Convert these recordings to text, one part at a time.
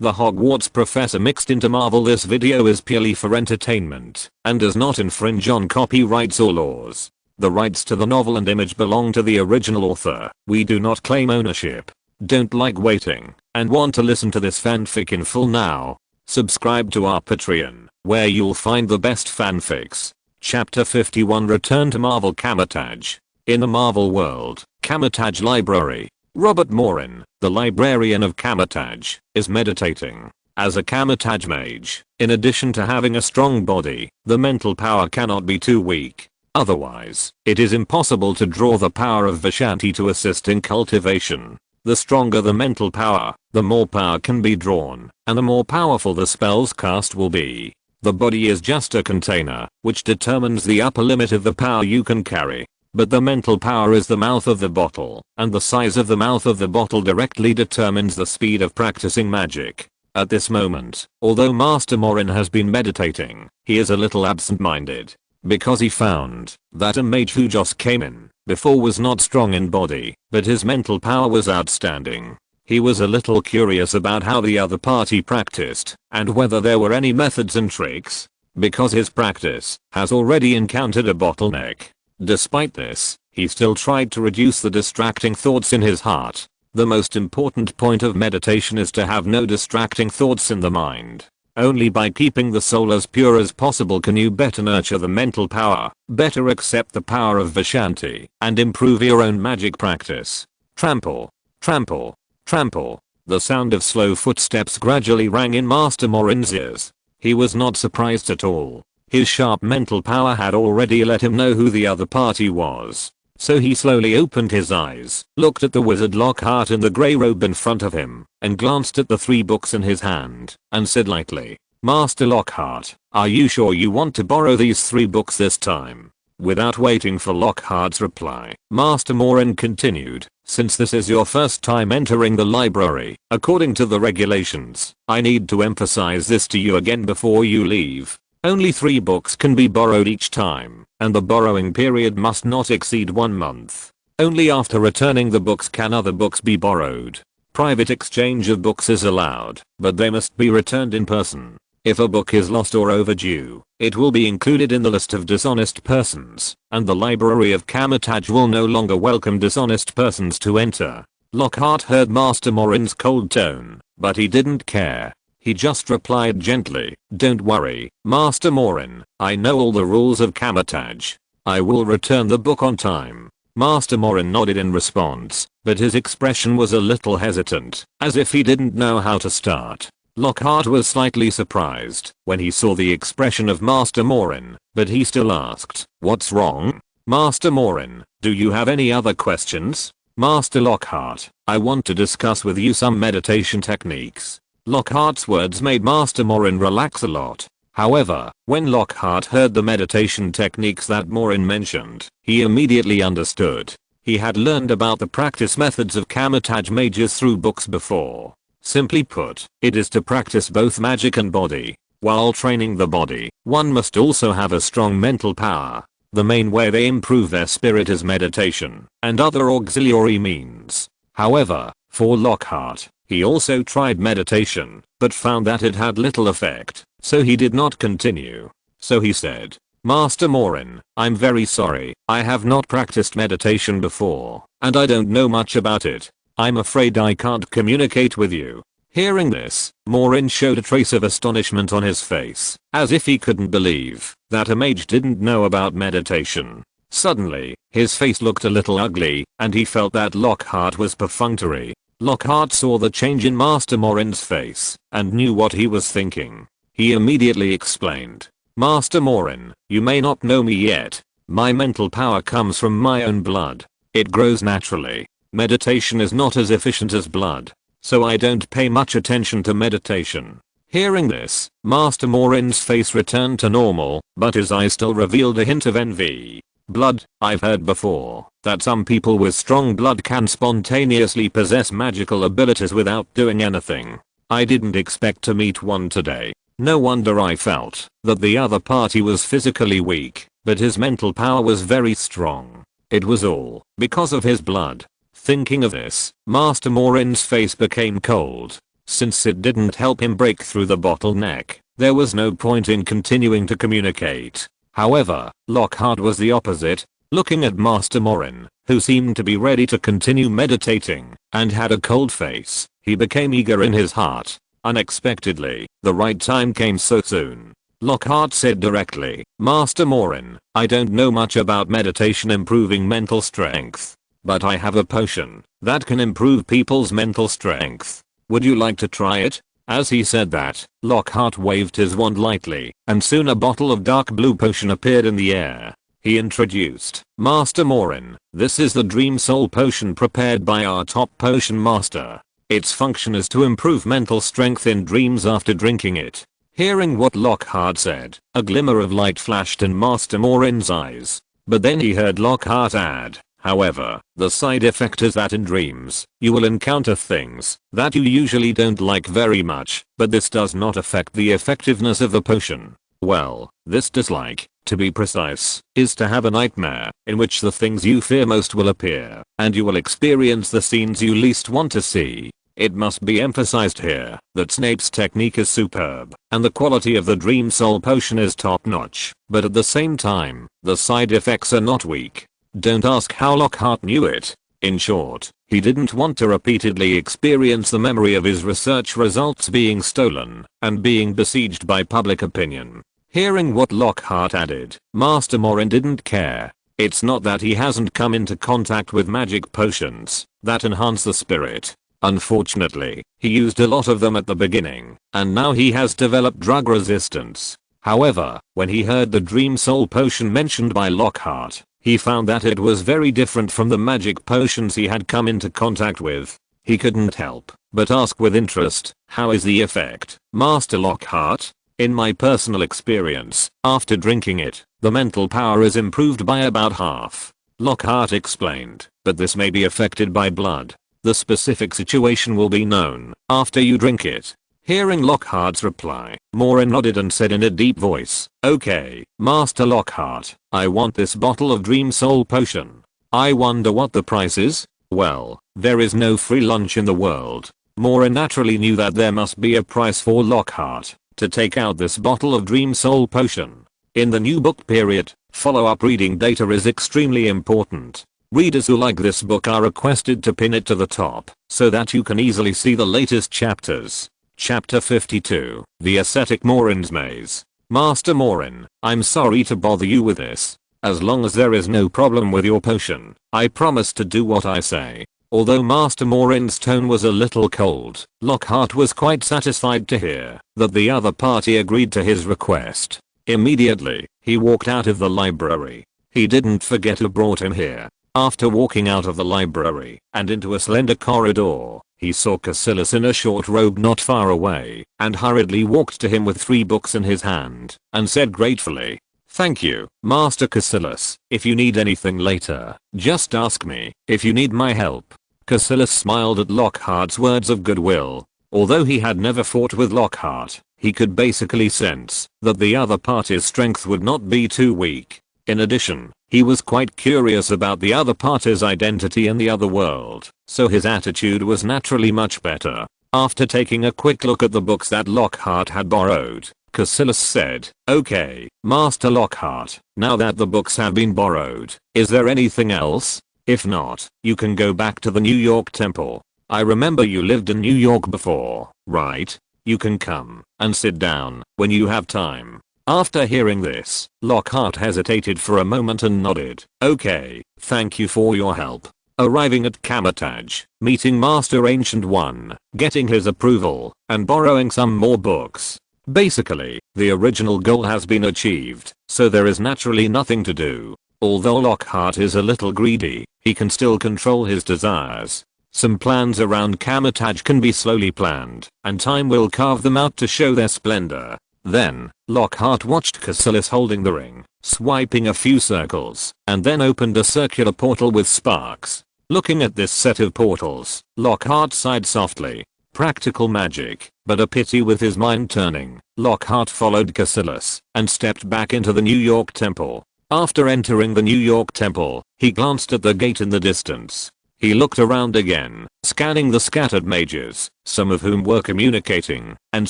The Hogwarts professor mixed into Marvel. This video is purely for entertainment and does not infringe on copyrights or laws. The rights to the novel and image belong to the original author. We do not claim ownership. Don't like waiting and want to listen to this fanfic in full now? Subscribe to our Patreon, where you'll find the best fanfics. Chapter 51 Return to Marvel. Kamar-Taj. In the Marvel world, Kamar-Taj Library. Robert Morin, the librarian of Kamar-Taj, is meditating. As a Kamar-Taj mage, in addition to having a strong body, the mental power cannot be too weak. Otherwise, it is impossible to draw the power of Vishanti to assist in cultivation. The stronger the mental power, the more power can be drawn, and the more powerful the spells cast will be. The body is just a container, which determines the upper limit of the power you can carry. But the mental power is the mouth of the bottle, and the size of the mouth of the bottle directly determines the speed of practicing magic. At this moment, although Master Morin has been meditating, he is a little absent-minded, because he found that a mage who just came in before was not strong in body, but his mental power was outstanding. He was a little curious about how the other party practiced, and whether there were any methods and tricks, because his practice has already encountered a bottleneck. Despite this, he still tried to reduce the distracting thoughts in his heart. The most important point of meditation is to have no distracting thoughts in the mind. Only by keeping the soul as pure as possible can you better nurture the mental power, better accept the power of Vishanti, and improve your own magic practice. Trample, trample, trample. The sound of slow footsteps gradually rang in Master Morin's ears. He was not surprised at all. His sharp mental power had already let him know who the other party was. So he slowly opened his eyes, looked at the wizard Lockhart in the grey robe in front of him, and glanced at the 3 books in his hand, and said lightly, "Master Lockhart, are you sure you want to borrow these 3 books this time?" Without waiting for Lockhart's reply, Master Morin continued, "Since this is your first time entering the library, according to the regulations, I need to emphasize this to you again before you leave. Only 3 books can be borrowed each time, and the borrowing period must not exceed 1 month. Only after returning the books can other books be borrowed. Private exchange of books is allowed, but they must be returned in person. If a book is lost or overdue, it will be included in the list of dishonest persons, and the library of Kamar-Taj will no longer welcome dishonest persons to enter." Lockhart heard Master Morin's cold tone, but he didn't care. He just replied gently, "Don't worry, Master Morin, I know all the rules of Kamar-Taj. I will return the book on time." Master Morin nodded in response, but his expression was a little hesitant, as if he didn't know how to start. Lockhart was slightly surprised when he saw the expression of Master Morin, but he still asked, "What's wrong? Master Morin, do you have any other questions?" "Master Lockhart, I want to discuss with you some meditation techniques." Lockhart's words made Master Morin relax a lot. However, when Lockhart heard the meditation techniques that Morin mentioned, he immediately understood. He had learned about the practice methods of Kamar-Taj mages through books before. Simply put, it is to practice both magic and body. While training the body, one must also have a strong mental power. The main way they improve their spirit is meditation, and other auxiliary means. However, for Lockhart, he also tried meditation, but found that it had little effect, so he did not continue. So he said, "Master Morin, I'm very sorry, I have not practiced meditation before, and I don't know much about it. I'm afraid I can't communicate with you." Hearing this, Morin showed a trace of astonishment on his face, as if he couldn't believe that a mage didn't know about meditation. Suddenly, his face looked a little ugly, and he felt that Lockhart was perfunctory. Lockhart saw the change in Master Morin's face, and knew what he was thinking. He immediately explained, "Master Morin, you may not know me yet. My mental power comes from my own blood. It grows naturally. Meditation is not as efficient as blood, so I don't pay much attention to meditation." Hearing this, Master Morin's face returned to normal, but his eyes still revealed a hint of envy. "Blood, I've heard before that some people with strong blood can spontaneously possess magical abilities without doing anything. I didn't expect to meet one today." No wonder I felt that the other party was physically weak, but his mental power was very strong. It was all because of his blood. Thinking of this, Master Morin's face became cold. Since it didn't help him break through the bottleneck, there was no point in continuing to communicate. However, Lockhart was the opposite. Looking at Master Morin, who seemed to be ready to continue meditating, and had a cold face, he became eager in his heart. Unexpectedly, the right time came so soon. Lockhart said directly, "Master Morin, I don't know much about meditation improving mental strength. But I have a potion that can improve people's mental strength. Would you like to try it?" As he said that, Lockhart waved his wand lightly, and soon a bottle of dark blue potion appeared in the air. He introduced, "Master Morin, this is the Dream Soul Potion prepared by our top potion master. Its function is to improve mental strength in dreams after drinking it." Hearing what Lockhart said, a glimmer of light flashed in Master Morin's eyes. But then he heard Lockhart add, "However, the side effect is that in dreams, you will encounter things that you usually don't like very much, but this does not affect the effectiveness of the potion." Well, this dislike, to be precise, is to have a nightmare in which the things you fear most will appear, and you will experience the scenes you least want to see. It must be emphasized here that Snape's technique is superb, and the quality of the Dream Soul Potion is top-notch, but at the same time, the side effects are not weak. Don't ask how Lockhart knew it. In short, he didn't want to repeatedly experience the memory of his research results being stolen, and being besieged by public opinion. Hearing what Lockhart added, Master Morin didn't care. It's not that he hasn't come into contact with magic potions that enhance the spirit. Unfortunately, he used a lot of them at the beginning, and now he has developed drug resistance. However, when he heard the Dream Soul Potion mentioned by Lockhart, he found that it was very different from the magic potions he had come into contact with. He couldn't help but ask with interest, "How is the effect, Master Lockhart?" "In my personal experience, after drinking it, the mental power is improved by about half," Lockhart explained, "but this may be affected by blood. The specific situation will be known after you drink it." Hearing Lockhart's reply, Morin nodded and said in a deep voice, "Okay, Master Lockhart, I want this bottle of Dream Soul Potion. I wonder what the price is?" Well, there is no free lunch in the world. Morin naturally knew that there must be a price for Lockhart to take out this bottle of Dream Soul Potion. In the new book period, follow-up reading data is extremely important. Readers who like this book are requested to pin it to the top, so that you can easily see the latest chapters. Chapter 52, The Ascetic Morin's Maze. "Master Morin, I'm sorry to bother you with this. As long as there is no problem with your potion, I promise to do what I say." Although Master Morin's tone was a little cold, Lockhart was quite satisfied to hear that the other party agreed to his request. Immediately, he walked out of the library. He didn't forget who brought him here. After walking out of the library and into a slender corridor, he saw Cassilis in a short robe not far away, and hurriedly walked to him with 3 books in his hand, and said gratefully, "Thank you, Master Cassilis. If you need anything later, just ask me. If you need my help." Cassilis smiled at Lockhart's words of goodwill. Although he had never fought with Lockhart, he could basically sense that the other party's strength would not be too weak. In addition, he was quite curious about the other party's identity in the other world, so his attitude was naturally much better. After taking a quick look at the books that Lockhart had borrowed, Cassilis said, "Okay, Master Lockhart, now that the books have been borrowed, is there anything else? If not, you can go back to the New York Temple. I remember you lived in New York before, right? You can come and sit down when you have time." After hearing this, Lockhart hesitated for a moment and nodded. "Okay, thank you for your help." Arriving at Kamar-Taj, meeting Master Ancient One, getting his approval, and borrowing some more books. Basically, the original goal has been achieved, so there is naturally nothing to do. Although Lockhart is a little greedy, he can still control his desires. Some plans around Kamar-Taj can be slowly planned, and time will carve them out to show their splendor. Then, Lockhart watched Cassilis holding the ring, swiping a few circles, and then opened a circular portal with sparks. Looking at this set of portals, Lockhart sighed softly. Practical magic, but a pity with his mind turning. Lockhart followed Cassilis, and stepped back into the New York Temple. After entering the New York Temple, he glanced at the gate in the distance. He looked around again, scanning the scattered mages, some of whom were communicating, and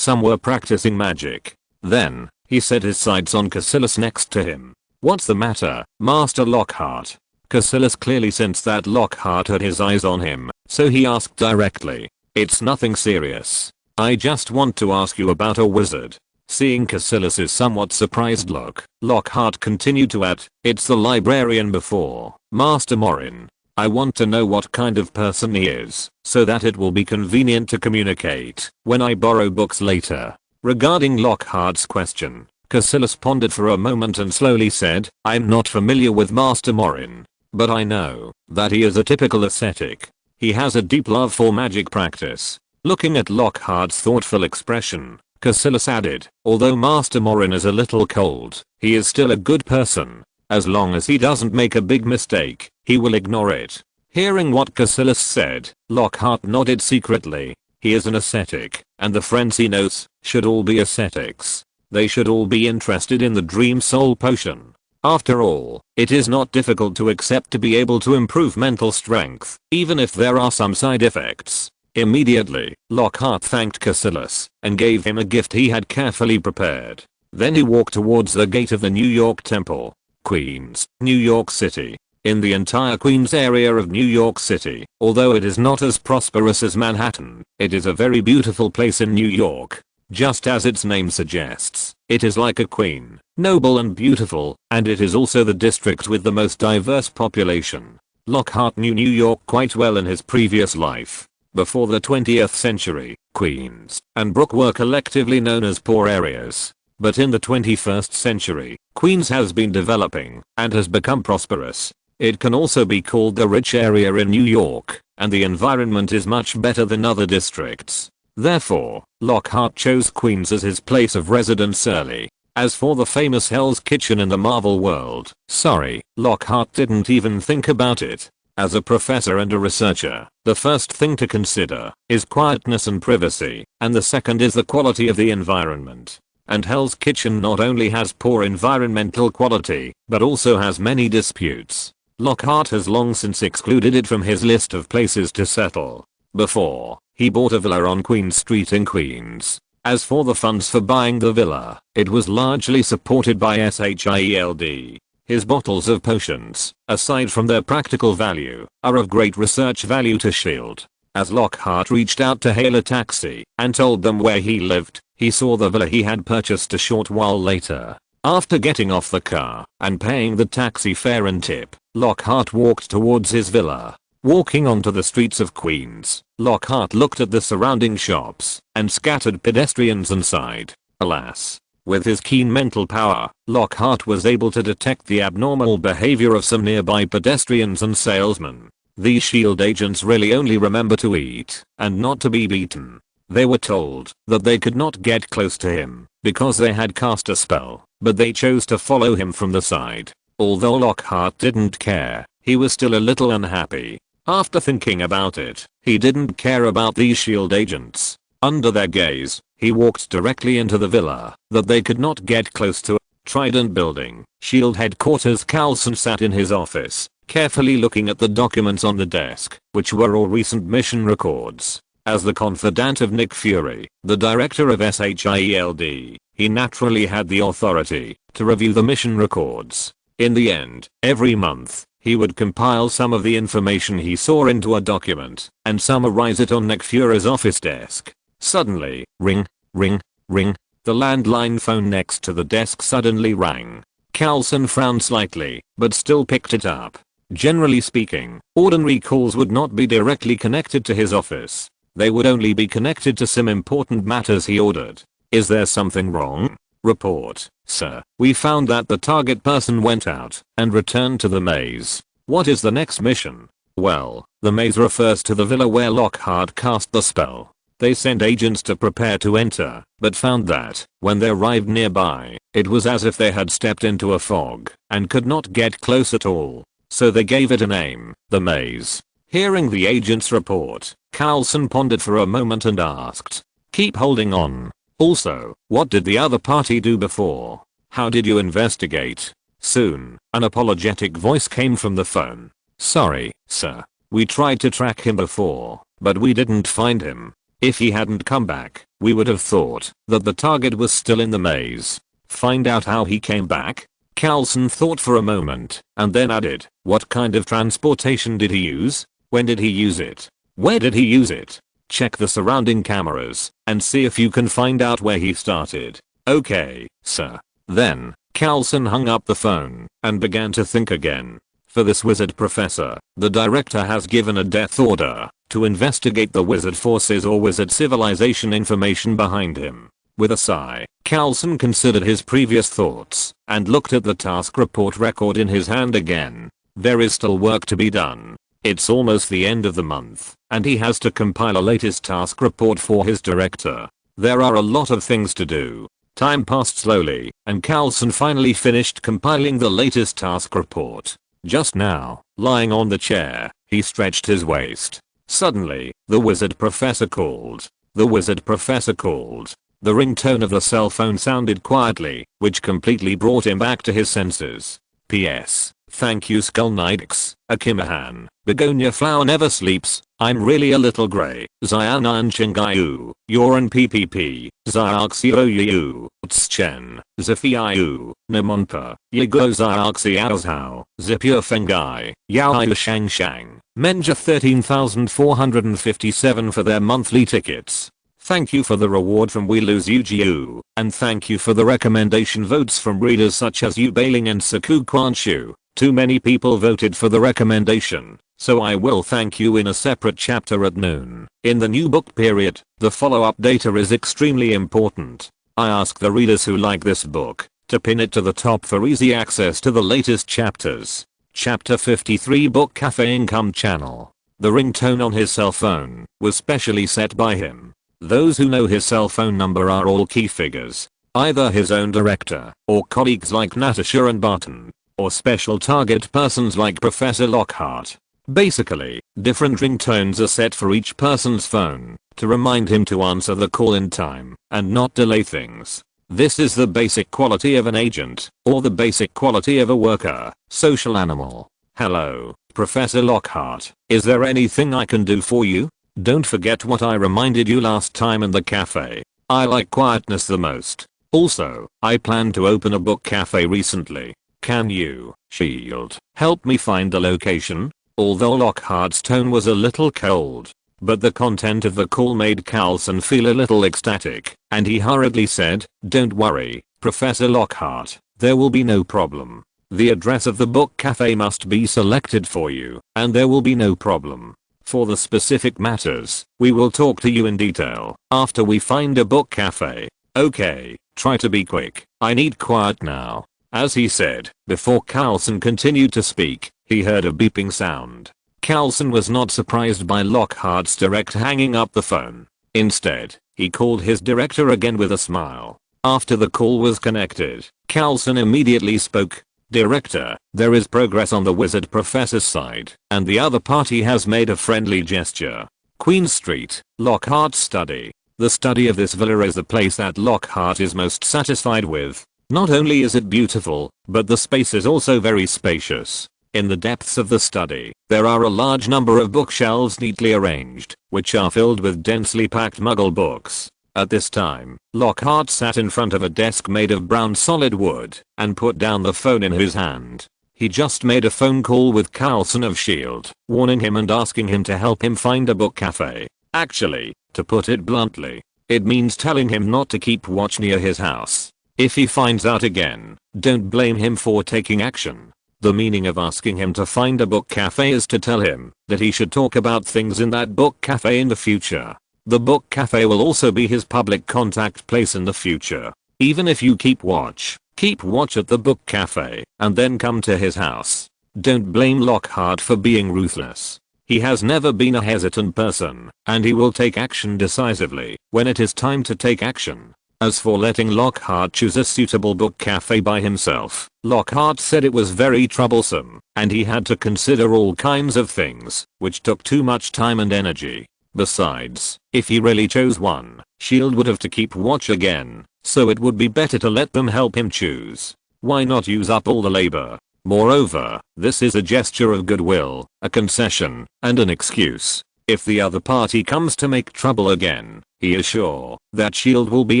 some were practicing magic. Then, he set his sights on Cassilis next to him. "What's the matter, Master Lockhart?" Cassilis clearly sensed that Lockhart had his eyes on him, so he asked directly. "It's nothing serious. I just want to ask you about a wizard." Seeing Cassilis' somewhat surprised look, Lockhart continued to add, "It's the librarian before Master Morin. I want to know what kind of person he is, so that it will be convenient to communicate when I borrow books later." Regarding Lockhart's question, Cassilis pondered for a moment and slowly said, "I'm not familiar with Master Morin, but I know that he is a typical ascetic. He has a deep love for magic practice." Looking at Lockhart's thoughtful expression, Cassilis added, "Although Master Morin is a little cold, he is still a good person. As long as he doesn't make a big mistake, he will ignore it." Hearing what Cassilis said, Lockhart nodded secretly. He is an ascetic, and the friends he knows should all be ascetics. They should all be interested in the Dream Soul Potion. After all, it is not difficult to accept to be able to improve mental strength, even if there are some side effects. Immediately, Lockhart thanked Cassilis and gave him a gift he had carefully prepared. Then he walked towards the gate of the New York Temple. Queens, New York City. In the entire Queens area of New York City, although it is not as prosperous as Manhattan, it is a very beautiful place in New York. Just as its name suggests, it is like a queen, noble and beautiful, and it is also the district with the most diverse population. Lockhart knew New York quite well in his previous life. Before the 20th century, Queens and Brook were collectively known as poor areas. But in the 21st century, Queens has been developing and has become prosperous. It can also be called the rich area in New York, and the environment is much better than other districts. Therefore, Lockhart chose Queens as his place of residence early. As for the famous Hell's Kitchen in the Marvel world, sorry, Lockhart didn't even think about it. As a professor and a researcher, the first thing to consider is quietness and privacy, and the second is the quality of the environment. And Hell's Kitchen not only has poor environmental quality, but also has many disputes. Lockhart has long since excluded it from his list of places to settle. Before, he bought a villa on Queen Street in Queens. As for the funds for buying the villa, it was largely supported by SHIELD. His bottles of potions, aside from their practical value, are of great research value to SHIELD. As Lockhart reached out to hail a taxi and told them where he lived, he saw the villa he had purchased a short while later. After getting off the car and paying the taxi fare and tip, Lockhart walked towards his villa. Walking onto the streets of Queens, Lockhart looked at the surrounding shops and scattered pedestrians and sighed. Alas. With his keen mental power, Lockhart was able to detect the abnormal behavior of some nearby pedestrians and salesmen. These SHIELD agents really only remember to eat and not to be beaten. They were told that they could not get close to him because they had cast a spell, but they chose to follow him from the side. Although Lockhart didn't care, he was still a little unhappy. After thinking about it, he didn't care about these SHIELD agents. Under their gaze, he walked directly into the villa that they could not get close to. Trident Building, SHIELD headquarters. Coulson sat in his office, carefully looking at the documents on the desk, which were all recent mission records. As the confidant of Nick Fury, the director of SHIELD, he naturally had the authority to review the mission records. In the end, every month, he would compile some of the information he saw into a document and summarize it on Nick Fury's office desk. Suddenly, ring, ring, ring, the landline phone next to the desk suddenly rang. Coulson frowned slightly, but still picked it up. Generally speaking, ordinary calls would not be directly connected to his office. They would only be connected to some important matters he ordered. Is there something wrong? Report, sir. We found that the target person went out and returned to the maze. What is the next mission? Well, the maze refers to the villa where Lockhart cast the spell. They sent agents to prepare to enter, but found that, when they arrived nearby, it was as if they had stepped into a fog and could not get close at all. So they gave it a name, the maze. Hearing the agent's report, Coulson pondered for a moment and asked, "Keep holding on. Also, what did the other party do before? How did you investigate?" Soon, an apologetic voice came from the phone. "Sorry, sir. We tried to track him before, but we didn't find him. If he hadn't come back, we would have thought that the target was still in the maze. Find out how he came back? Coulson thought for a moment, and then added, what kind of transportation did he use? When did he use it? Where did he use it? Check the surrounding cameras, and see if you can find out where he started. Okay, sir. Then, Coulson hung up the phone, and began to think again. For this wizard professor, the director has given a death order to investigate the wizard forces or wizard civilization information behind him. With a sigh, Coulson considered his previous thoughts and looked at the task report record in his hand again. There is still work to be done. It's almost the end of the month, and he has to compile a latest task report for his director. There are a lot of things to do. Time passed slowly, and Coulson finally finished compiling the latest task report. Just now, lying on the chair, he stretched his waist. Suddenly, the wizard professor called. The wizard professor called. The ringtone of the cell phone sounded quietly, which completely brought him back to his senses. P.S. Thank you Skullnidix, Akimahan. Begonia flower never sleeps. I'm really a little grey. Zianan Chingayu. Yoran PPP. Xiaoxiou. Tschen. Zifiayu. Namonpa. Yigo Xiaoxiaozhao. Zipur Fengai. Yao Shang Shang. Menja 13,457 for their monthly tickets. Thank you for the reward from We Lose UGU, and thank you for the recommendation votes from readers such as Yu Bailing and Saku Kwanshu. Too many people voted for the recommendation, so I will thank you in a separate chapter at noon. In the new book period, the follow-up data is extremely important. I ask the readers who like this book to pin it to the top for easy access to the latest chapters. Chapter 53 Book Cafe Income Channel. The ringtone on his cell phone was specially set by him. Those who know his cell phone number are all key figures, either his own director, or colleagues like Natasha and Barton, or special target persons like Professor Lockhart. Basically, different ringtones are set for each person's phone, to remind him to answer the call in time, and not delay things. This is the basic quality of an agent, or the basic quality of a worker, social animal. Hello, Professor Lockhart, is there anything I can do for you? Don't forget what I reminded you last time in the cafe. I like quietness the most. Also, I plan to open a book cafe recently. Can you, Shield, help me find the location? Although Lockhart's tone was a little cold, but the content of the call made Coulson feel a little ecstatic, and he hurriedly said, don't worry, Professor Lockhart, there will be no problem. The address of the book cafe must be selected for you, and there will be no problem. For the specific matters, we will talk to you in detail after we find a book cafe. Okay, try to be quick. I need quiet now. As he said, before Coulson continued to speak, he heard a beeping sound. Coulson was not surprised by Lockhart's direct hanging up the phone. Instead, he called his director again with a smile. After the call was connected, Coulson immediately spoke. Director, there is progress on the wizard professor's side, and the other party has made a friendly gesture. Queen Street, Lockhart's study. The study of this villa is the place that Lockhart is most satisfied with. Not only is it beautiful, but the space is also very spacious. In the depths of the study, there are a large number of bookshelves neatly arranged, which are filled with densely packed Muggle books. At this time, Lockhart sat in front of a desk made of brown solid wood and put down the phone in his hand. He just made a phone call with Coulson of S.H.I.E.L.D., warning him and asking him to help him find a book cafe. Actually, to put it bluntly, it means telling him not to keep watch near his house. If he finds out again, don't blame him for taking action. The meaning of asking him to find a book cafe is to tell him that he should talk about things in that book cafe in the future. The book cafe will also be his public contact place in the future. Even if you keep watch at the book cafe and then come to his house. Don't blame Lockhart for being ruthless. He has never been a hesitant person, and he will take action decisively when it is time to take action. As for letting Lockhart choose a suitable book cafe by himself, Lockhart said it was very troublesome, and he had to consider all kinds of things, which took too much time and energy. Besides, if he really chose one, S.H.I.E.L.D. would have to keep watch again, so it would be better to let them help him choose. Why not use up all the labor? Moreover, this is a gesture of goodwill, a concession, and an excuse. If the other party comes to make trouble again, he is sure that SHIELD will be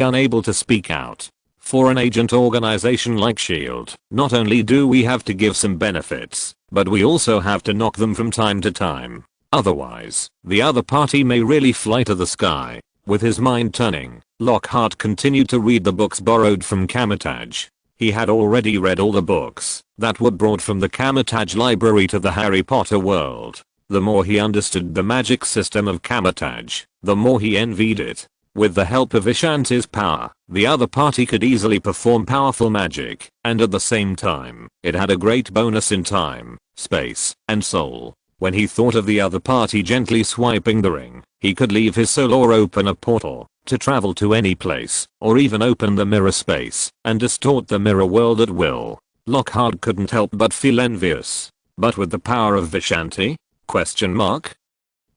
unable to speak out. For an agent organization like SHIELD, not only do we have to give some benefits, but we also have to knock them from time to time. Otherwise, the other party may really fly to the sky. With his mind turning, Lockhart continued to read the books borrowed from Kamar-Taj. He had already read all the books that were brought from the Kamar-Taj library to the Harry Potter world. The more he understood the magic system of Kamar-Taj, the more he envied it. With the help of Vishanti's power, the other party could easily perform powerful magic, and at the same time, it had a great bonus in time, space, and soul. When he thought of the other party gently swiping the ring, he could leave his soul or open a portal to travel to any place, or even open the mirror space and distort the mirror world at will. Lockhart couldn't help but feel envious. But with the power of Vishanti?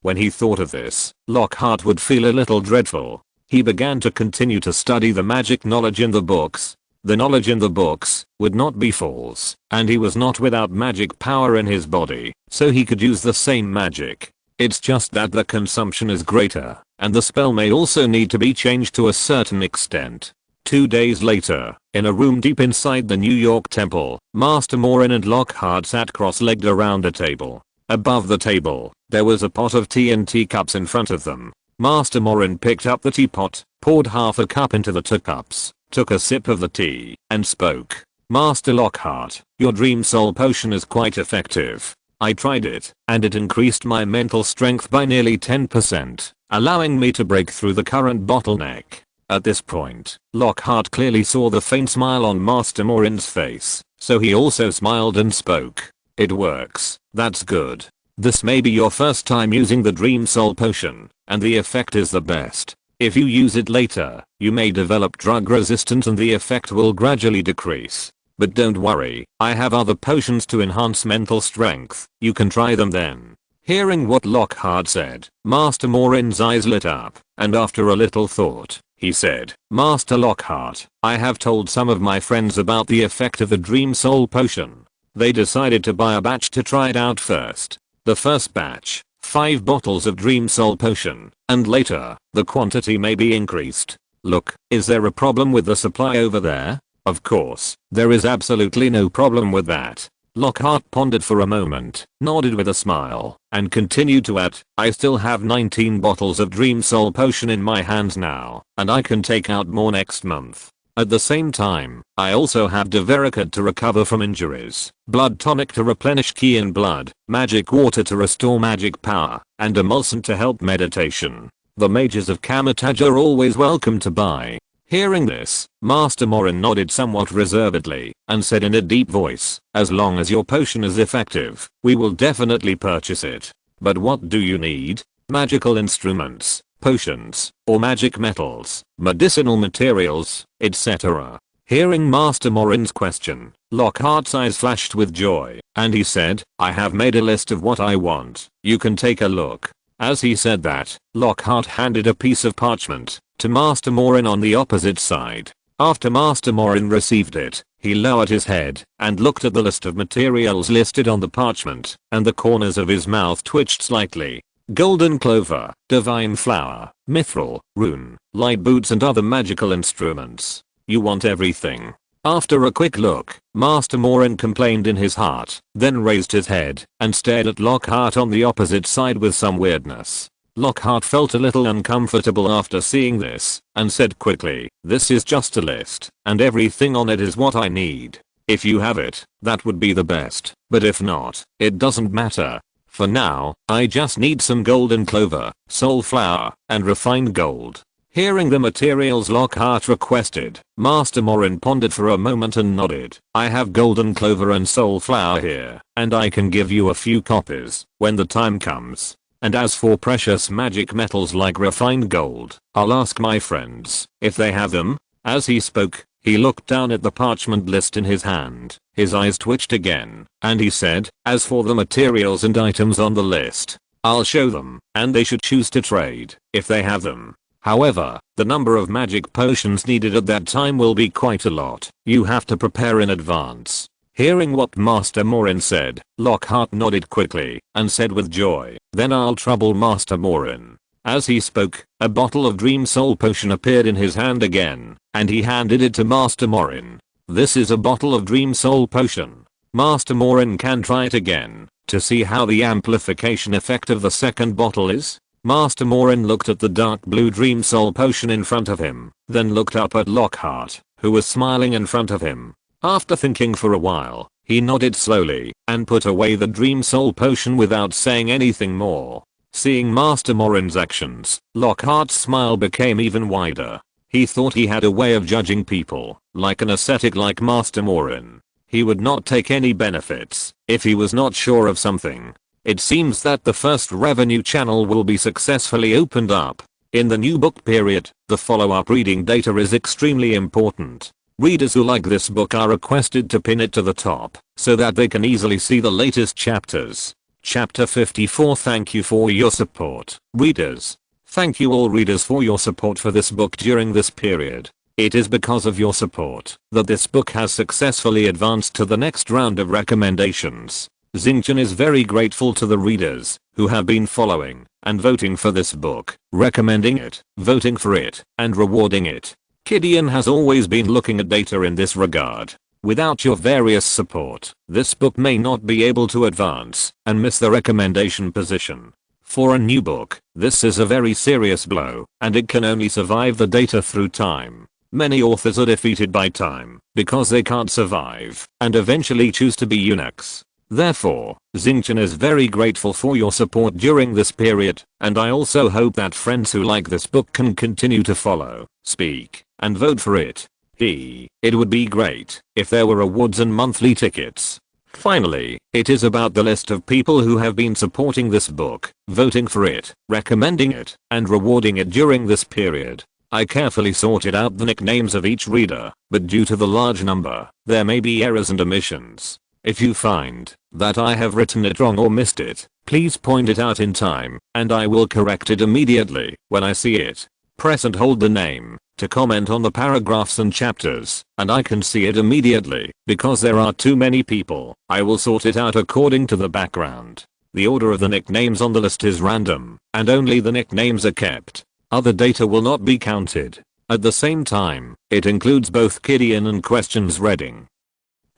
When he thought of this, Lockhart would feel a little dreadful. He began to continue to study the magic knowledge in the books. The knowledge in the books would not be false, and he was not without magic power in his body, so he could use the same magic. It's just that the consumption is greater, and the spell may also need to be changed to a certain extent. 2 days later, in a room deep inside the New York Temple, Master Morin and Lockhart sat cross-legged around a table. Above the table, there was a pot of tea and teacups in front of them. Master Morin picked up the teapot, poured half a cup into the teacups, took a sip of the tea, and spoke. Master Lockhart, your dream soul potion is quite effective. I tried it, and it increased my mental strength by nearly 10%, allowing me to break through the current bottleneck. At this point, Lockhart clearly saw the faint smile on Master Morin's face, so he also smiled and spoke. It works. That's good. This may be your first time using the Dream Soul Potion, and the effect is the best. If you use it later, you may develop drug resistance and the effect will gradually decrease. But don't worry, I have other potions to enhance mental strength. You can try them then. Hearing what Lockhart said, Master Morin's eyes lit up, and after a little thought, he said, Master Lockhart, I have told some of my friends about the effect of the Dream Soul Potion. They decided to buy a batch to try it out first. The first batch, 5 bottles of Dream Soul Potion, and later, the quantity may be increased. Look, is there a problem with the supply over there? Of course, there is absolutely no problem with that. Lockhart pondered for a moment, nodded with a smile, and continued to add, I still have 19 bottles of Dream Soul Potion in my hands now, and I can take out more next month. At the same time, I also have Veritaserum to recover from injuries, blood tonic to replenish ki and blood, magic water to restore magic power, and emulsant to help meditation. The mages of Kamar-Taj are always welcome to buy. Hearing this, Master Morin nodded somewhat reservedly, and said in a deep voice, as long as your potion is effective, we will definitely purchase it. But what do you need? Magical instruments, potions, or magic metals, medicinal materials, etc. Hearing Master Morin's question, Lockhart's eyes flashed with joy, and he said, I have made a list of what I want. You can take a look. As he said that, Lockhart handed a piece of parchment to Master Morin on the opposite side. After Master Morin received it, he lowered his head and looked at the list of materials listed on the parchment, and the corners of his mouth twitched slightly. Golden clover, divine flower, mithril, rune, light boots and other magical instruments. You want everything. After a quick look, Master Morin complained in his heart, then raised his head and stared at Lockhart on the opposite side with some weirdness. Lockhart felt a little uncomfortable after seeing this, and said quickly, this is just a list, and everything on it is what I need. If you have it, that would be the best, but if not, it doesn't matter. For now, I just need some golden clover, soul flower, and refined gold. Hearing the materials Lockhart requested, Master Morin pondered for a moment and nodded. I have golden clover and soul flower here, and I can give you a few copies when the time comes. And as for precious magic metals like refined gold, I'll ask my friends if they have them. As he spoke, he looked down at the parchment list in his hand. His eyes twitched again, and he said, as for the materials and items on the list, I'll show them, and they should choose to trade if they have them. However, the number of magic potions needed at that time will be quite a lot. You have to prepare in advance. Hearing what Master Morin said, Lockhart nodded quickly and said with joy, "Then I'll trouble Master Morin." As he spoke, a bottle of Dream Soul Potion appeared in his hand again, and he handed it to Master Morin. "This is a bottle of Dream Soul Potion. Master Morin can try it again, to see how the amplification effect of the second bottle is." Master Morin looked at the dark blue Dream Soul Potion in front of him, then looked up at Lockhart, who was smiling in front of him. After thinking for a while, he nodded slowly, and put away the Dream Soul Potion without saying anything more. Seeing Master Morin's actions, Lockhart's smile became even wider. He thought he had a way of judging people, like an ascetic like Master Morin. He would not take any benefits if he was not sure of something. It seems that the first revenue channel will be successfully opened up. In the new book period, the follow-up reading data is extremely important. Readers who like this book are requested to pin it to the top, so that they can easily see the latest chapters. Chapter 54. Thank you for your support, readers. Thank you all readers for your support for this book during this period. It is because of your support that this book has successfully advanced to the next round of recommendations. Xingchen is very grateful to the readers who have been following and voting for this book, recommending it, voting for it, and rewarding it. Gideon has always been looking at data in this regard. Without your various support, this book may not be able to advance and miss the recommendation position. For a new book, this is a very serious blow, and it can only survive the data through time. Many authors are defeated by time because they can't survive and eventually choose to be eunuchs. Therefore, Xingchen is very grateful for your support during this period, and I also hope that friends who like this book can continue to follow, speak, and vote for it. It would be great if there were awards and monthly tickets. Finally, it is about the list of people who have been supporting this book, voting for it, recommending it, and rewarding it during this period. I carefully sorted out the nicknames of each reader, but due to the large number, there may be errors and omissions. If you find that I have written it wrong or missed it, please point it out in time, and I will correct it immediately when I see it. Press and hold the name to comment on the paragraphs and chapters, and I can see it immediately. Because there are too many people, I will sort it out according to the background. The order of the nicknames on the list is random, and only the nicknames are kept. Other data will not be counted. At the same time, it includes both Gideon and questions reading.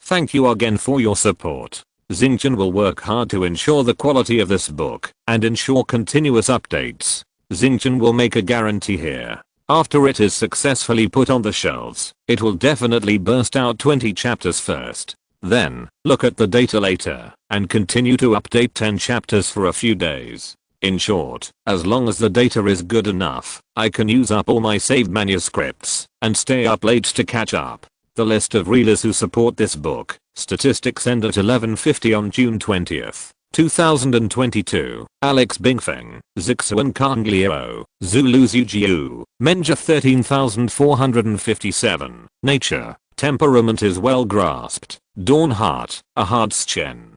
Thank you again for your support. Xingchen will work hard to ensure the quality of this book and ensure continuous updates. Xingchen will make a guarantee here. After it is successfully put on the shelves, it will definitely burst out 20 chapters first. Then, look at the data later, and continue to update 10 chapters for a few days. In short, as long as the data is good enough, I can use up all my saved manuscripts and stay up late to catch up. The list of readers who support this book, statistics end at 11:50 on June 20th. 2022, Alex Bingfeng, Zixuan Kanglio, Zulu Zujiu, Menja 13,457, Nature, Temperament is well grasped, Dawn Heart, a Heart's Chen.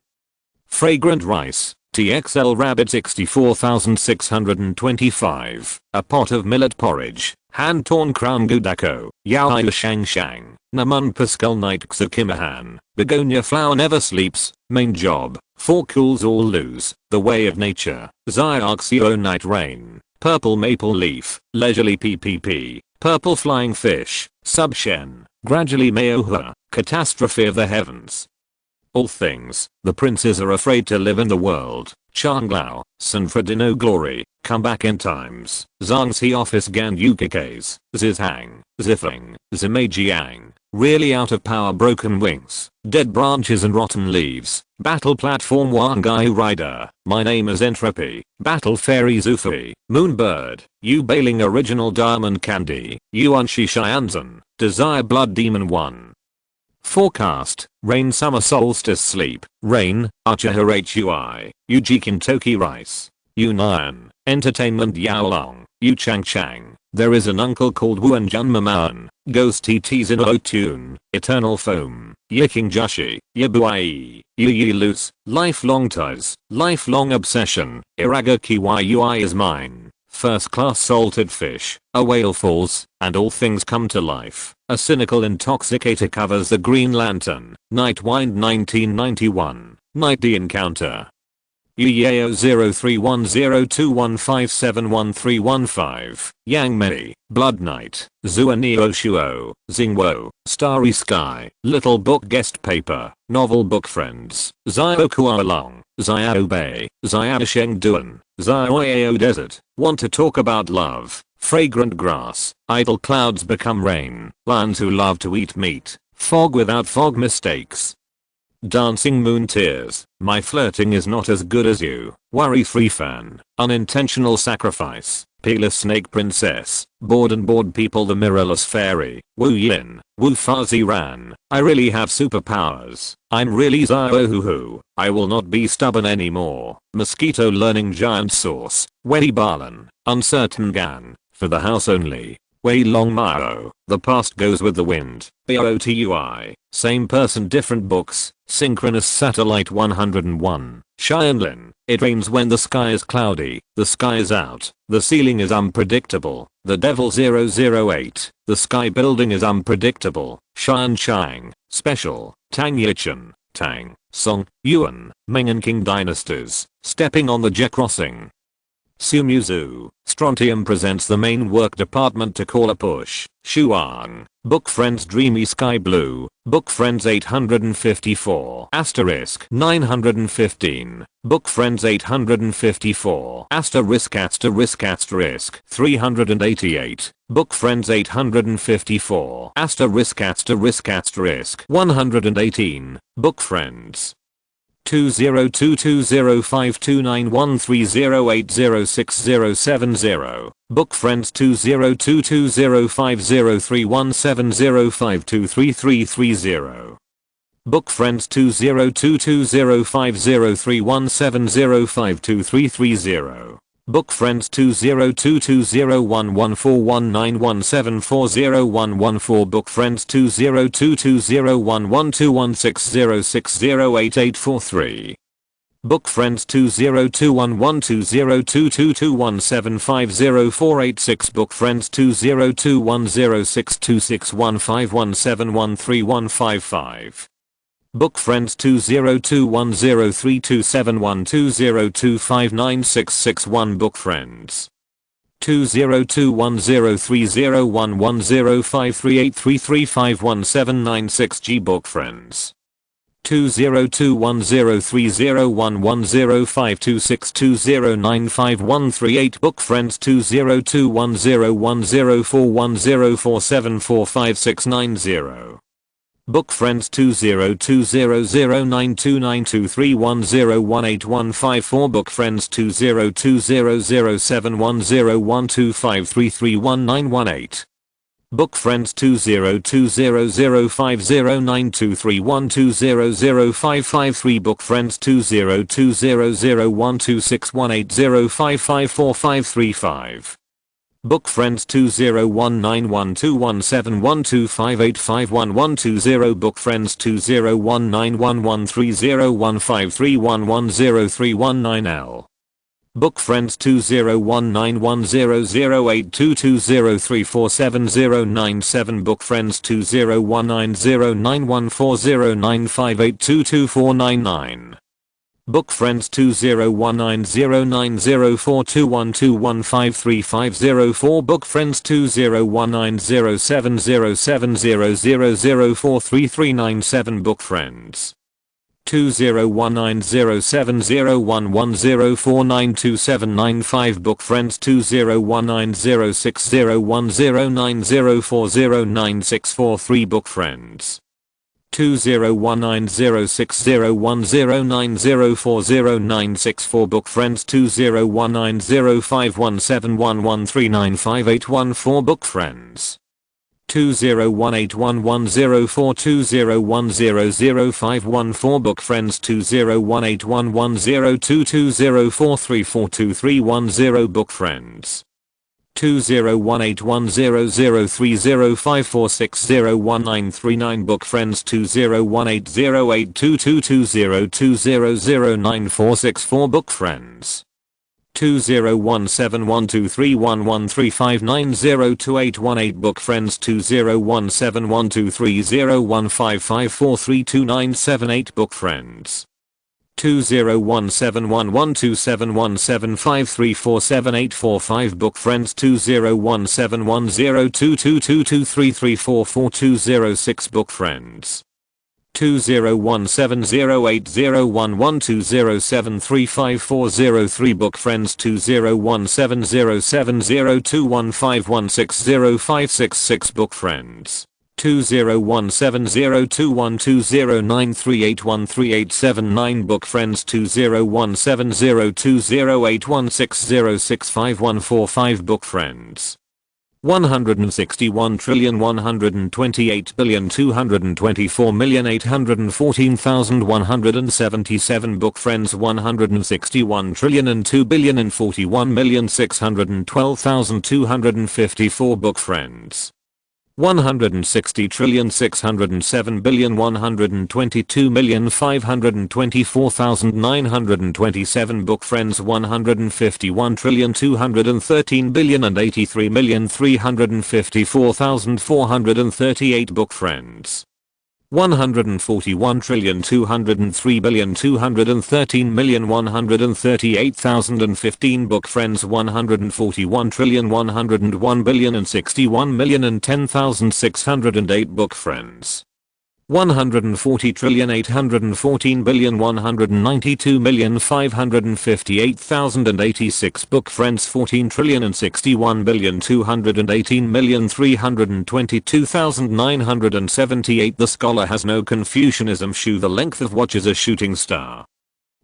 Fragrant Rice, TXL Rabbit 64,625, A Pot of Millet Porridge, Hand Torn Crown Gudako, Yao Shang Shang, Namun Pascal Night Xukimahan, Begonia Flower Never Sleeps, Main Job, Four Cools All Lose, The Way of Nature, Xiaoxio Night Rain, Purple Maple Leaf, Leisurely PPP, Purple Flying Fish, Subshen, Gradually Mayohua, Catastrophe of the Heavens. All things, the princes are afraid to live in the world. Changlao, Sanfredino Glory, Come Back in Times, Zhangxi Office Gan Yukikes, Zizhang, Zifeng, Zimejiang, Really Out of Power Broken Wings, Dead Branches and Rotten Leaves, Battle Platform Wangai Rider, My Name is Entropy, Battle Fairy Zufi, Moonbird, You Bailing Original Diamond Candy, Yuan Shishianzan, Desire Blood Demon 1. Forecast, Rain Summer Solstice Sleep, Rain, Archer Hui, Ujikin Toki Rice, Unian, Entertainment Yaolong, Yu Chang Chang, There is an Uncle Called Wuan Jun Maman, Ghost TT's in O-Tune, Eternal Foam, Yiking Jushi, Yabuai, Yu Loose, Lifelong Ties, Lifelong Obsession, Iraga Kiwi is Mine, First Class Salted Fish, A Whale Falls, and All Things Come to Life, A cynical intoxicator covers the Green Lantern. Nightwind 1991. Night the Encounter. Yeo 031021571315. Yang Mei. Blood Knight. Zuaneo Shuo. Xingwo. Starry Sky. Little Book Guest Paper. Novel Book Friends. Xiao Kualong. Xiao Bei. Xiao Shengduan. Xiao Desert. Want to talk about love. Fragrant grass. Idle clouds become rain. Lions who love to eat meat. Fog without fog mistakes. Dancing moon tears. My flirting is not as good as you. Worry-free fan. Unintentional sacrifice. Peerless snake princess. Bored and bored people the mirrorless fairy. Wu Yin. Wu Fuzzy Ran. I really have superpowers. I'm really Xiao Hu Hu. I will not be stubborn anymore. Mosquito learning giant source. Wei Balan. Uncertain Gan. For the house only. Wei Long Mao. The past goes with the wind. BOTUI. Same person different books. Synchronous Satellite 101. Xianlin. It rains when the sky is cloudy. The sky is out. The ceiling is unpredictable. The Devil 008. The sky building is unpredictable. Xian Chang. Special. Tang Yichan. Tang. Song. Yuan. Ming and Qing dynasties. Stepping on the Jie crossing. Sumuzu. Strontium presents the main work department to call a push. Shuang. Book Friends Dreamy Sky Blue. Book Friends 854. Asterisk 915. Book Friends 854. Asterisk 388. Book Friends 854. Asterisk 118. Book Friends. 2022052913080670. Book Friends 202205031705233330. Book Friends 2022050317052330. Book Friends 202201141917401114. Book Friends 202201121606088843. Book Friends 202112022217504886. Book Friends 202106261517131555. Book Friends 202103271202596661. Book Friends 20210301105383351796. Book Friends 20210301105262095138. Book Friends 202110410410474569. Book Friends 2020092923101815. Book Friends 202007101253319118. Book Friends 202005092312005553. Book Friends 202001261805545535. Book Friends 201912171258511120. Book Friends 201911301531103119L. Book Friends 201910082203470997. Book Friends 201909140958224999. Book Friends 2019090421215350. Book Friends 2019070700433397. Book Friends 2019070110492795. Book Friends 2019060109040964. Book Friends 2019060109040964. Book Friends 2019051711395814. Book Friends 2018110420100514. Book Friends 201811022043423110. Book Friends 201810030546013939. Book Friends 2018082220200946. Book Friends 201712311359028118 book friends 2017123015543297 book friends 2017112717534784 book friends 201710222223344206 book friends 2017080112073540 book friends 2017070215160566 book friends 2017021209381387 book friends 2017020816065145 book friends 161,128,224,814,177 book friends 161,241,612,254 book friends 160,607,122,524,927 book friends 151,213,083,354,438 book friends 141,203,213,138,015 book friends 140,101,061,010,608 book friends 140,814,192,558,086 book friends 14,061,218,322,978 The scholar has no Confucianism shoe the length of watch is a shooting star.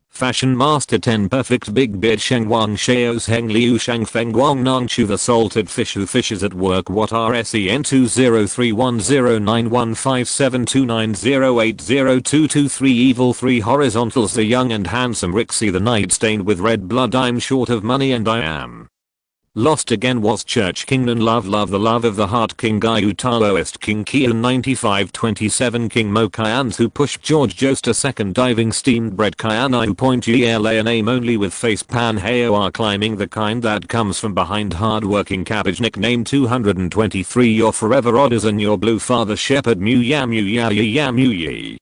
Fashion Master 10 Perfect Big Beard Sheng Wang Shaos Heng Liu Shang Feng Wang Nang Chu The Salted Fish Who Fishes at Work What RSEN 20310915729080223 Evil 3 Horizontals The Young and Handsome Rixie The Night Stained with Red Blood I'm short of money and I am lost again was Church Kingdom Love the love of the heart King Gayu Taoist King Kian 9527 King Mo Kyans who pushed George Jost a second diving steamed bread Kyana who point GLA a name only with face pan Heo are climbing the kind that comes from behind hard-working cabbage nickname 223 You're forever odd as and your blue father shepherd Mew ya Mew ya ya Mew ye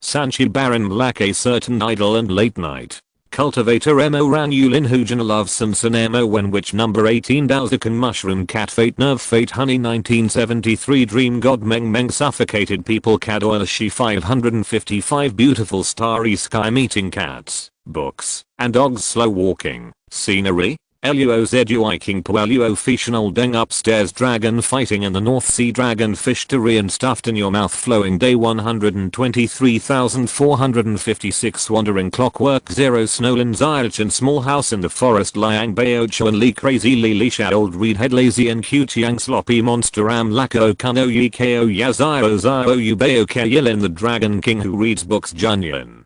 Sanchi Baron lack a certain idle and late night Cultivator Emo Ran Yulin Hujan Love Simpson Emo when which number 18 Dowsakan Mushroom Cat Fate Nerve Fate Honey 1973 Dream God Meng Meng Suffocated People Kadoa She 555 Beautiful Starry Sky Meeting Cats, Books, and Dogs Slow Walking, Scenery, LUOZUI King Pualuo Fictional Deng Upstairs Dragon Fighting in the North Sea Dragon Fish Terry and Stuffed in Your Mouth Flowing Day 123,456 Wandering Clockwork Zero Snowland Zilchin Small House in the Forest Liang Bao Chuan Li Crazy Li Li Shad Old Reed Head Lazy and Cute Yang Sloppy Monster Am Lako Kano Yi Ko Yazio Zio Ubeo Kayilin The Dragon King Who Reads Books Junyan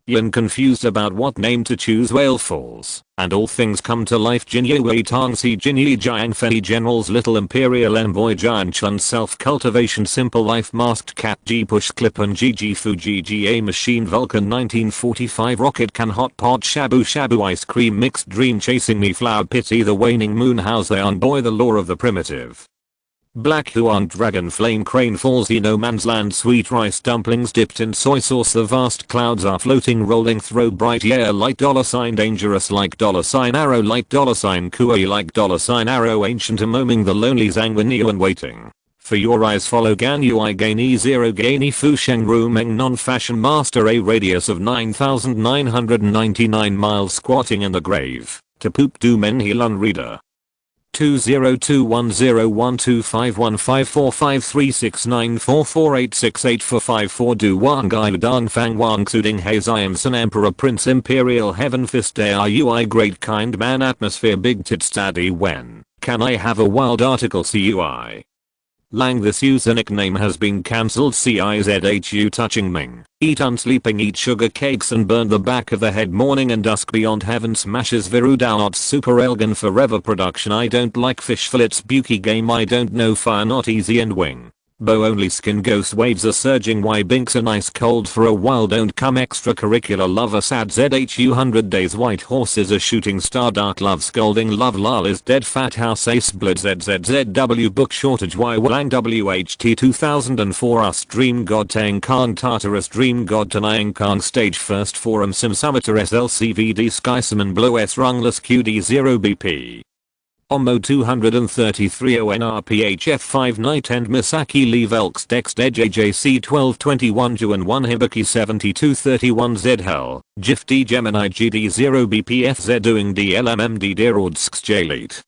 Yin confused about what name to choose Whale Falls, and all things come to life Jinye Wei Tong Si Jinye Jiang Fei Generals Little Imperial Envoy Jian Chun Self-Cultivation Simple Life Masked Cat G Push Clip and GG Fuji GA Machine Vulcan 1945 Rocket Can Hot Pot Shabu Shabu Ice Cream Mixed Dream Chasing Me Flower Pity The Waning Moon House They On Boy The Law of the Primitive Black Huan Dragon Flame Crane Falls No Man's Land Sweet Rice Dumplings Dipped in Soy Sauce The vast clouds are floating rolling through bright yeah like $sign Dangerous like $sign Arrow like $sign Kuei like $sign Arrow Ancient Amoming The Lonely Zangwen and Waiting for Your Eyes Follow Gan Ui Gaini Zero Gaini Fu Sheng Ru Meng Non-Fashion Master A radius of 9,999 miles Squatting in the Grave to Poop Do Men Helan Reader 2021012515453694486845 Du Wang Gai Dang Fang Wang Suding Heiziam Sun Emperor Prince Imperial Heaven Fist ARUI Great Kind Man Atmosphere Big Tit Study When Can I Have a Wild Article CUI Lang This user nickname has been cancelled CIZHU Touching Ming Eat unsleeping Eat sugar cakes and burn the back of the head Morning and dusk beyond heaven Smashes Viru Downot Super Elgin Forever Production I don't like fish fillets Buki game I don't know Fire Not Easy and Wing Bow only skin ghost waves are surging. Why binks an ice cold for a while. Don't come extracurricular lover sad ZHU 100 days. White horses a shooting star. Dark love scolding love lol is dead. Fat house ace blood ZZZW book shortage. Y Wang WHT 2004 us dream god Tang Khan Tartarus dream god denying Khan stage first forum sim summiter SLCVD Sky Simon Blow S rungless QD0 BP. Ommo 233 ONRPHF 5 Night and Misaki Leave Elks Dex DJJC 1221 Ju and 1 Hibiki 7231 Z Hell GIF D Gemini GD0 BPFZ doing DLMMD Derodsk's J-Late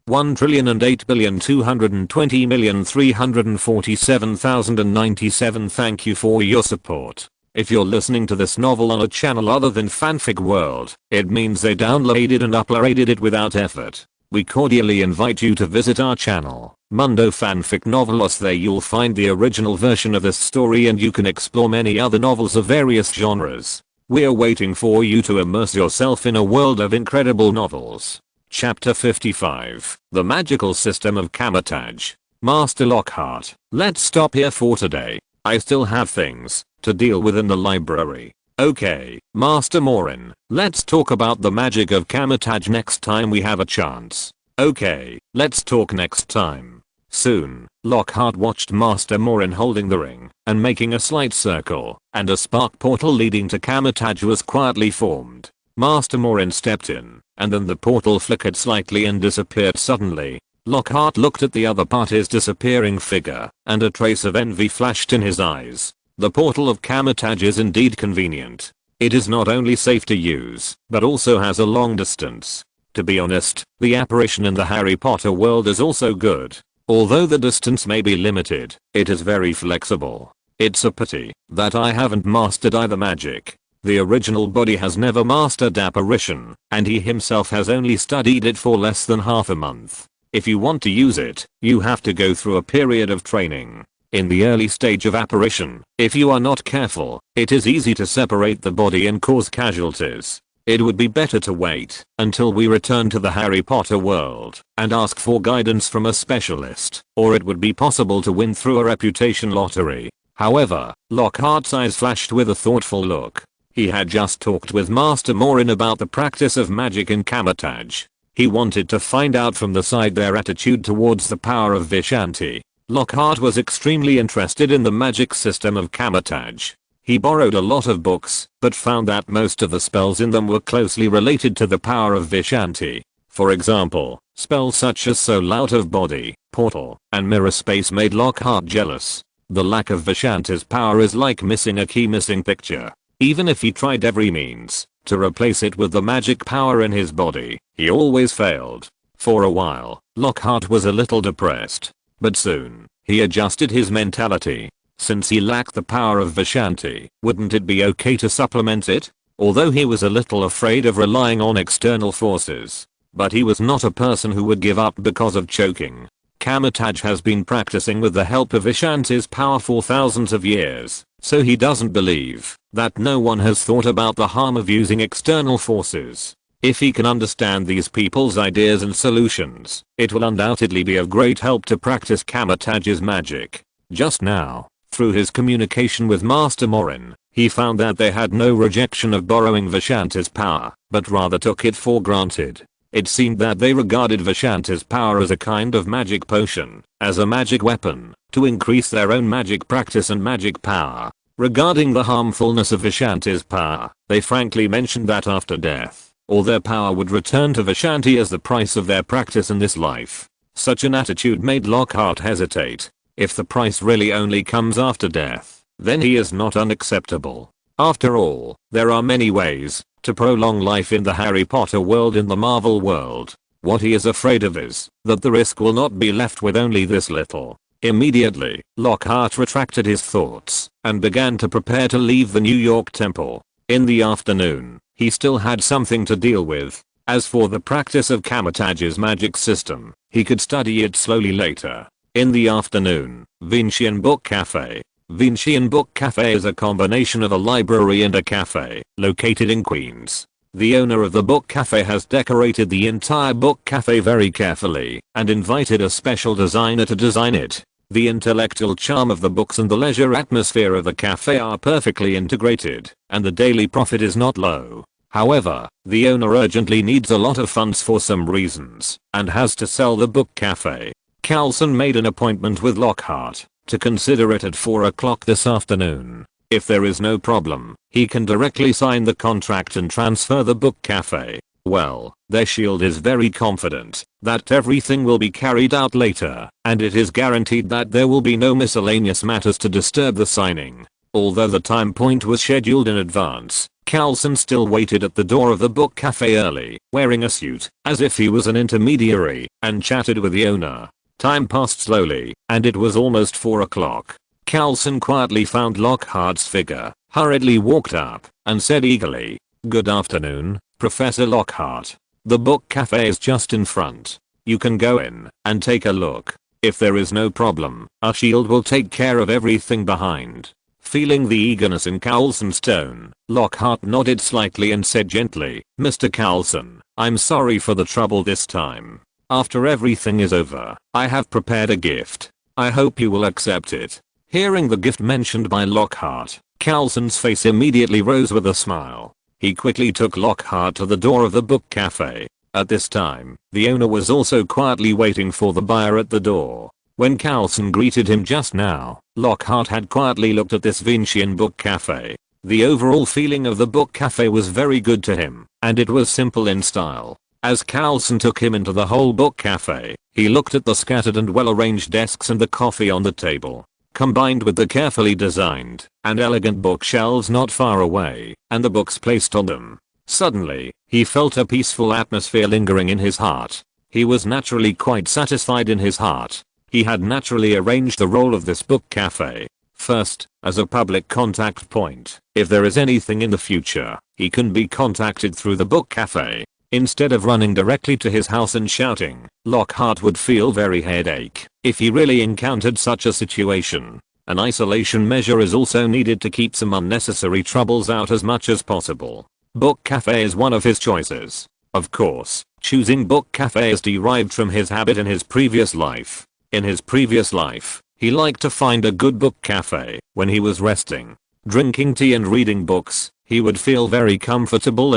1,008,220,347,097. Thank you for your support. If you're listening to this novel on a channel other than Fanfic World, it means they downloaded and uploaded it without effort. We cordially invite you to visit our channel, Mundo Fanfic Novelos. There you'll find the original version of this story and you can explore many other novels of various genres. We're waiting for you to immerse yourself in a world of incredible novels. Chapter 55, The Magical System of Kamar-Taj. Master Lockhart. Let's stop here for today. I still have things to deal with in the library. Okay, Master Morin, let's talk about the magic of Kamar-Taj next time we have a chance. Okay, let's talk next time. Soon, Lockhart watched Master Morin holding the ring and making a slight circle, and a spark portal leading to Kamar-Taj was quietly formed. Master Morin stepped in, and then the portal flickered slightly and disappeared suddenly. Lockhart looked at the other party's disappearing figure, and a trace of envy flashed in his eyes. The portal of Kamar-Taj is indeed convenient. It is not only safe to use, but also has a long distance. To be honest, the apparition in the Harry Potter world is also good. Although the distance may be limited, it is very flexible. It's a pity that I haven't mastered either magic. The original body has never mastered apparition, and he himself has only studied it for less than half a month. If you want to use it, you have to go through a period of training. In the early stage of apparition, if you are not careful, it is easy to separate the body and cause casualties. It would be better to wait until we return to the Harry Potter world and ask for guidance from a specialist, or it would be possible to win through a reputation lottery. However, Lockhart's eyes flashed with a thoughtful look. He had just talked with Master Morin about the practice of magic in Kamar-Taj. He wanted to find out from the side their attitude towards the power of Vishanti. Lockhart was extremely interested in the magic system of Kamar-Taj. He borrowed a lot of books, but found that most of the spells in them were closely related to the power of Vishanti. For example, spells such as Soul Out of Body, Portal, and Mirror Space made Lockhart jealous. The lack of Vishanti's power is like missing a key missing picture. Even if he tried every means to replace it with the magic power in his body, he always failed. For a while, Lockhart was a little depressed. But soon, he adjusted his mentality. Since he lacked the power of Vishanti, wouldn't it be okay to supplement it? Although he was a little afraid of relying on external forces. But he was not a person who would give up because of choking. Kamar-Taj has been practicing with the help of Vishanti's power for thousands of years, so he doesn't believe that no one has thought about the harm of using external forces. If he can understand these people's ideas and solutions, it will undoubtedly be of great help to practice Kamar-Taj's magic. Just now, through his communication with Master Morin, he found that they had no rejection of borrowing Vishanti's power, but rather took it for granted. It seemed that they regarded Vishanti's power as a kind of magic potion, as a magic weapon, to increase their own magic practice and magic power. Regarding the harmfulness of Vishanti's power, they frankly mentioned that after death, all their power would return to Vishanti as the price of their practice in this life. Such an attitude made Lockhart hesitate. If the price really only comes after death, then he is not unacceptable. After all, there are many ways to prolong life in the Harry Potter world. In the Marvel world, what he is afraid of is that the risk will not be left with only this little. Immediately, Lockhart retracted his thoughts and began to prepare to leave the New York Temple. In the afternoon, he still had something to deal with. As for the practice of Kamar-Taj's magic system, he could study it slowly later. In the afternoon, Vincian Book Cafe. Vincian Book Cafe is a combination of a library and a cafe, located in Queens. The owner of the book cafe has decorated the entire book cafe very carefully and invited a special designer to design it. The intellectual charm of the books and the leisure atmosphere of the cafe are perfectly integrated, and the daily profit is not low. However, the owner urgently needs a lot of funds for some reasons, and has to sell the book cafe. Coulson made an appointment with Lockhart to consider it at 4 o'clock this afternoon. If there is no problem, he can directly sign the contract and transfer the book cafe. Well, their shield is very confident that everything will be carried out later, and it is guaranteed that there will be no miscellaneous matters to disturb the signing. Although the time point was scheduled in advance, Coulson still waited at the door of the book cafe early, wearing a suit, as if he was an intermediary, and chatted with the owner. Time passed slowly, and it was almost 4 o'clock. Coulson quietly found Lockhart's figure, hurriedly walked up, and said eagerly, "Good afternoon, Professor Lockhart. The book cafe is just in front. You can go in and take a look. If there is no problem, our shield will take care of everything behind." Feeling the eagerness in Coulson's tone, Lockhart nodded slightly and said gently, "Mr. Coulson, I'm sorry for the trouble this time. After everything is over, I have prepared a gift. I hope you will accept it." Hearing the gift mentioned by Lockhart, Coulson's face immediately rose with a smile. He quickly took Lockhart to the door of the book cafe. At this time, the owner was also quietly waiting for the buyer at the door. When Coulson greeted him just now, Lockhart had quietly looked at this Vincian book cafe. The overall feeling of the book cafe was very good to him, and it was simple in style. As Coulson took him into the whole book cafe, he looked at the scattered and well-arranged desks and the coffee on the table, combined with the carefully designed and elegant bookshelves not far away, and the books placed on them. Suddenly, he felt a peaceful atmosphere lingering in his heart. He was naturally quite satisfied in his heart. He had naturally arranged the role of this book cafe. First, as a public contact point, if there is anything in the future, he can be contacted through the book cafe. Instead of running directly to his house and shouting, Lockhart would feel very headache if he really encountered such a situation. An isolation measure is also needed to keep some unnecessary troubles out as much as possible. Book cafe is one of his choices. Of course, choosing book cafe is derived from his habit in his previous life. In his previous life, he liked to find a good book cafe when he was resting, drinking tea and reading books. He would feel very comfortable.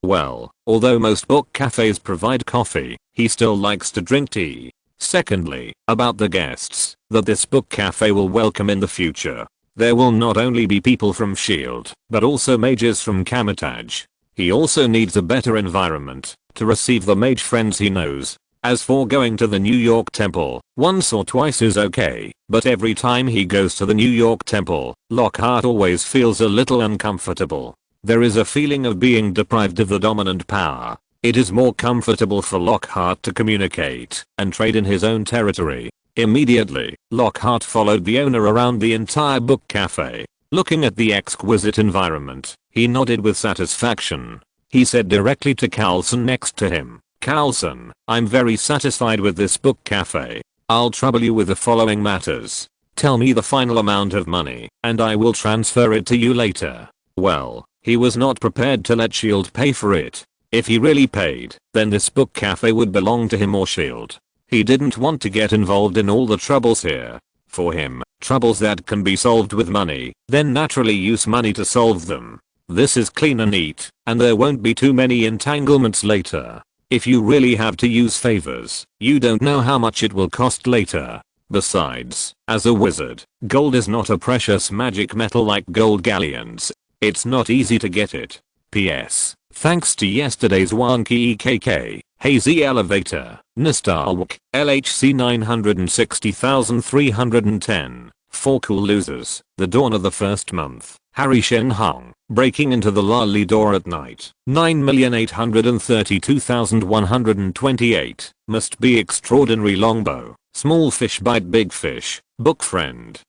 Well, although most book cafes provide coffee, he still likes to drink tea. Secondly, about the guests that this book cafe will welcome in the future. There will not only be people from S.H.I.E.L.D., but also mages from Kamar-Taj. He also needs a better environment to receive the mage friends he knows. As for going to the New York Temple, once or twice is okay, but every time he goes to the New York Temple, Lockhart always feels a little uncomfortable. There is a feeling of being deprived of the dominant power. It is more comfortable for Lockhart to communicate and trade in his own territory. Immediately, Lockhart followed the owner around the entire book cafe. Looking at the exquisite environment, he nodded with satisfaction. He said directly to Coulson next to him, "Coulson, I'm very satisfied with this book cafe. I'll trouble you with the following matters. Tell me the final amount of money, and I will transfer it to you later." Well, he was not prepared to let S.H.I.E.L.D. pay for it. If he really paid, then this book cafe would belong to him or S.H.I.E.L.D. He didn't want to get involved in all the troubles here. For him, troubles that can be solved with money, then naturally use money to solve them. This is clean and neat, and there won't be too many entanglements later. If you really have to use favors, you don't know how much it will cost later. Besides, as a wizard, gold is not a precious magic metal like gold galleons. It's not easy to get it. P.S. Thanks to yesterday's wonky EKK, hazy elevator, Nostalwalk, LHC 960,310, 4 cool losers, the dawn of the first month, Harry Shen Hong, breaking into the Lali door at night, 9,832,128, must be extraordinary longbow, small fish bite big fish, book friend.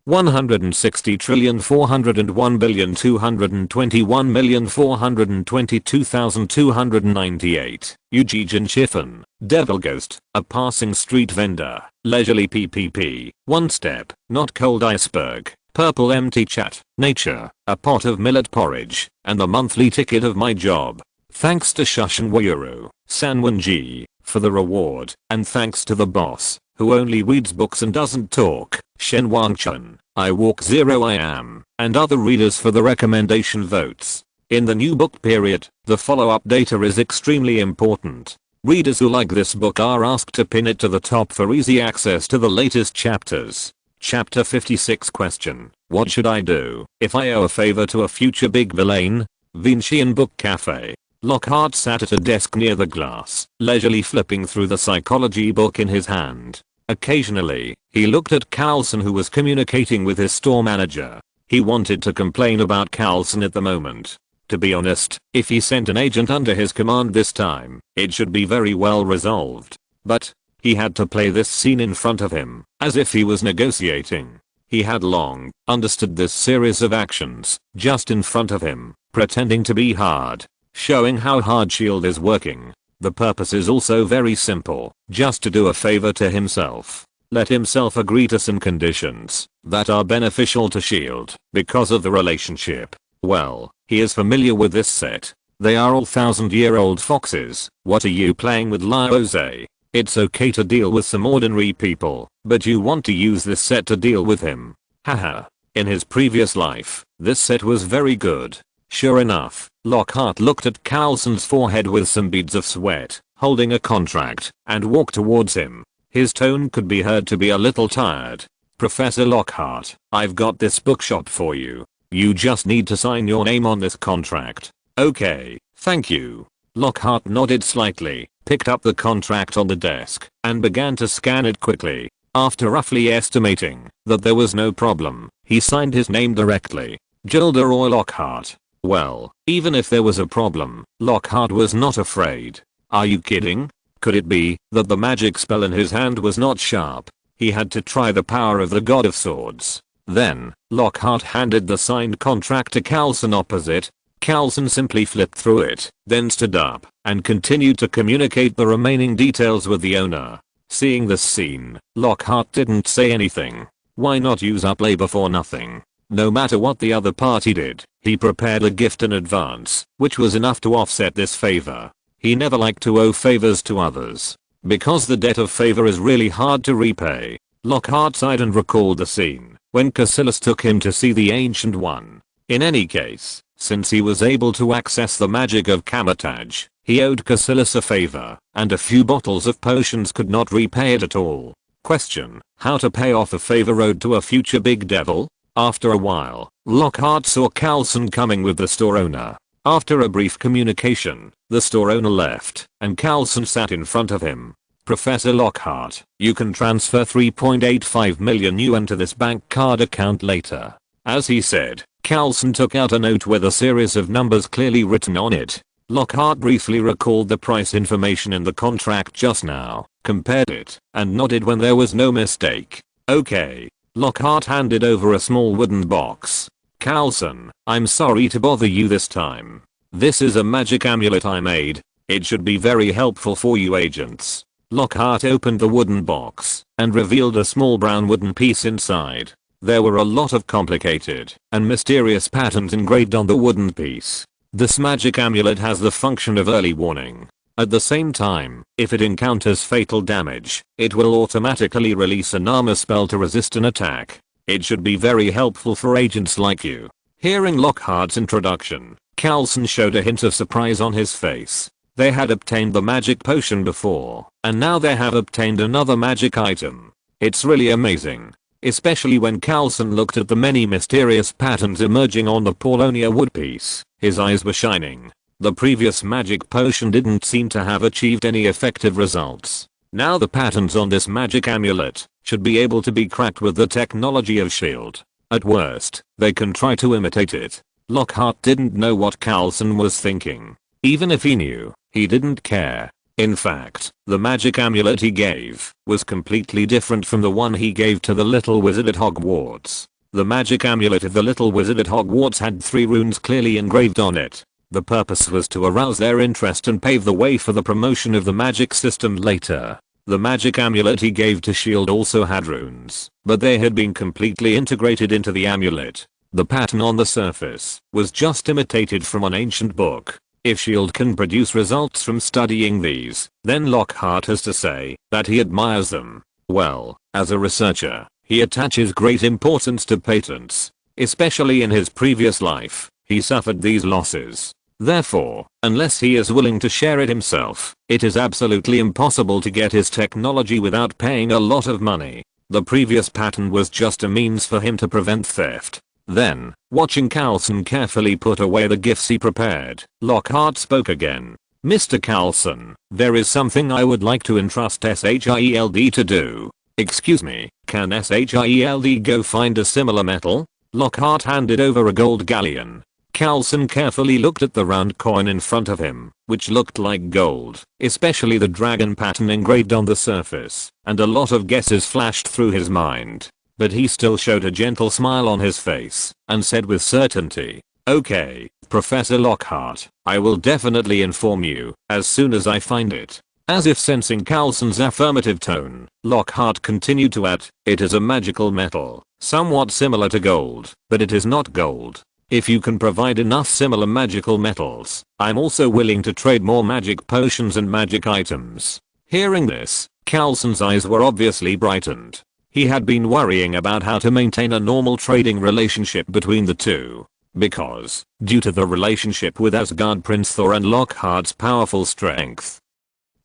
160,401,221,422,298, Eugegan Chiffon, Devil Ghost, a passing street vendor, leisurely PPP, one step, not cold iceberg, purple empty chat, nature, a pot of millet porridge, and the monthly ticket of my job. Thanks to Shushan Wayuru, Sanwan G, for the reward, and thanks to the boss, who only reads books and doesn't talk, Shen Wangchen, I Walk Zero I Am, and other readers for the recommendation votes. In the new book period, the follow-up data is extremely important. Readers who like this book are asked to pin it to the top for easy access to the latest chapters. Chapter 56 question. What should I do if I owe a favor to a future big villain? Vincian Book Cafe. Lockhart sat at a desk near the glass, leisurely flipping through the psychology book in his hand. Occasionally, he looked at Carlson, who was communicating with his store manager. He wanted to complain about Carlson at the moment. To be honest, if he sent an agent under his command this time, it should be very well resolved. But he had to play this scene in front of him, as if he was negotiating. He had long understood this series of actions, just in front of him, pretending to be hard, showing how hard S.H.I.E.L.D. is working. The purpose is also very simple, just to do a favor to himself. Let himself agree to some conditions that are beneficial to S.H.I.E.L.D. because of the relationship. Well, he is familiar with this set. They are all 1,000-year-old foxes. What are you playing with, Liose? It's okay to deal with some ordinary people, but you want to use this set to deal with him. Haha. In his previous life, this set was very good. Sure enough, Lockhart looked at Carlson's forehead with some beads of sweat, holding a contract, and walked towards him. His tone could be heard to be a little tired. Professor Lockhart, I've got this bookshop for you. You just need to sign your name on this contract. Okay, thank you. Lockhart nodded slightly, picked up the contract on the desk, and began to scan it quickly. After roughly estimating that there was no problem, he signed his name directly. Gilderoy Lockhart. Well, even if there was a problem, Lockhart was not afraid. Are you kidding? Could it be that the magic spell in his hand was not sharp? He had to try the power of the God of Swords. Then, Lockhart handed the signed contract to Carlson opposite. Carlson simply flipped through it, then stood up, and continued to communicate the remaining details with the owner. Seeing this scene, Lockhart didn't say anything. Why not use up labor for nothing? No matter what the other party did, he prepared a gift in advance, which was enough to offset this favor. He never liked to owe favors to others, because the debt of favor is really hard to repay. Lockhart sighed and recalled the scene when Cassilis took him to see the Ancient One. In any case, since he was able to access the magic of Kamar-Taj, he owed Cassilis a favor, and a few bottles of potions could not repay it at all. Question: how to pay off a favor owed to a future big devil? After a while, Lockhart saw Carlson coming with the store owner. After a brief communication, the store owner left, and Carlson sat in front of him. Professor Lockhart, you can transfer 3.85 million yuan to this bank card account later. As he said, Carlson took out a note with a series of numbers clearly written on it. Lockhart briefly recalled the price information in the contract just now, compared it, and nodded when there was no mistake. Okay. Lockhart handed over a small wooden box. Carlson, I'm sorry to bother you this time. This is a magic amulet I made. It should be very helpful for you agents. Lockhart opened the wooden box and revealed a small brown wooden piece inside. There were a lot of complicated and mysterious patterns engraved on the wooden piece. This magic amulet has the function of early warning. At the same time, if it encounters fatal damage, it will automatically release an armor spell to resist an attack. It should be very helpful for agents like you. Hearing Lockhart's introduction, Carlson showed a hint of surprise on his face. They had obtained the magic potion before, and now they have obtained another magic item. It's really amazing. Especially when Carlson looked at the many mysterious patterns emerging on the Paulonia wood piece. His eyes were shining. The previous magic potion didn't seem to have achieved any effective results. Now the patterns on this magic amulet should be able to be cracked with the technology of S.H.I.E.L.D. At worst, they can try to imitate it. Lockhart didn't know what Carlson was thinking. Even if he knew, he didn't care. In fact, the magic amulet he gave was completely different from the one he gave to the little wizard at Hogwarts. The magic amulet of the little wizard at Hogwarts had 3 runes clearly engraved on it. The purpose was to arouse their interest and pave the way for the promotion of the magic system later. The magic amulet he gave to S.H.I.E.L.D. also had runes, but they had been completely integrated into the amulet. The pattern on the surface was just imitated from an ancient book. If S.H.I.E.L.D. can produce results from studying these, then Lockhart has to say that he admires them. Well, as a researcher, he attaches great importance to patents. Especially in his previous life, he suffered these losses. Therefore, unless he is willing to share it himself, it is absolutely impossible to get his technology without paying a lot of money. The previous patent was just a means for him to prevent theft. Then, watching Carlson carefully put away the gifts he prepared, Lockhart spoke again. Mr. Carlson, there is something I would like to entrust SHIELD to do. Excuse me, can SHIELD go find a similar metal? Lockhart handed over a gold galleon. Carlson carefully looked at the round coin in front of him, which looked like gold, especially the dragon pattern engraved on the surface, and a lot of guesses flashed through his mind. But he still showed a gentle smile on his face, and said with certainty, "Okay, Professor Lockhart, I will definitely inform you, as soon as I find it." As if sensing Carlson's affirmative tone, Lockhart continued to add, "It is a magical metal, somewhat similar to gold, but it is not gold. If you can provide enough similar magical metals, I'm also willing to trade more magic potions and magic items." Hearing this, Carlson's eyes were obviously brightened. He had been worrying about how to maintain a normal trading relationship between the two. Because, due to the relationship with Asgard Prince Thor and Lockhart's powerful strength,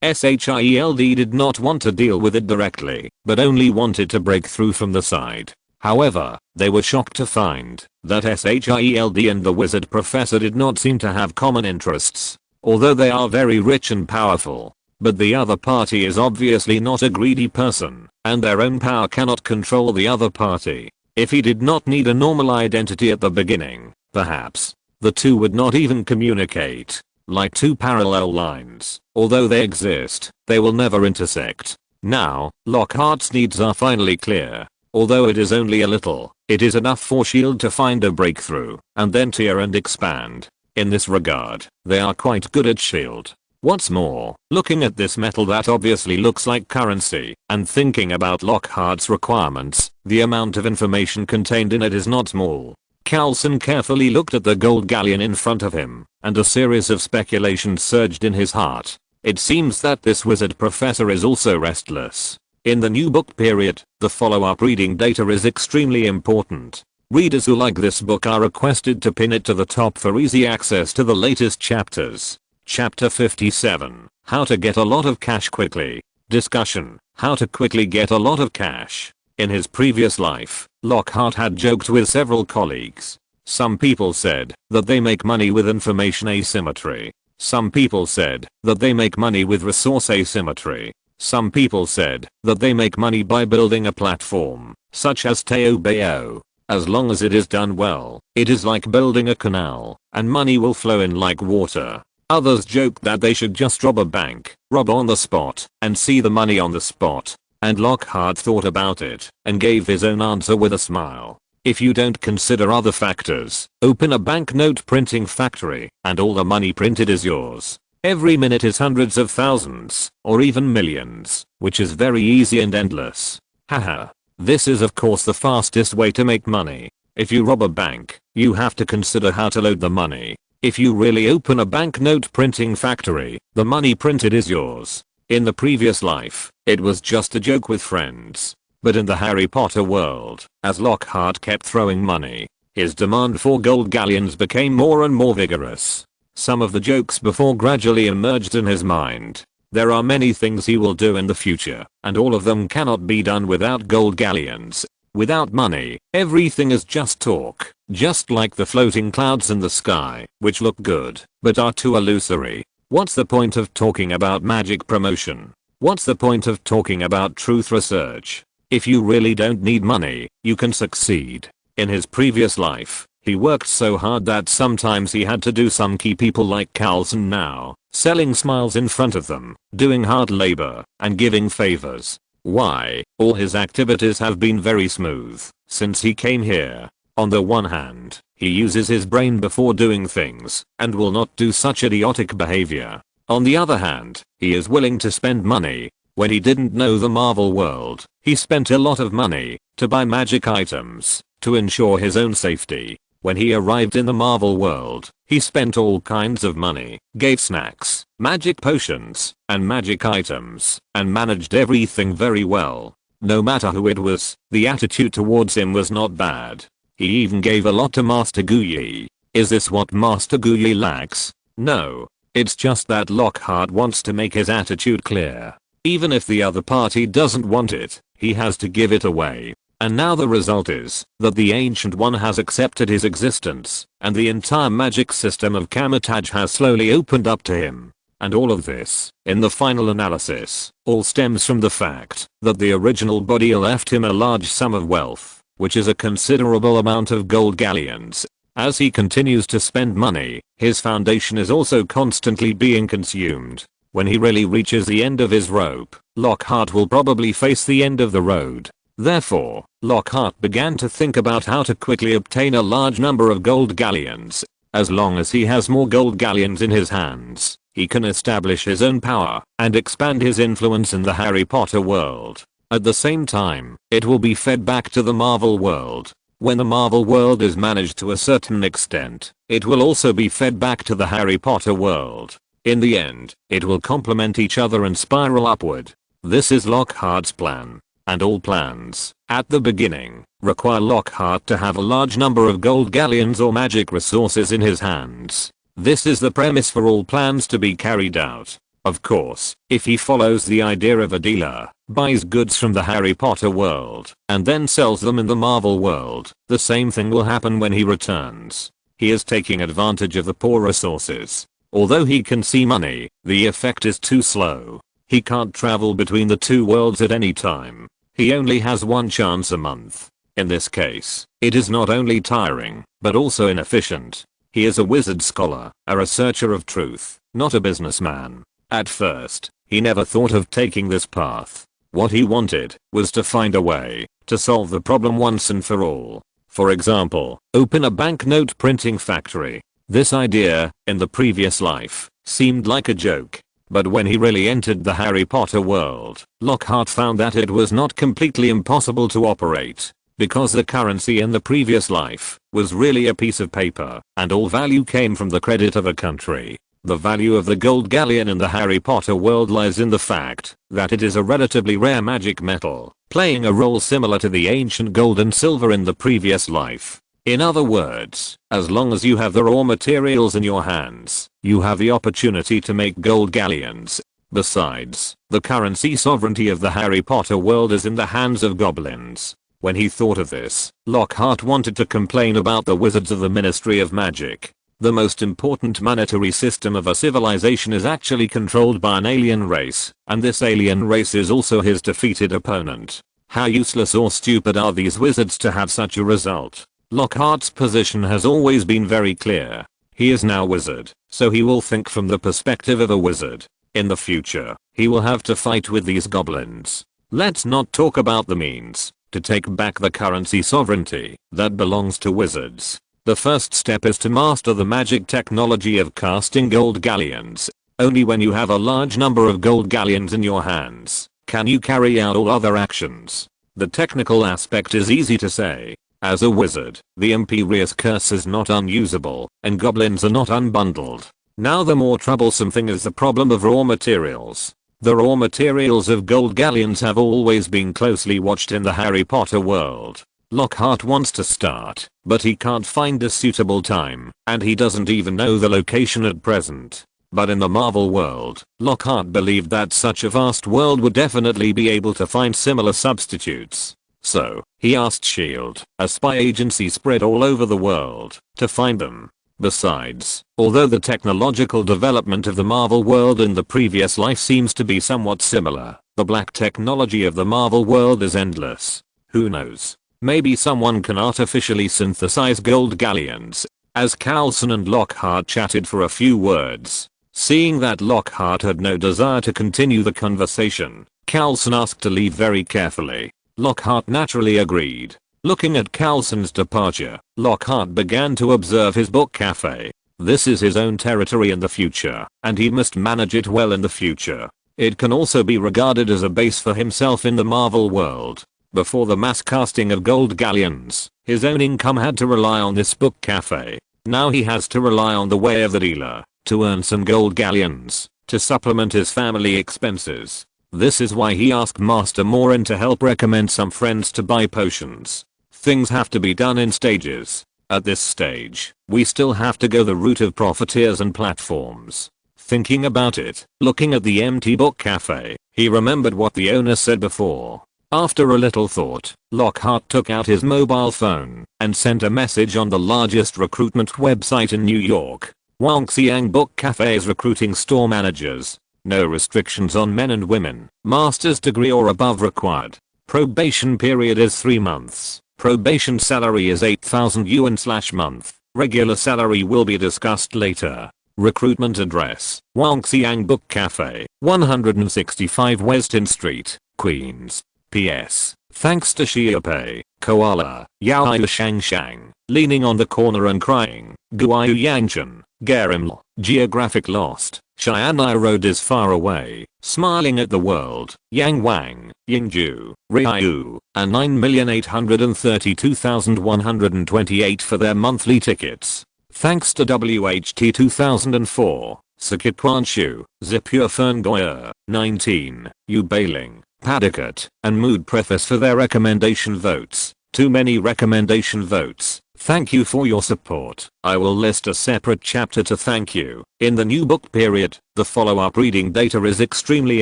SHIELD did not want to deal with it directly, but only wanted to break through from the side. However, they were shocked to find that SHIELD and the wizard professor did not seem to have common interests, although they are very rich and powerful. But the other party is obviously not a greedy person, and their own power cannot control the other party. If he did not need a normal identity at the beginning, perhaps the two would not even communicate. Like two parallel lines, although they exist, they will never intersect. Now, Lockhart's needs are finally clear. Although it is only a little, it is enough for SHIELD to find a breakthrough, and then tear and expand. In this regard, they are quite good at SHIELD. What's more, looking at this metal that obviously looks like currency, and thinking about Lockhart's requirements, the amount of information contained in it is not small. Carlson carefully looked at the gold galleon in front of him, and a series of speculations surged in his heart. It seems that this wizard professor is also restless. In the new book period, the follow-up reading data is extremely important. Readers who like this book are requested to pin it to the top for easy access to the latest chapters. Chapter 57. How to get a lot of cash quickly. Discussion. How to quickly get a lot of cash. In his previous life, Lockhart had joked with several colleagues. Some people said that they make money with information asymmetry. Some people said that they make money with resource asymmetry. Some people said that they make money by building a platform, such as Teo Bayo. As long as it is done well, it is like building a canal, and money will flow in like water. Others joked that they should just rob a bank, rob on the spot, and see the money on the spot. And Lockhart thought about it, and gave his own answer with a smile. If you don't consider other factors, open a banknote printing factory, and all the money printed is yours. Every minute is hundreds of thousands, or even millions, which is very easy and endless. Haha. This is of course the fastest way to make money. If you rob a bank, you have to consider how to load the money. If you really open a banknote printing factory, the money printed is yours. In the previous life, it was just a joke with friends. But in the Harry Potter world, as Lockhart kept throwing money, his demand for gold galleons became more and more vigorous. Some of the jokes before gradually emerged in his mind. There are many things he will do in the future, and all of them cannot be done without gold galleons. Without money, everything is just talk, just like the floating clouds in the sky, which look good, but are too illusory. What's the point of talking about magic promotion? What's the point of talking about truth research? If you really don't need money, you can succeed. In his previous life, he worked so hard that sometimes he had to do some key people like Carlson now, selling smiles in front of them, doing hard labor, and giving favors. Why, all his activities have been very smooth since he came here. On the one hand, he uses his brain before doing things, and will not do such idiotic behavior. On the other hand, he is willing to spend money. When he didn't know the Marvel world, he spent a lot of money to buy magic items to ensure his own safety. When he arrived in the Marvel world, he spent all kinds of money, gave snacks, magic potions, and magic items, and managed everything very well. No matter who it was, the attitude towards him was not bad. He even gave a lot to Master Guyi. Is this what Master Guyi lacks? No. It's just that Lockhart wants to make his attitude clear. Even if the other party doesn't want it, he has to give it away. And now the result is that the Ancient One has accepted his existence, and the entire magic system of Kamar-Taj has slowly opened up to him. And all of this, in the final analysis, all stems from the fact that the original body left him a large sum of wealth, which is a considerable amount of gold galleons. As he continues to spend money, his foundation is also constantly being consumed. When he really reaches the end of his rope, Lockhart will probably face the end of the road. Therefore, Lockhart began to think about how to quickly obtain a large number of gold galleons. As long as he has more gold galleons in his hands, he can establish his own power and expand his influence in the Harry Potter world. At the same time, it will be fed back to the Marvel world. When the Marvel world is managed to a certain extent, it will also be fed back to the Harry Potter world. In the end, it will complement each other and spiral upward. This is Lockhart's plan. And all plans, at the beginning, require Lockhart to have a large number of gold galleons or magic resources in his hands. This is the premise for all plans to be carried out. Of course, if he follows the idea of a dealer, buys goods from the Harry Potter world, and then sells them in the Marvel world, the same thing will happen when he returns. He is taking advantage of the poor resources. Although he can see money, the effect is too slow. He can't travel between the two worlds at any time. He only has one chance a month. In this case, it is not only tiring, but also inefficient. He is a wizard scholar, a researcher of truth, not a businessman. At first, he never thought of taking this path. What he wanted was to find a way to solve the problem once and for all. For example, open a banknote printing factory. This idea, in the previous life, seemed like a joke. But when he really entered the Harry Potter world, Lockhart found that it was not completely impossible to operate. Because the currency in the previous life was really a piece of paper, and all value came from the credit of a country. The value of the gold galleon in the Harry Potter world lies in the fact that it is a relatively rare magic metal, playing a role similar to the ancient gold and silver in the previous life. In other words, as long as you have the raw materials in your hands, you have the opportunity to make gold galleons. Besides, the currency sovereignty of the Harry Potter world is in the hands of goblins. When he thought of this, Lockhart wanted to complain about the wizards of the Ministry of Magic. The most important monetary system of a civilization is actually controlled by an alien race, and this alien race is also his defeated opponent. How useless or stupid are these wizards to have such a result? Lockhart's position has always been very clear. He is now wizard, so he will think from the perspective of a wizard. In the future, he will have to fight with these goblins. Let's not talk about the means to take back the currency sovereignty that belongs to wizards. The first step is to master the magic technology of casting gold galleons. Only when you have a large number of gold galleons in your hands can you carry out all other actions. The technical aspect is easy to say. As a wizard, the Imperious Curse is not unusable, and goblins are not unbundled. Now the more troublesome thing is the problem of raw materials. The raw materials of gold galleons have always been closely watched in the Harry Potter world. Lockhart wants to start, but he can't find a suitable time, and he doesn't even know the location at present. But in the Marvel world, Lockhart believed that such a vast world would definitely be able to find similar substitutes. So, he asked S.H.I.E.L.D., a spy agency spread all over the world, to find them. Besides, although the technological development of the Marvel world in the previous life seems to be somewhat similar, the black technology of the Marvel world is endless. Who knows? Maybe someone can artificially synthesize gold galleons. As Coulson and Lockhart chatted for a few words, seeing that Lockhart had no desire to continue the conversation, Coulson asked to leave very carefully. Lockhart naturally agreed. Looking at Coulson's departure, Lockhart began to observe his book cafe. This is his own territory in the future, and he must manage it well in the future. It can also be regarded as a base for himself in the Marvel world. Before the mass casting of gold galleons, his own income had to rely on this book cafe. Now he has to rely on the way of the dealer to earn some gold galleons to supplement his family expenses. This is why he asked Master Morin to help recommend some friends to buy potions. Things have to be done in stages. At this stage, we still have to go the route of profiteers and platforms. Thinking about it, looking at the empty book cafe, he remembered what the owner said before. After a little thought, Lockhart took out his mobile phone and sent a message on the largest recruitment website in New York. Wangxiang Book Cafe is recruiting store managers. No restrictions on men and women, master's degree or above required. Probation period is 3 months. Probation salary is 8,000 yuan/month. Regular salary will be discussed later. Recruitment address, Wangxiang Book Cafe, 165 Weston Street, Queens. P.S. Thanks to Xiaopei, Koala, Yao Shang, leaning on the corner and crying, Guayu Yangchen, Gariml, Geographic Lost, Shianai Road is far away, smiling at the world, Yang Wang, Yingju, Ryu, and 9,832,128 for their monthly tickets. Thanks to WHT 2004, Sakitwan Shu, Zipur Ferngoyer, 19, Yu Bailing, Padikat, and Mood Preface for their recommendation votes. Too many recommendation votes. Thank you for your support. I will list a separate chapter to thank you. In the new book period, the follow-up reading data is extremely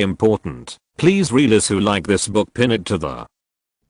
important. Please readers who like this book pin it to the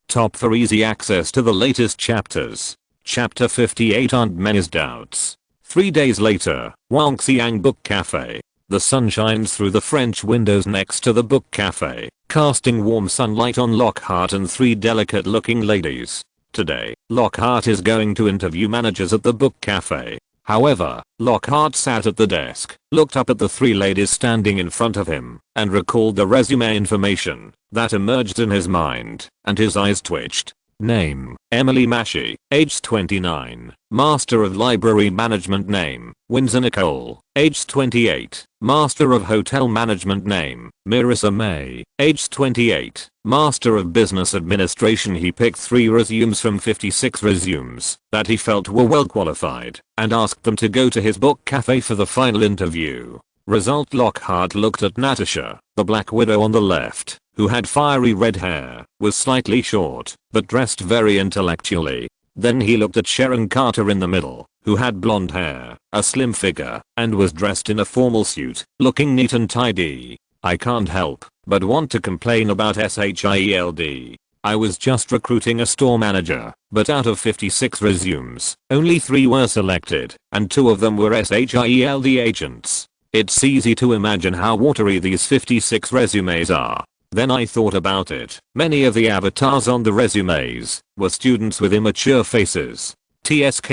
top for easy access to the latest chapters. Chapter 58 Aunt Men's Doubts. 3 days later, Wangxiang Book Cafe. The sun shines through the French windows next to the book cafe, casting warm sunlight on Lockhart and 3 delicate-looking ladies. Today, Lockhart is going to interview managers at the book cafe. However, Lockhart sat at the desk, looked up at the 3 ladies standing in front of him, and recalled the resume information that emerged in his mind, and his eyes twitched. Name, Emily Mashi, age 29, Master of Library Management. Name, Windsor Nicole, age 28, Master of Hotel Management. Name, Marissa May, age 28, Master of Business Administration. He picked 3 resumes from 56 resumes that he felt were well qualified, and asked them to go to his book cafe for the final interview. Result: Lockhart looked at Natasha, the Black Widow on the left, who had fiery red hair, was slightly short, but dressed very intellectually. Then he looked at Sharon Carter in the middle, who had blonde hair, a slim figure, and was dressed in a formal suit, looking neat and tidy. I can't help but want to complain about SHIELD. I was just recruiting a store manager, but out of 56 resumes, only 3 were selected, and 2 of them were SHIELD agents. It's easy to imagine how watery these 56 resumes are. Then I thought about it. Many of the avatars on the resumes were students with immature faces. TSK.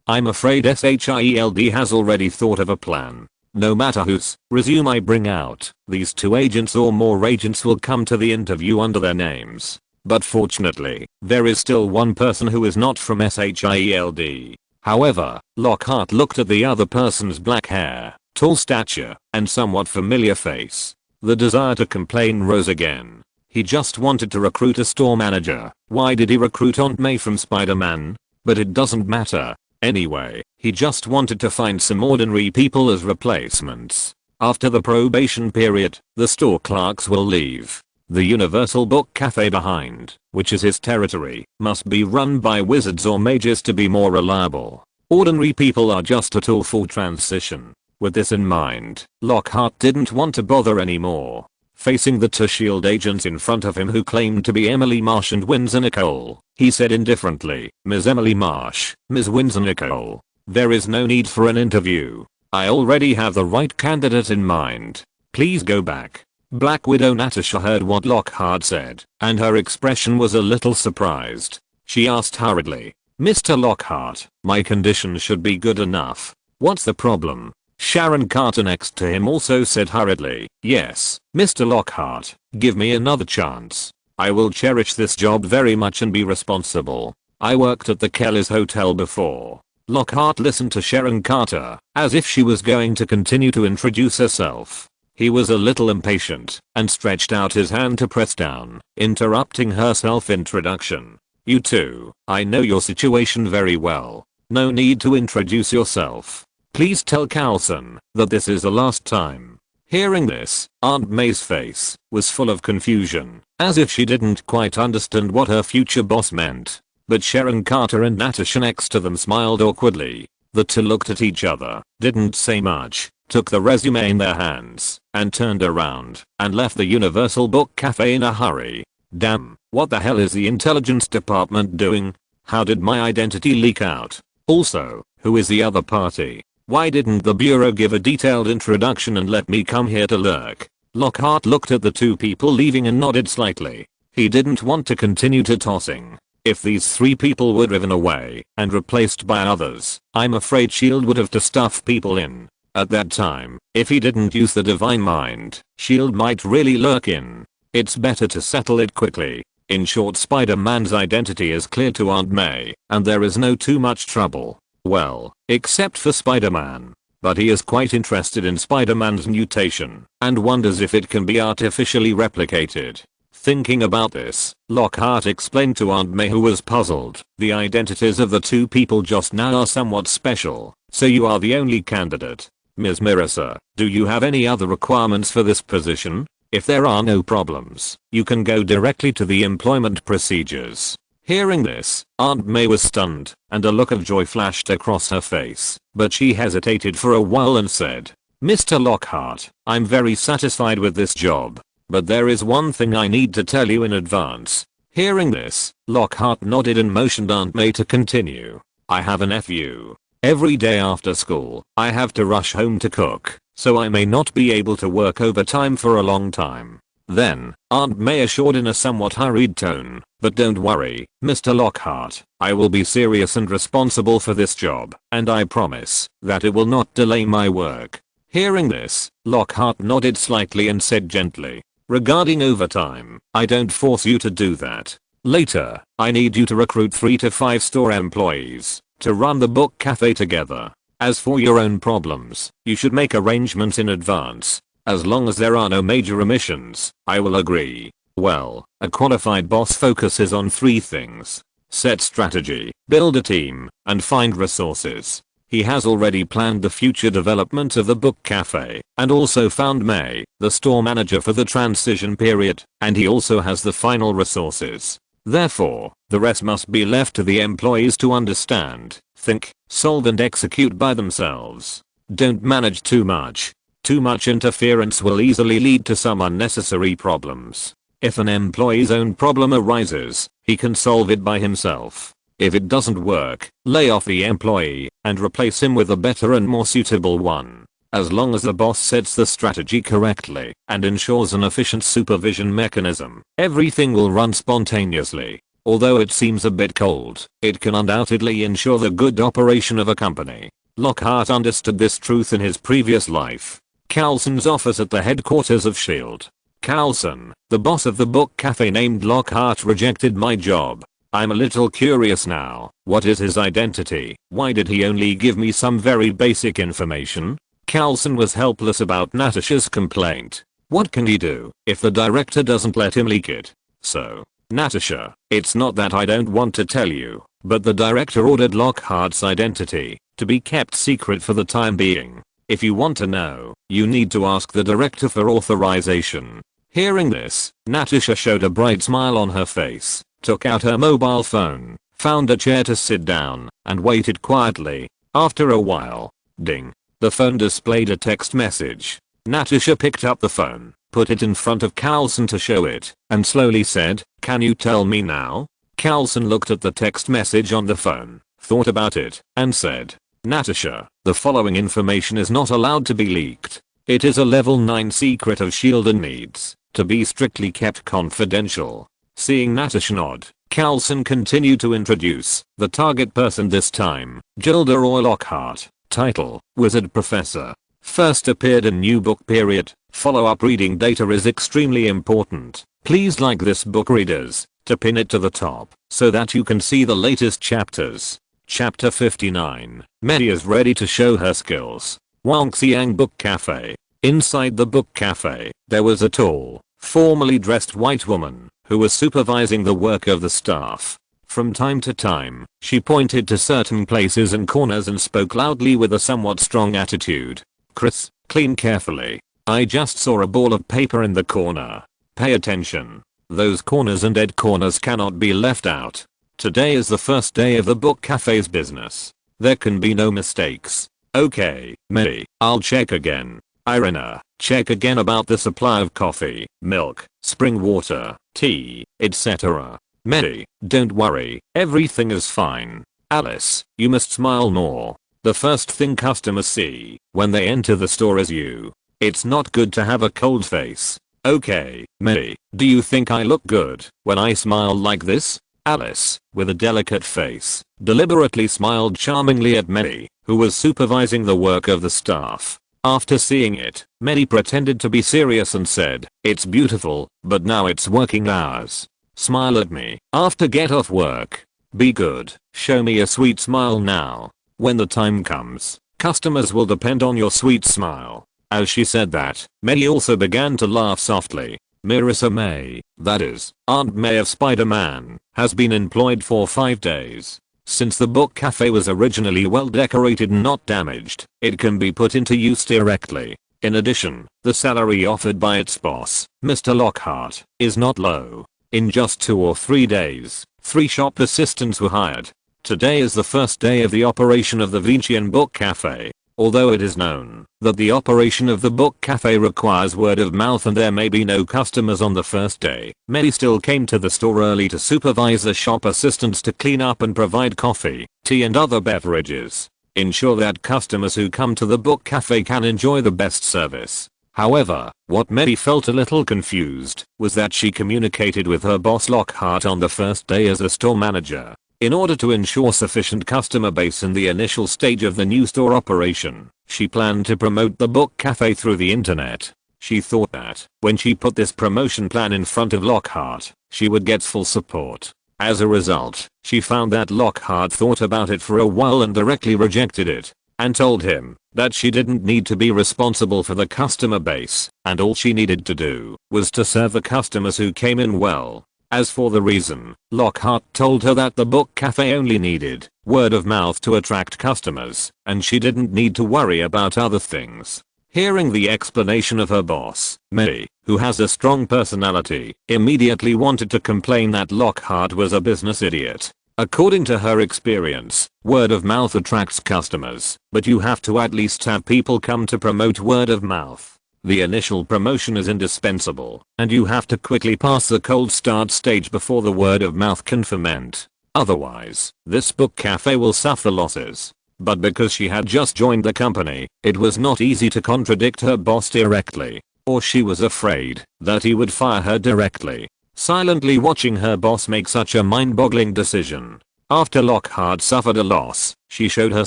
I'm afraid SHIELD has already thought of a plan. No matter whose resume I bring out, these 2 agents or more agents will come to the interview under their names. But fortunately, there is still one person who is not from SHIELD. However, Lockhart looked at the other person's black hair, tall stature, and somewhat familiar face. The desire to complain rose again. He just wanted to recruit a store manager. Why did he recruit Aunt May from Spider-Man? But it doesn't matter. Anyway, he just wanted to find some ordinary people as replacements. After the probation period, the store clerks will leave. The Universal Book Cafe behind, which is his territory, must be run by wizards or mages to be more reliable. Ordinary people are just a tool for transition. With this in mind, Lockhart didn't want to bother anymore. Facing the 2 SHIELD agents in front of him who claimed to be Emily Marsh and Windsor Nicole, he said indifferently, Ms. Emily Marsh, Ms. Windsor Nicole. There is no need for an interview. I already have the right candidate in mind. Please go back. Black Widow Natasha heard what Lockhart said, and her expression was a little surprised. She asked hurriedly, Mr. Lockhart, my condition should be good enough. What's the problem? Sharon Carter next to him also said hurriedly, yes, Mr. Lockhart, give me another chance. I will cherish this job very much and be responsible. I worked at the Kelly's Hotel before. Lockhart listened to Sharon Carter, as if she was going to continue to introduce herself. He was a little impatient, and stretched out his hand to press down, interrupting her self-introduction. You two, I know your situation very well. No need to introduce yourself. Please tell Carlson that this is the last time. Hearing this, Aunt May's face was full of confusion, as if she didn't quite understand what her future boss meant. But Sharon Carter and Natasha next to them smiled awkwardly. The two looked at each other, didn't say much, took the resume in their hands, and turned around and left the Universal Book Cafe in a hurry. Damn, what the hell is the intelligence department doing? How did my identity leak out? Also, who is the other party? Why didn't the bureau give a detailed introduction and let me come here to lurk? Lockhart looked at the two people leaving and nodded slightly. He didn't want to continue to tossing. If these three people were driven away and replaced by others, I'm afraid S.H.I.E.L.D. would have to stuff people in. At that time, if he didn't use the divine mind, S.H.I.E.L.D. might really lurk in. It's better to settle it quickly. In short, Spider-Man's identity is clear to Aunt May, and there is no too much trouble. Well, except for Spider-Man. But he is quite interested in Spider-Man's mutation, and wonders if it can be artificially replicated. Thinking about this, Lockhart explained to Aunt May, who was puzzled. The identities of the two people just now are somewhat special, so you are the only candidate. Ms. Mirasa, do you have any other requirements for this position? If there are no problems, you can go directly to the employment procedures. Hearing this, Aunt May was stunned, and a look of joy flashed across her face, but she hesitated for a while and said, Mr. Lockhart, I'm very satisfied with this job, but there is one thing I need to tell you in advance. Hearing this, Lockhart nodded and motioned Aunt May to continue. I have an FU. Every day after school, I have to rush home to cook, so I may not be able to work overtime for a long time. Then, Aunt May assured in a somewhat hurried tone, but don't worry, Mr. Lockhart, I will be serious and responsible for this job, and I promise that it will not delay my work. Hearing this, Lockhart nodded slightly and said gently, regarding overtime, I don't force you to do that. Later, I need you to recruit 3 to 5 store employees to run the book cafe together. As for your own problems, you should make arrangements in advance. As long as there are no major omissions, I will agree. Well, a qualified boss focuses on 3 things. Set strategy, build a team, and find resources. He has already planned the future development of the book cafe, and also found May, the store manager for the transition period, and he also has the final resources. Therefore, the rest must be left to the employees to understand, think, solve and execute by themselves. Don't manage too much. Too much interference will easily lead to some unnecessary problems. If an employee's own problem arises, he can solve it by himself. If it doesn't work, lay off the employee and replace him with a better and more suitable one. As long as the boss sets the strategy correctly and ensures an efficient supervision mechanism, everything will run spontaneously. Although it seems a bit cold, it can undoubtedly ensure the good operation of a company. Lockhart understood this truth in his previous life. Coulson's office at the headquarters of S.H.I.E.L.D. Coulson, the boss of the book cafe named Lockhart, rejected my job. I'm a little curious now. What is his identity? Why did he only give me some very basic information? Coulson was helpless about Natasha's complaint. What can he do if the director doesn't let him leak it? So, Natasha, it's not that I don't want to tell you, but the director ordered Lockhart's identity to be kept secret for the time being. If you want to know, you need to ask the director for authorization. Hearing this, Natasha showed a bright smile on her face, took out her mobile phone, found a chair to sit down, and waited quietly. After a while, ding. The phone displayed a text message. Natasha picked up the phone, put it in front of Coulson to show it, and slowly said, "Can you tell me now?" Coulson looked at the text message on the phone, thought about it, and said, "Natasha, the following information is not allowed to be leaked. It is a level 9 secret of S.H.I.E.L.D. and needs to be strictly kept confidential." Seeing Natasha nod, Coulson continued to introduce the target person, this time, Gilderoy Lockhart. Title, Wizard Professor. First appeared in new book period. Follow-up reading data is extremely important. Please like this book, readers, to pin it to the top so that you can see the latest chapters. Chapter 59. May is ready to show her skills. Wangxiang Book Cafe. Inside the book cafe, there was a tall, formally dressed white woman who was supervising the work of the staff. From time to time, she pointed to certain places and corners and spoke loudly with a somewhat strong attitude. "Chris, clean carefully. I just saw a ball of paper in the corner. Pay attention. Those corners and dead corners cannot be left out. Today is the first day of the book cafe's business. There can be no mistakes. Okay, Mary, I'll check again. Irina, check again about the supply of coffee, milk, spring water, tea, etc. Mary, don't worry, everything is fine. Alice, you must smile more. The first thing customers see when they enter the store is you. It's not good to have a cold face. Okay, Mary, do you think I look good when I smile like this? Alice, with a delicate face, deliberately smiled charmingly at Mary, who was supervising the work of the staff. After seeing it, Mary pretended to be serious and said, "It's beautiful, but now it's working hours. Smile at me after get off work. Be good, show me a sweet smile now. When the time comes, customers will depend on your sweet smile." As she said that, Mary also began to laugh softly. Marissa May, that is, Aunt May of Spider-Man, has been employed for 5 days. Since the book cafe was originally well decorated and not damaged, it can be put into use directly. In addition, the salary offered by its boss, Mr. Lockhart, is not low. In just 2 or 3 days, 3 shop assistants were hired. Today is the first day of the operation of the Vincian Book Cafe. Although it is known that the operation of the book cafe requires word of mouth and there may be no customers on the first day, many still came to the store early to supervise the shop assistants to clean up and provide coffee, tea and other beverages. Ensure that customers who come to the book cafe can enjoy the best service. However, what Mary felt a little confused was that she communicated with her boss Lockhart on the first day as a store manager. In order to ensure sufficient customer base in the initial stage of the new store operation, she planned to promote the book cafe through the internet. She thought that when she put this promotion plan in front of Lockhart, she would get full support. As a result, she found that Lockhart thought about it for a while and directly rejected it, and told him that she didn't need to be responsible for the customer base, and all she needed to do was to serve the customers who came in well. As for the reason, Lockhart told her that the book cafe only needed word of mouth to attract customers, and she didn't need to worry about other things. Hearing the explanation of her boss, Mary, who has a strong personality, immediately wanted to complain that Lockhart was a business idiot. According to her experience, word of mouth attracts customers, but you have to at least have people come to promote word of mouth. The initial promotion is indispensable, and you have to quickly pass the cold start stage before the word of mouth can ferment. Otherwise, this book cafe will suffer losses. But because she had just joined the company, it was not easy to contradict her boss directly, or she was afraid that he would fire her directly. Silently watching her boss make such a mind-boggling decision. After Lockhart suffered a loss, she showed her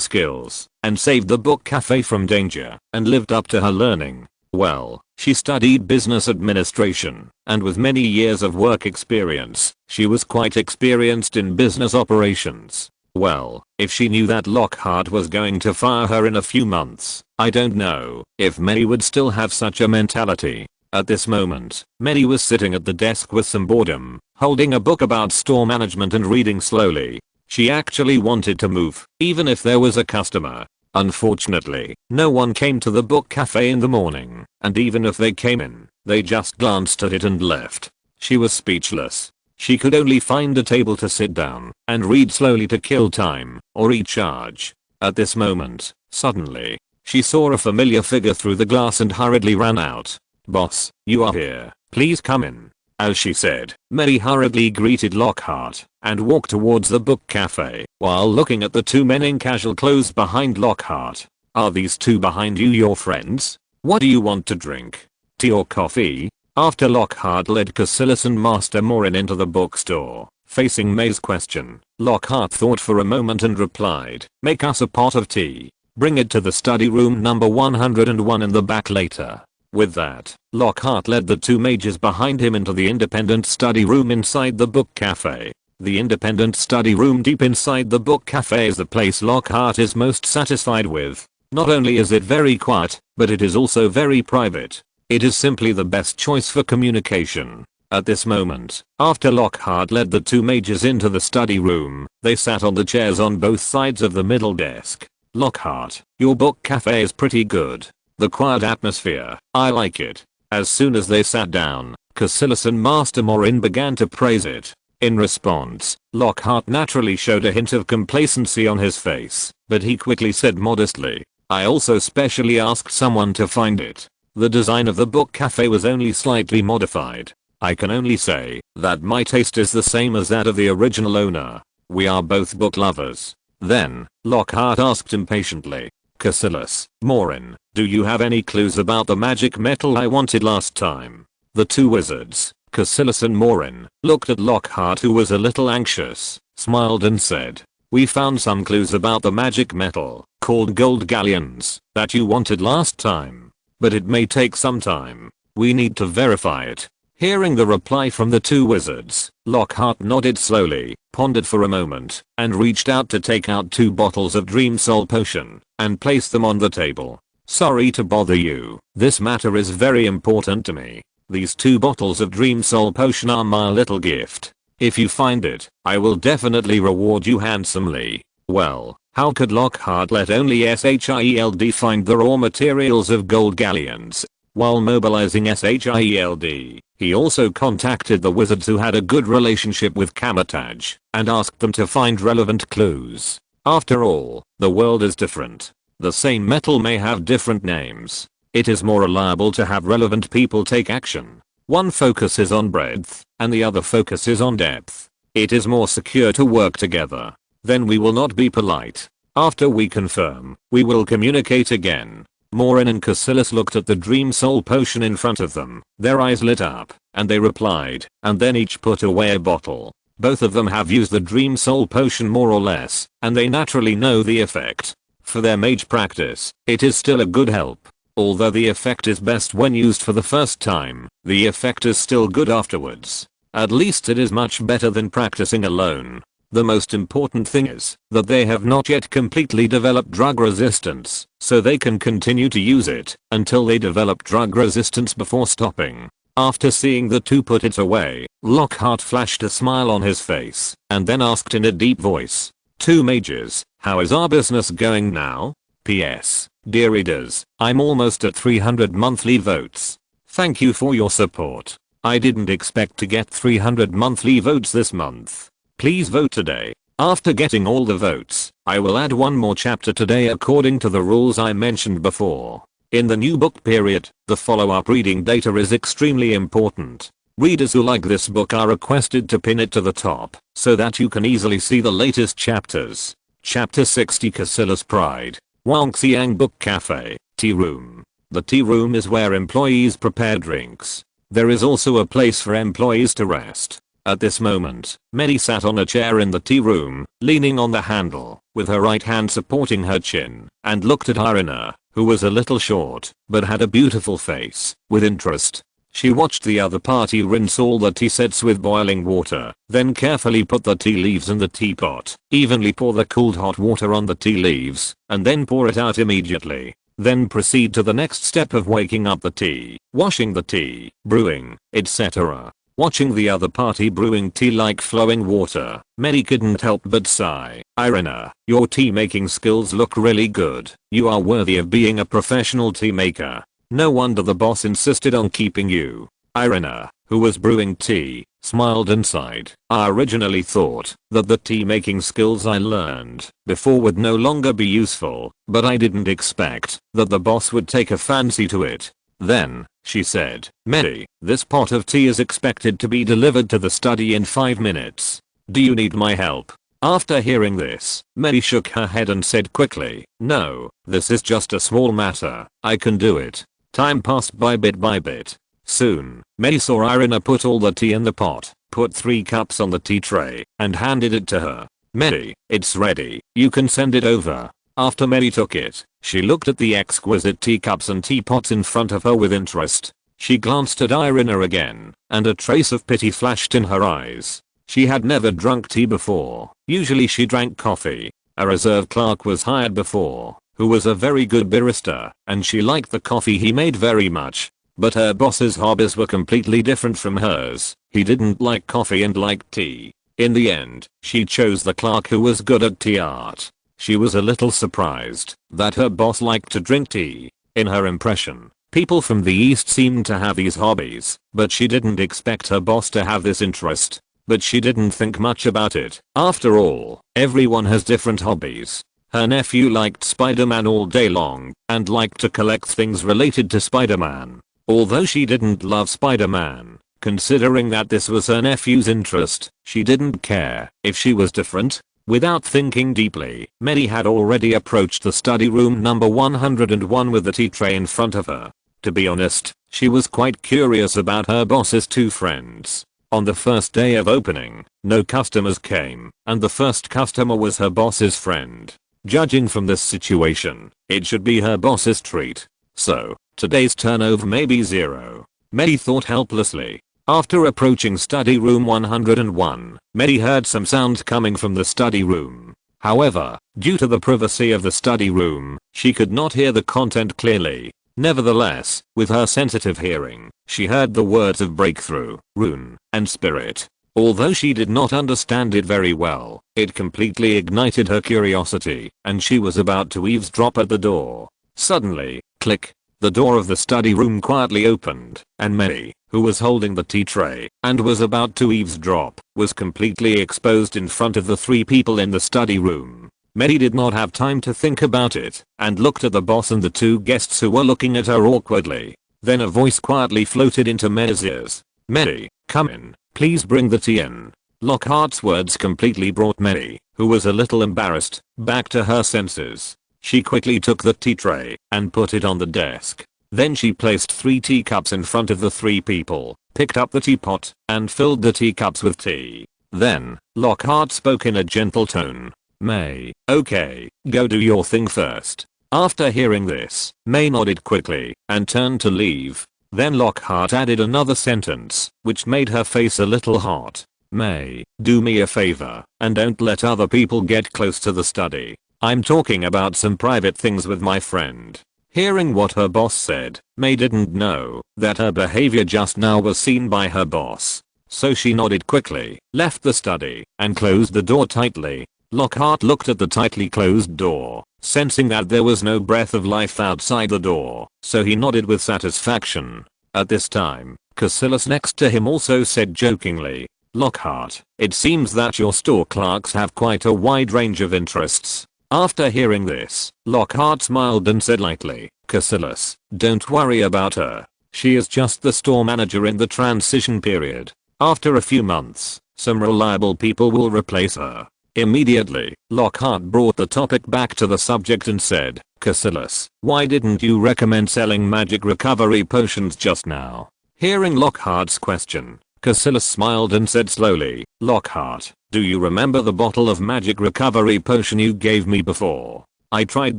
skills and saved the book cafe from danger and lived up to her learning. Well, she studied business administration, and with many years of work experience, she was quite experienced in business operations. Well, if she knew that Lockhart was going to fire her in a few months, I don't know if Mary would still have such a mentality. At this moment, Mary was sitting at the desk with some boredom, holding a book about store management and reading slowly. She actually wanted to move, even if there was a customer. Unfortunately, no one came to the book cafe in the morning, and even if they came in, they just glanced at it and left. She was speechless. She could only find a table to sit down and read slowly to kill time or recharge. At this moment, suddenly, she saw a familiar figure through the glass and hurriedly ran out. "Boss, you are here. Please come in." As she said, Mary hurriedly greeted Lockhart and walked towards the book cafe while looking at the 2 men in casual clothes behind Lockhart. "Are these 2 behind you your friends? What do you want to drink? Tea or coffee?" After Lockhart led Cassilis and Master Morin into the bookstore, facing May's question, Lockhart thought for a moment and replied, "Make us a pot of tea. Bring it to the study room number 101 in the back later." With that, Lockhart led the 2 mages behind him into the independent study room inside the book cafe. The independent study room deep inside the book cafe is the place Lockhart is most satisfied with. Not only is it very quiet, but it is also very private. It is simply the best choice for communication. At this moment, after Lockhart led the 2 mages into the study room, they sat on the chairs on both sides of the middle desk. "Lockhart, your book cafe is pretty good. The quiet atmosphere, I like it. As soon as they sat down, Cassilis and Master Morin began to praise it. In response, Lockhart naturally showed a hint of complacency on his face, but he quickly said modestly, I also specially asked someone to find it. The design of the book cafe was only slightly modified. I can only say that my taste is the same as that of the original owner. We are both book lovers. Then, Lockhart asked impatiently, Cassilis, Morin, do you have any clues about the magic metal I wanted last time? The two wizards, Cassilis and Morin, looked at Lockhart, who was a little anxious, smiled and said, we found some clues about the magic metal, called gold galleons, that you wanted last time. But it may take some time. We need to verify it. Hearing the reply from the two wizards, Lockhart nodded slowly, pondered for a moment, and reached out to take out 2 bottles of Dream Soul Potion, and place them on the table. Sorry to bother you. This matter is very important to me. These 2 bottles of Dream Soul Potion are my little gift. If you find it, I will definitely reward you handsomely. Well, how could Lockhart let only SHIELD find the raw materials of gold galleons? While mobilizing SHIELD, he also contacted the wizards who had a good relationship with Kamar-Taj, and asked them to find relevant clues. After all, the world is different. The same metal may have different names. It is more reliable to have relevant people take action. One focuses on breadth, and the other focuses on depth. It is more secure to work together. Then we will not be polite. After we confirm, we will communicate again. Morin and Cassilis looked at the Dream Soul Potion in front of them. Their eyes lit up, and they replied, and then each put away a bottle. Both of them have used the Dream Soul Potion more or less, and they naturally know the effect. For their mage practice, it is still a good help. Although the effect is best when used for the first time, the effect is still good afterwards. At least it is much better than practicing alone. The most important thing is that they have not yet completely developed drug resistance, so they can continue to use it until they develop drug resistance before stopping. After seeing the two put it away, Lockhart flashed a smile on his face and then asked in a deep voice, "Two mages, how is our business going now? PS, dear readers, I'm almost at 300 monthly votes. Thank you for your support. I didn't expect to get 300 monthly votes this month. Please vote today. After getting all the votes, I will add one more chapter today according to the rules I mentioned before. In the new book period, the follow-up reading data is extremely important. Readers who like this book are requested to pin it to the top, so that you can easily see the latest chapters. Chapter 60 Cassilis Pride. Wangxiang Book Cafe, Tea Room. The tea room is where employees prepare drinks. There is also a place for employees to rest. At this moment, Medi sat on a chair in the tea room, leaning on the handle, with her right hand supporting her chin, and looked at Irina, who was a little short, but had a beautiful face, with interest. She watched the other party rinse all the tea sets with boiling water, then carefully put the tea leaves in the teapot, evenly pour the cooled hot water on the tea leaves, and then pour it out immediately. Then proceed to the next step of waking up the tea, washing the tea, brewing, etc. Watching the other party brewing tea like flowing water, Medi couldn't help but sigh. Irina, your tea making skills look really good. You are worthy of being a professional tea maker. No wonder the boss insisted on keeping you. Irina, who was brewing tea, smiled and sighed. I originally thought that the tea making skills I learned before would no longer be useful, but I didn't expect that the boss would take a fancy to it. Then, she said, Medi, this pot of tea is expected to be delivered to the study in 5 minutes. Do you need my help? After hearing this, Medi shook her head and said quickly, no, this is just a small matter. I can do it. Time passed by bit. Soon, Medi saw Irina put all the tea in the pot, put 3 cups on the tea tray, and handed it to her. Medi, it's ready. You can send it over. After Medi took it, she looked at the exquisite teacups and teapots in front of her with interest. She glanced at Irina again, and a trace of pity flashed in her eyes. She had never drunk tea before. Usually she drank coffee. A reserve clerk was hired before, who was a very good barista, and she liked the coffee he made very much. But her boss's hobbies were completely different from hers. He didn't like coffee and liked tea. In the end, she chose the clerk who was good at tea art. She was a little surprised that her boss liked to drink tea. In her impression, people from the East seemed to have these hobbies, but she didn't expect her boss to have this interest. But she didn't think much about it. After all, everyone has different hobbies. Her nephew liked Spider-Man all day long and liked to collect things related to Spider-Man. Although she didn't love Spider-Man, considering that this was her nephew's interest, she didn't care if she was different. Without thinking deeply, Medi had already approached the study room number 101 with the tea tray in front of her. To be honest, she was quite curious about her boss's two friends. On the first day of opening, no customers came, and the first customer was her boss's friend. Judging from this situation, it should be her boss's treat. So, today's turnover may be zero. Medi thought helplessly. After approaching study room 101, Medi heard some sound coming from the study room. However, due to the privacy of the study room, she could not hear the content clearly. Nevertheless, with her sensitive hearing, she heard the words of breakthrough, rune, and spirit. Although she did not understand it very well, it completely ignited her curiosity, and she was about to eavesdrop at the door. Suddenly, click, the door of the study room quietly opened, and Medi, who was holding the tea tray and was about to eavesdrop, was completely exposed in front of the three people in the study room. Medi did not have time to think about it and looked at the boss and the two guests who were looking at her awkwardly. Then a voice quietly floated into Medi's ears. "Medi, come in. Please bring the tea in." Lockhart's words completely brought Medi, who was a little embarrassed, back to her senses. She quickly took the tea tray and put it on the desk. Then she placed 3 teacups in front of the 3 people, picked up the teapot, and filled the teacups with tea. Then, Lockhart spoke in a gentle tone. "May, okay, go do your thing first." After hearing this, May nodded quickly and turned to leave. Then Lockhart added another sentence, which made her face a little hot. "May, do me a favor, and don't let other people get close to the study. I'm talking about some private things with my friend." Hearing what her boss said, May didn't know that her behavior just now was seen by her boss. So she nodded quickly, left the study, and closed the door tightly. Lockhart looked at the tightly closed door, sensing that there was no breath of life outside the door, so he nodded with satisfaction. At this time, Cassilis next to him also said jokingly, "Lockhart, it seems that your store clerks have quite a wide range of interests." After hearing this, Lockhart smiled and said lightly, "Cassilis, don't worry about her. She is just the store manager in the transition period. After a few months, some reliable people will replace her." Immediately, Lockhart brought the topic back to the subject and said, "Cassilis, why didn't you recommend selling magic recovery potions just now?" Hearing Lockhart's question, Cassilis smiled and said slowly, "Lockhart, do you remember the bottle of magic recovery potion you gave me before? I tried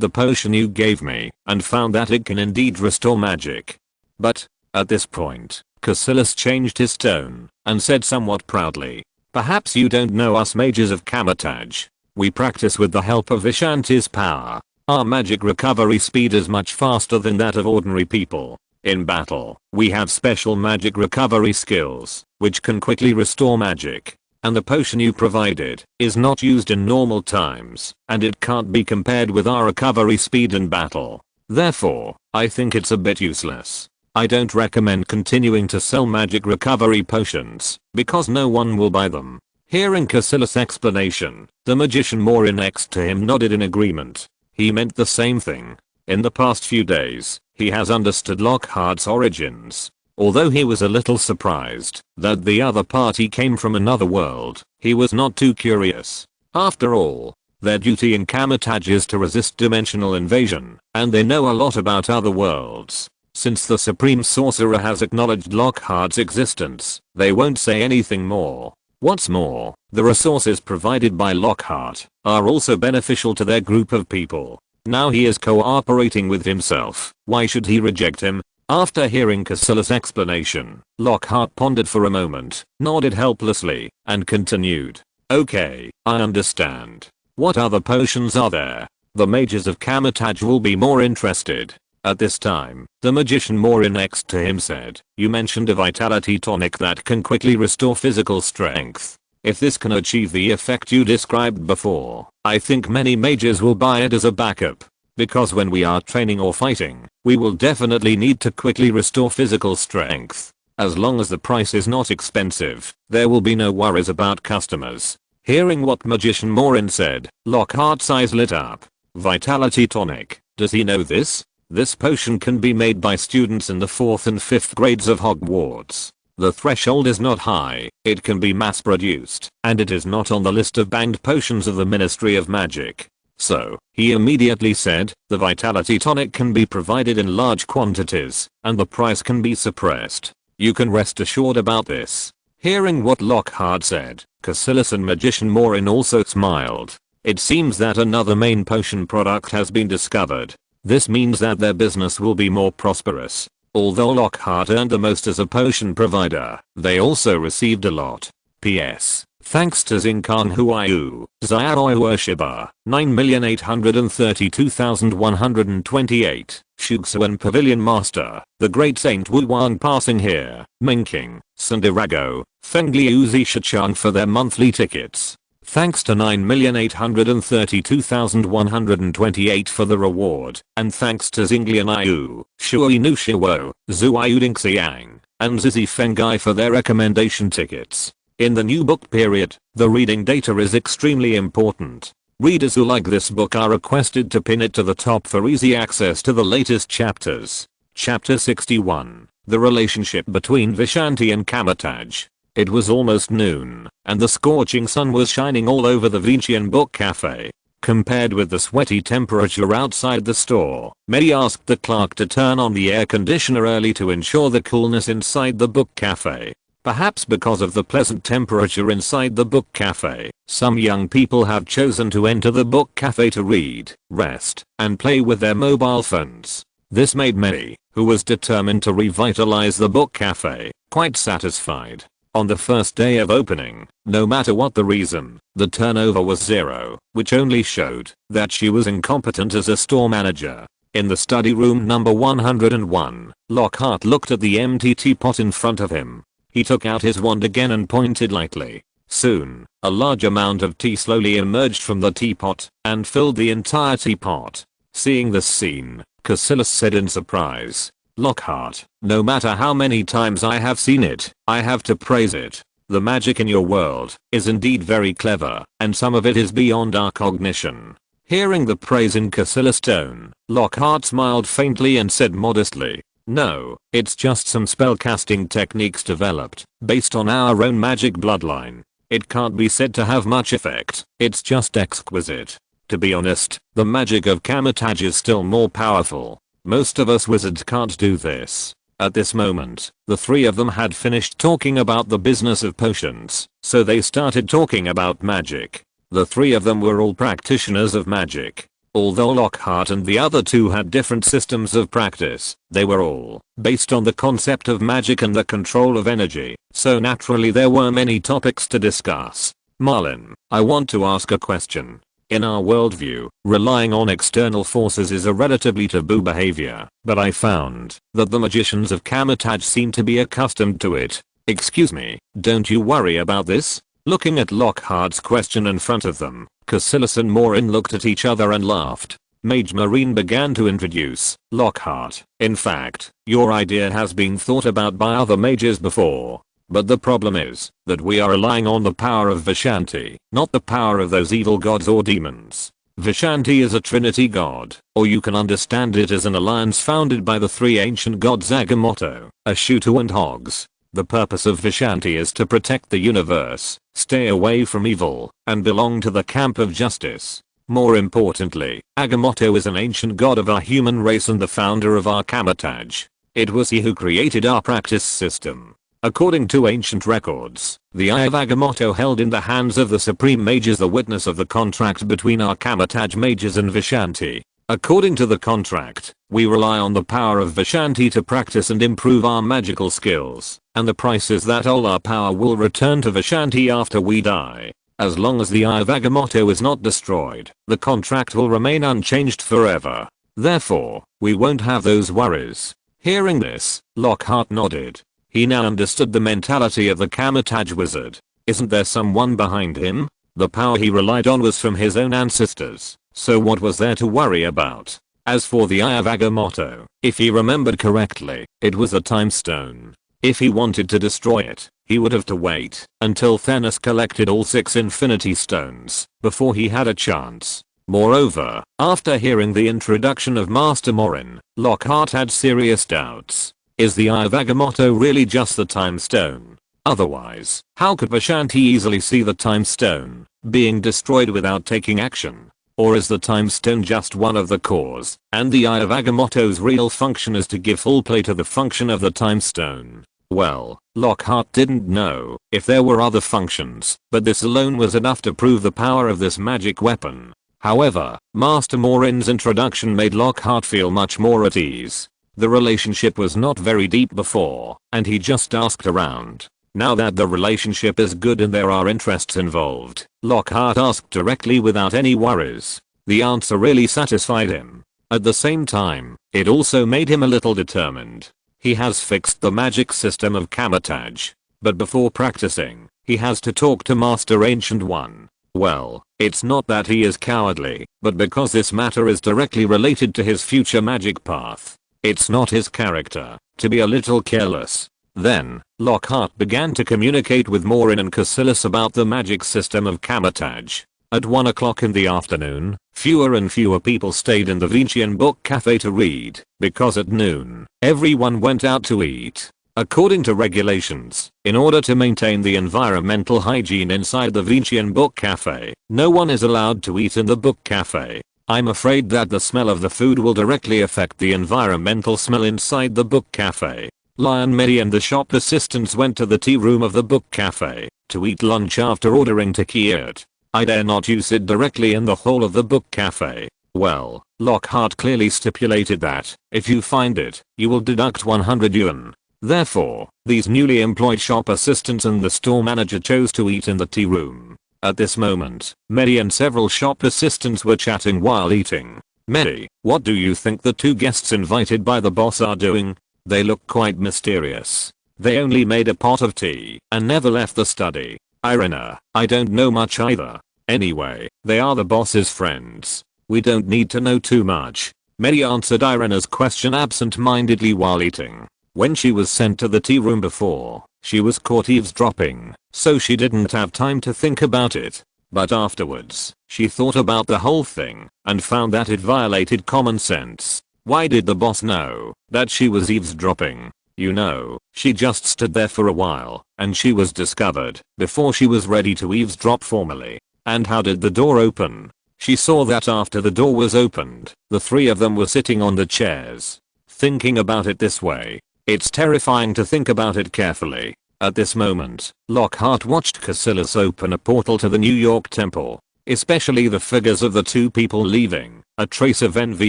the potion you gave me and found that it can indeed restore magic. But, at this point, Cassilis changed his tone and said somewhat proudly, "Perhaps you don't know us mages of Kamar-Taj. We practice with the help of Vishanti's power. Our magic recovery speed is much faster than that of ordinary people. In battle, we have special magic recovery skills, which can quickly restore magic. And the potion you provided is not used in normal times, and it can't be compared with our recovery speed in battle. Therefore, I think it's a bit useless. I don't recommend continuing to sell magic recovery potions, because no one will buy them." Hearing Cassilis' explanation, the magician Morin next to him nodded in agreement. He meant the same thing. In the past few days, he has understood Lockhart's origins. Although he was a little surprised that the other party came from another world, he was not too curious. After all, their duty in Kamar-Taj is to resist dimensional invasion, and they know a lot about other worlds. Since the Supreme Sorcerer has acknowledged Lockhart's existence, they won't say anything more. What's more, the resources provided by Lockhart are also beneficial to their group of people. Now he is cooperating with himself, why should he reject him? After hearing Cassilis' explanation, Lockhart pondered for a moment, nodded helplessly, and continued. "Okay, I understand. What other potions are there? The mages of Kamar-Taj will be more interested." At this time, the magician Morin next to him said, "You mentioned a vitality tonic that can quickly restore physical strength. If this can achieve the effect you described before, I think many mages will buy it as a backup." because when we are training or fighting, we will definitely need to quickly restore physical strength. As long as the price is not expensive, there will be no worries about customers. Hearing what Magician Morin said, Lockhart's eyes lit up. Vitality tonic. Does he know this? This potion can be made by students in the 4th and 5th grades of Hogwarts. The threshold is not high, it can be mass produced, and it is not on the list of banned potions of the Ministry of Magic. So, he immediately said, the Vitality tonic can be provided in large quantities, and the price can be suppressed. You can rest assured about this. Hearing what Lockhart said, Cassilis and Magician Morin also smiled. It seems that another main potion product has been discovered. This means that their business will be more prosperous. Although Lockhart earned the most as a potion provider, they also received a lot. P.S. Thanks to Zinkan Huayu, Zayaroi Worshipper, 9,832,128, Shugsuan Pavilion Master, the Great Saint Wu Wang passing here, Minking, Sandirago, Fengli Uzi Shichang for their monthly tickets. Thanks to 9,832,128 for the reward, and thanks to Zinglian Ayu, Shui Nushiwo, Zuayuding Xiang, and Zizi Fengai for their recommendation tickets. In the new book period, the reading data is extremely important. Readers who like this book are requested to pin it to the top for easy access to the latest chapters. Chapter 61. The relationship between Vishanti and Kamar-Taj. It was almost noon, and the scorching sun was shining all over the Vincian book cafe. Compared with the sweaty temperature outside the store, May asked the clerk to turn on the air conditioner early to ensure the coolness inside the book cafe. Perhaps because of the pleasant temperature inside the book cafe, some young people have chosen to enter the book cafe to read, rest, and play with their mobile phones. This made May, who was determined to revitalize the book cafe, quite satisfied. On the first day of opening, no matter what the reason, the turnover was zero, which only showed that she was incompetent as a store manager. In the study room number 101, Lockhart looked at the empty teapot in front of him. He took out his wand again and pointed lightly. Soon, a large amount of tea slowly emerged from the teapot and filled the entire teapot. Seeing this scene, Cassilis said in surprise, Lockhart, no matter how many times I have seen it, I have to praise it. The magic in your world is indeed very clever, and some of it is beyond our cognition. Hearing the praise in Cassilis' tone, Lockhart smiled faintly and said modestly, no, it's just some spellcasting techniques developed, based on our own magic bloodline. It can't be said to have much effect, it's just exquisite. To be honest, the magic of Kamar-Taj is still more powerful. Most of us wizards can't do this. At this moment, the three of them had finished talking about the business of potions, so they started talking about magic. The three of them were all practitioners of magic. Although Lockhart and the other two had different systems of practice, they were all based on the concept of magic and the control of energy, so naturally there were many topics to discuss. Marlin, I want to ask a question. In our worldview, relying on external forces is a relatively taboo behavior, but I found that the magicians of Kamar-Taj seem to be accustomed to it. Excuse me, don't you worry about this? Looking at Lockhart's question in front of them, Cassilis and Morin looked at each other and laughed. Mage Marine began to introduce Lockhart. In fact, your idea has been thought about by other mages before. But the problem is that we are relying on the power of Vishanti, not the power of those evil gods or demons. Vishanti is a trinity god, or you can understand it as an alliance founded by the three ancient gods Agamotto, Ashutu and Hogs. The purpose of Vishanti is to protect the universe, stay away from evil, and belong to the camp of justice. More importantly, Agamotto is an ancient god of our human race and the founder of our Kamar-Taj. It was he who created our practice system. According to ancient records, the Eye of Agamotto held in the hands of the Supreme Mage is the witness of the contract between our Kamar-Taj mages and Vishanti. According to the contract, we rely on the power of Vishanti to practice and improve our magical skills, and the price is that all our power will return to Vishanti after we die. As long as the Eye of Agamotto is not destroyed, the contract will remain unchanged forever. Therefore, we won't have those worries. Hearing this, Lockhart nodded. He now understood the mentality of the Kamar-Taj wizard. Isn't there someone behind him? The power he relied on was from his own ancestors, so what was there to worry about? As for the Eye of Agamotto, if he remembered correctly, it was a time stone. If he wanted to destroy it, he would have to wait until Thanos collected all 6 Infinity Stones before he had a chance. Moreover, after hearing the introduction of Master Morin, Lockhart had serious doubts. Is the Eye of Agamotto really just the time stone? Otherwise, how could Vishanti easily see the time stone being destroyed without taking action? Or is the time stone just one of the cores, and the Eye of Agamotto's real function is to give full play to the function of the time stone? Well, Lockhart didn't know if there were other functions, but this alone was enough to prove the power of this magic weapon. However, Master Morin's introduction made Lockhart feel much more at ease. The relationship was not very deep before, and he just asked around. Now that the relationship is good and there are interests involved, Lockhart asked directly without any worries. The answer really satisfied him. At the same time, it also made him a little determined. He has fixed the magic system of Kamar-Taj, but before practicing, he has to talk to Master Ancient One. Well, it's not that he is cowardly, but because this matter is directly related to his future magic path. It's not his character to be a little careless. Then, Lockhart began to communicate with Morin and Cassilis about the magic system of Kamar-Taj. At 1 o'clock in the afternoon, fewer and fewer people stayed in the Vincian Book Cafe to read, because at noon, everyone went out to eat. According to regulations, in order to maintain the environmental hygiene inside the Vincian Book Cafe, no one is allowed to eat in the book cafe. I'm afraid that the smell of the food will directly affect the environmental smell inside the book cafe. Lion Mary and the shop assistants went to the tea room of the book cafe to eat lunch after ordering takiat. I dare not use it directly in the hall of the book cafe. Well, Lockhart clearly stipulated that, if you find it, you will deduct 100 yuan. Therefore, these newly employed shop assistants and the store manager chose to eat in the tea room. At this moment, Mary and several shop assistants were chatting while eating. Mary, what do you think the 2 guests invited by the boss are doing? They look quite mysterious. They only made a pot of tea and never left the study. Irina, I don't know much either. Anyway, they are the boss's friends. We don't need to know too much. Mary answered Irina's question absent-mindedly while eating. When she was sent to the tea room before, she was caught eavesdropping, so she didn't have time to think about it. But afterwards, she thought about the whole thing and found that it violated common sense. Why did the boss know that she was eavesdropping? You know, she just stood there for a while, and she was discovered before she was ready to eavesdrop formally. And how did the door open? She saw that after the door was opened, the 3 of them were sitting on the chairs. Thinking about it this way, it's terrifying to think about it carefully. At this moment, Lockhart watched Cassilis open a portal to the New York Temple. Especially the figures of the 2 people leaving, a trace of envy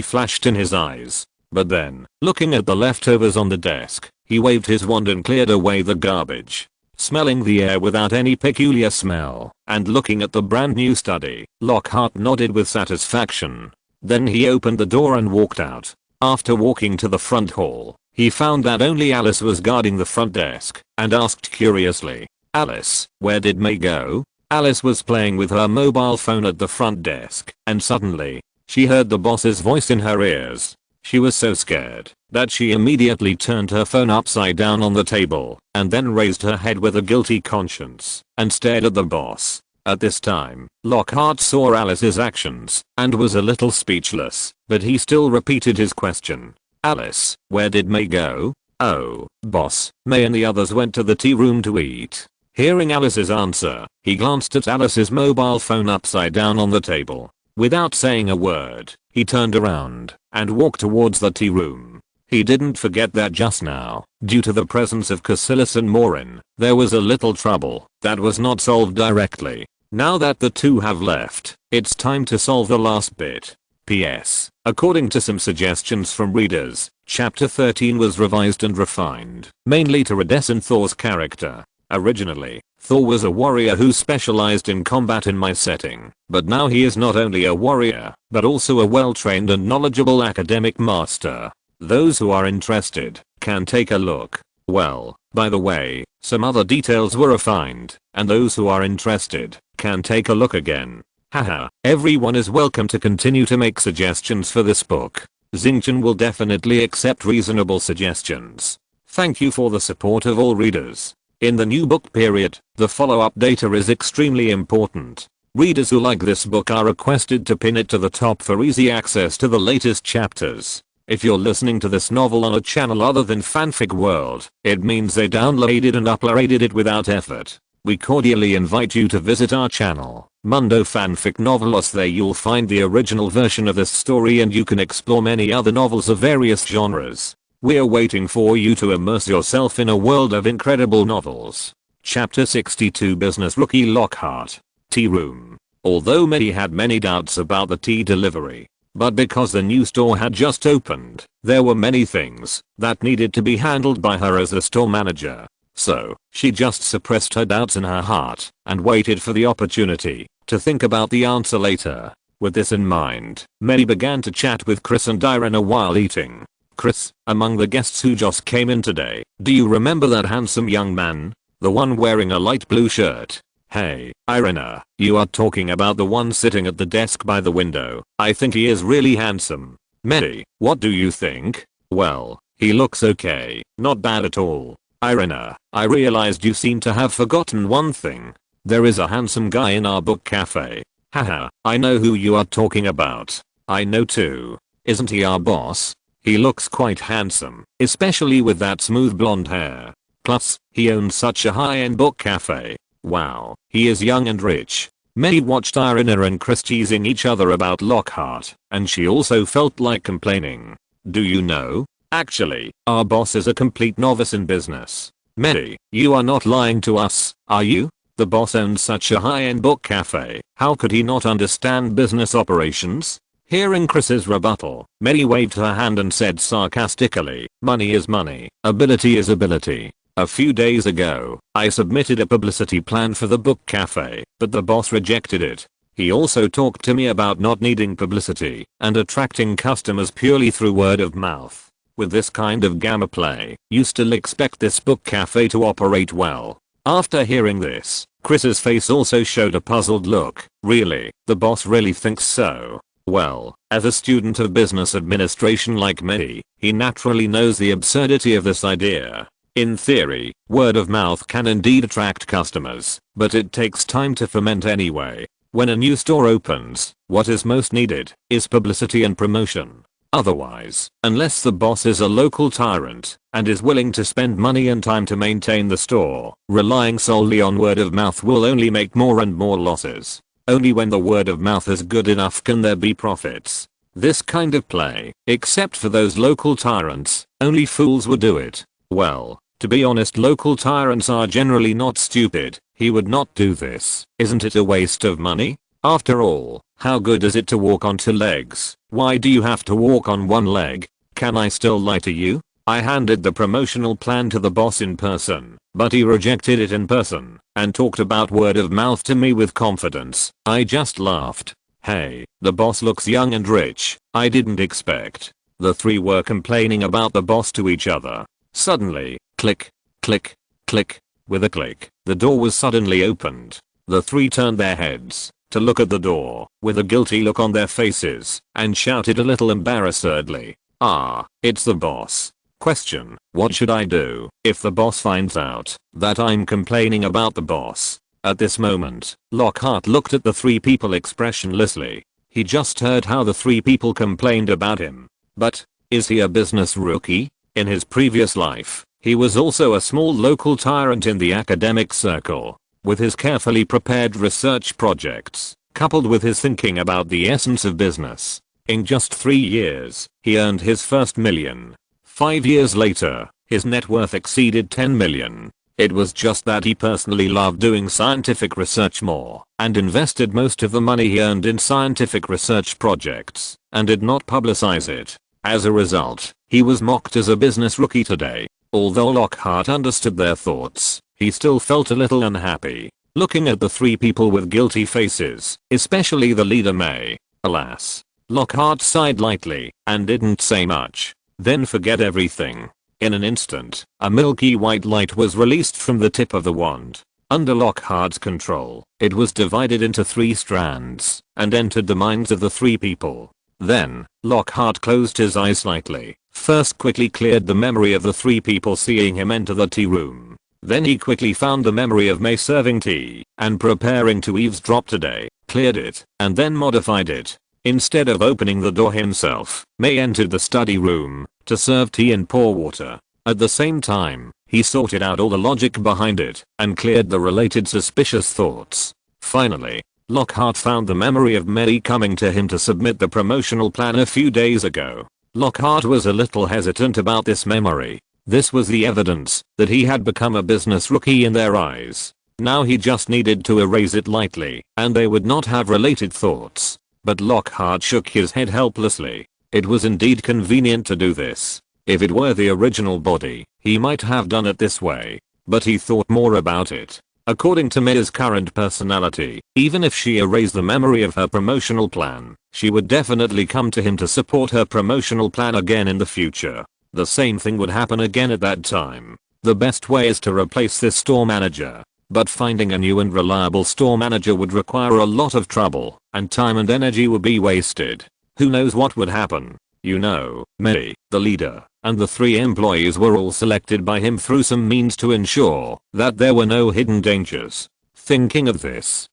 flashed in his eyes. But then, looking at the leftovers on the desk, he waved his wand and cleared away the garbage. Smelling the air without any peculiar smell, and looking at the brand new study, Lockhart nodded with satisfaction. Then he opened the door and walked out. After walking to the front hall, he found that only Alice was guarding the front desk, and asked curiously, Alice, where did May go? Alice was playing with her mobile phone at the front desk, and suddenly, she heard the boss's voice in her ears. She was so scared that she immediately turned her phone upside down on the table, and then raised her head with a guilty conscience, and stared at the boss. At this time, Lockhart saw Alice's actions, and was a little speechless, but he still repeated his question. Alice, where did May go? Oh, boss, May and the others went to the tea room to eat. Hearing Alice's answer, he glanced at Alice's mobile phone upside down on the table. Without saying a word, he turned around and walked towards the tea room. He didn't forget that just now, due to the presence of Cassilis and Morin, there was a little trouble that was not solved directly. Now that the 2 have left, it's time to solve the last bit. P.S. According to some suggestions from readers, Chapter 13 was revised and refined, mainly to redefine Thor's character. Originally, Thor was a warrior who specialized in combat in my setting, but now he is not only a warrior, but also a well-trained and knowledgeable academic master. Those who are interested can take a look. Well, by the way, some other details were refined, and those who are interested can take a look again. Haha, everyone is welcome to continue to make suggestions for this book. Xingchen will definitely accept reasonable suggestions. Thank you for the support of all readers. In the new book period, the follow-up data is extremely important. Readers who like this book are requested to pin it to the top for easy access to the latest chapters. If you're listening to this novel on a channel other than Fanfic World, it means they downloaded and uploaded it without effort. We cordially invite you to visit our channel, Mundo Fanfic Novelos. There you'll find the original version of this story and you can explore many other novels of various genres. We're waiting for you to immerse yourself in a world of incredible novels. Chapter 62 Business Rookie Lockhart. Tea Room. Although Medi had many doubts about the tea delivery, but because the new store had just opened, there were many things that needed to be handled by her as the store manager. So, she just suppressed her doubts in her heart and waited for the opportunity to think about the answer later. With this in mind, Medi began to chat with Chris and Irina while eating. Chris, among the guests who just came in today, do you remember that handsome young man? The one wearing a light blue shirt? Hey, Irina, you are talking about the one sitting at the desk by the window. I think he is really handsome. Medi, what do you think? Well, he looks okay, not bad at all. Irina, I realized you seem to have forgotten one thing. There is a handsome guy in our book cafe. Haha, I know who you are talking about. I know too. Isn't he our boss? He looks quite handsome, especially with that smooth blonde hair. Plus, he owns such a high-end book cafe. Wow, he is young and rich. Medi watched Irina and Chris teasing each other about Lockhart, and she also felt like complaining. Do you know? Actually, our boss is a complete novice in business. Medi, you are not lying to us, are you? The boss owns such a high-end book cafe. How could he not understand business operations? Hearing Chris's rebuttal, Medi waved her hand and said sarcastically, money is money, ability is ability. A few days ago, I submitted a publicity plan for the book cafe, but the boss rejected it. He also talked to me about not needing publicity and attracting customers purely through word of mouth. With this kind of gamma play, you still expect this book cafe to operate well. After hearing this, Chris's face also showed a puzzled look. Really? The boss really thinks so? Well, as a student of business administration like Medi, he naturally knows the absurdity of this idea. In theory, word of mouth can indeed attract customers, but it takes time to ferment anyway. When a new store opens, what is most needed is publicity and promotion. Otherwise, unless the boss is a local tyrant and is willing to spend money and time to maintain the store, relying solely on word of mouth will only make more and more losses. Only when the word of mouth is good enough can there be profits. This kind of play, except for those local tyrants, only fools would do it. Well, to be honest, local tyrants are generally not stupid. He would not do this. Isn't it a waste of money? After all, how good is it to walk on two legs? Why do you have to walk on one leg? Can I still lie to you? I handed the promotional plan to the boss in person, but he rejected it in person and talked about word of mouth to me with confidence. I just laughed. Hey, the boss looks young and rich. I didn't expect. The three were complaining about the boss to each other. Suddenly, click, click, click. With a click, the door was suddenly opened. The three turned their heads to look at the door with a guilty look on their faces and shouted a little embarrassedly, "Ah, it's the boss." Question: what should I do if the boss finds out that I'm complaining about the boss? At this moment, Lockhart looked at the three people expressionlessly. He just heard how the three people complained about him. But, is he a business rookie? In his previous life, he was also a small local tyrant in the academic circle. With his carefully prepared research projects, coupled with his thinking about the essence of business, in just 3 years, he earned his first million. 5 years later, his net worth exceeded 10 million. It was just that he personally loved doing scientific research more and invested most of the money he earned in scientific research projects and did not publicize it. As a result, he was mocked as a business rookie today. Although Lockhart understood their thoughts, he still felt a little unhappy, looking at the three people with guilty faces, especially the leader May. Alas. Lockhart sighed lightly and didn't say much. Then forget everything. In an instant, a milky white light was released from the tip of the wand. Under Lockhart's control, it was divided into 3 strands and entered the minds of the 3 people. Then, Lockhart closed his eyes slightly, first quickly cleared the memory of the 3 people seeing him enter the tea room. Then he quickly found the memory of May serving tea and preparing to eavesdrop today, cleared it, and then modified it. Instead of opening the door himself, May entered the study room to serve tea and pour water. At the same time, he sorted out all the logic behind it and cleared the related suspicious thoughts. Finally, Lockhart found the memory of May coming to him to submit the promotional plan a few days ago. Lockhart was a little hesitant about this memory. This was the evidence that he had become a business rookie in their eyes. Now he just needed to erase it lightly, and they would not have related thoughts. But Lockhart shook his head helplessly. It was indeed convenient to do this. If it were the original body, he might have done it this way. But he thought more about it. According to May's current personality, even if she erased the memory of her promotional plan, she would definitely come to him to support her promotional plan again in the future. The same thing would happen again at that time. The best way is to replace this store manager. But finding a new and reliable store manager would require a lot of trouble, and time and energy would be wasted. Who knows what would happen? You know, May, the leader, and the 3 employees were all selected by him through some means to ensure that there were no hidden dangers. Thinking of this,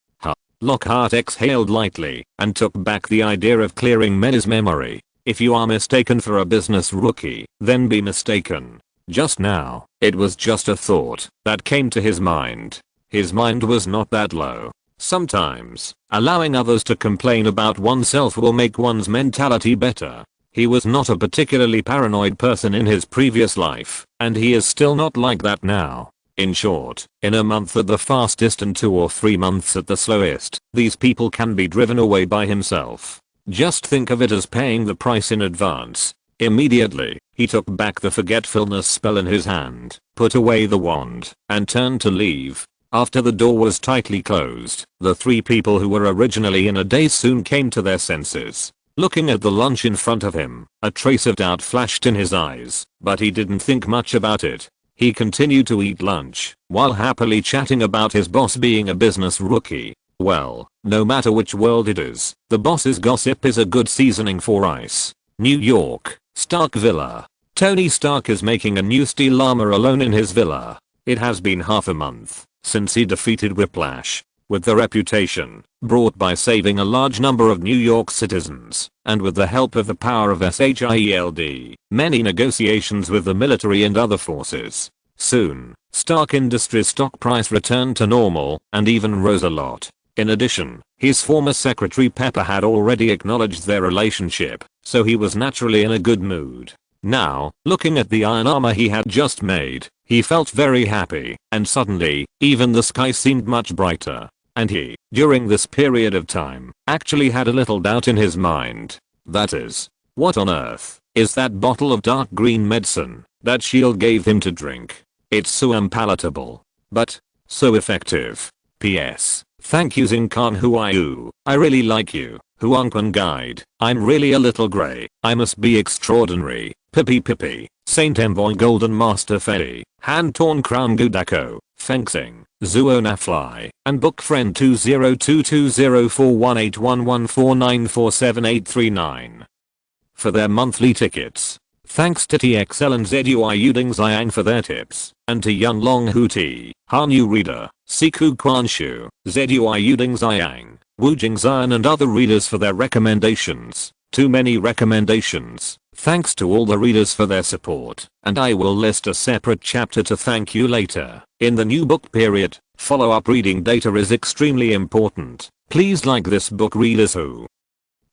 Lockhart exhaled lightly and took back the idea of clearing May's memory. If you are mistaken for a business rookie, then be mistaken. Just now, it was just a thought that came to his mind. His mind was not that low. Sometimes, allowing others to complain about oneself will make one's mentality better. He was not a particularly paranoid person in his previous life, and he is still not like that now. In short, in a month at the fastest and 2 or 3 months at the slowest, these people can be driven away by himself. Just think of it as paying the price in advance. Immediately, he took back the forgetfulness spell in his hand, put away the wand, and turned to leave. After the door was tightly closed, the 3 people who were originally in a daze soon came to their senses. Looking at the lunch in front of him, a trace of doubt flashed in his eyes, but he didn't think much about it. He continued to eat lunch, while happily chatting about his boss being a business rookie. Well, no matter which world it is, the boss's gossip is a good seasoning for ice. New York, Stark Villa. Tony Stark is making a new steel armor alone in his villa. It has been half a month since he defeated Whiplash. With the reputation brought by saving a large number of New York citizens, and with the help of the power of SHIELD, many negotiations with the military and other forces. Soon, Stark Industries' stock price returned to normal and even rose a lot. In addition, his former secretary Pepper had already acknowledged their relationship, so he was naturally in a good mood. Now, looking at the iron armor he had just made, he felt very happy, and suddenly, even the sky seemed much brighter. And he, during this period of time, actually had a little doubt in his mind. That is, what on earth is that bottle of dark green medicine that Shield gave him to drink? It's so unpalatable, but so effective. P.S. Thank you Zinkan Huayu, I really like you. Huankwan Guide, I'm really a little grey, I must be extraordinary. Pippi Pippi, Saint Envoy Golden Master Fei, Hand Torn Crown Gudako, Fencing, Zuona Fly, and Book Friend 2022041811494789 for their monthly tickets. Thanks to TXL and ZUI Uding Xiang for their tips, and to Yun Long Huti, Hanyu Reader, Siku Kwanshu, ZUI Uding Xiang, Wujing Zion and other readers for their recommendations. Too many recommendations. Thanks to all the readers for their support, and I will list a separate chapter to thank you later. In the new book period, follow-up reading data is extremely important. Please like this book, readers who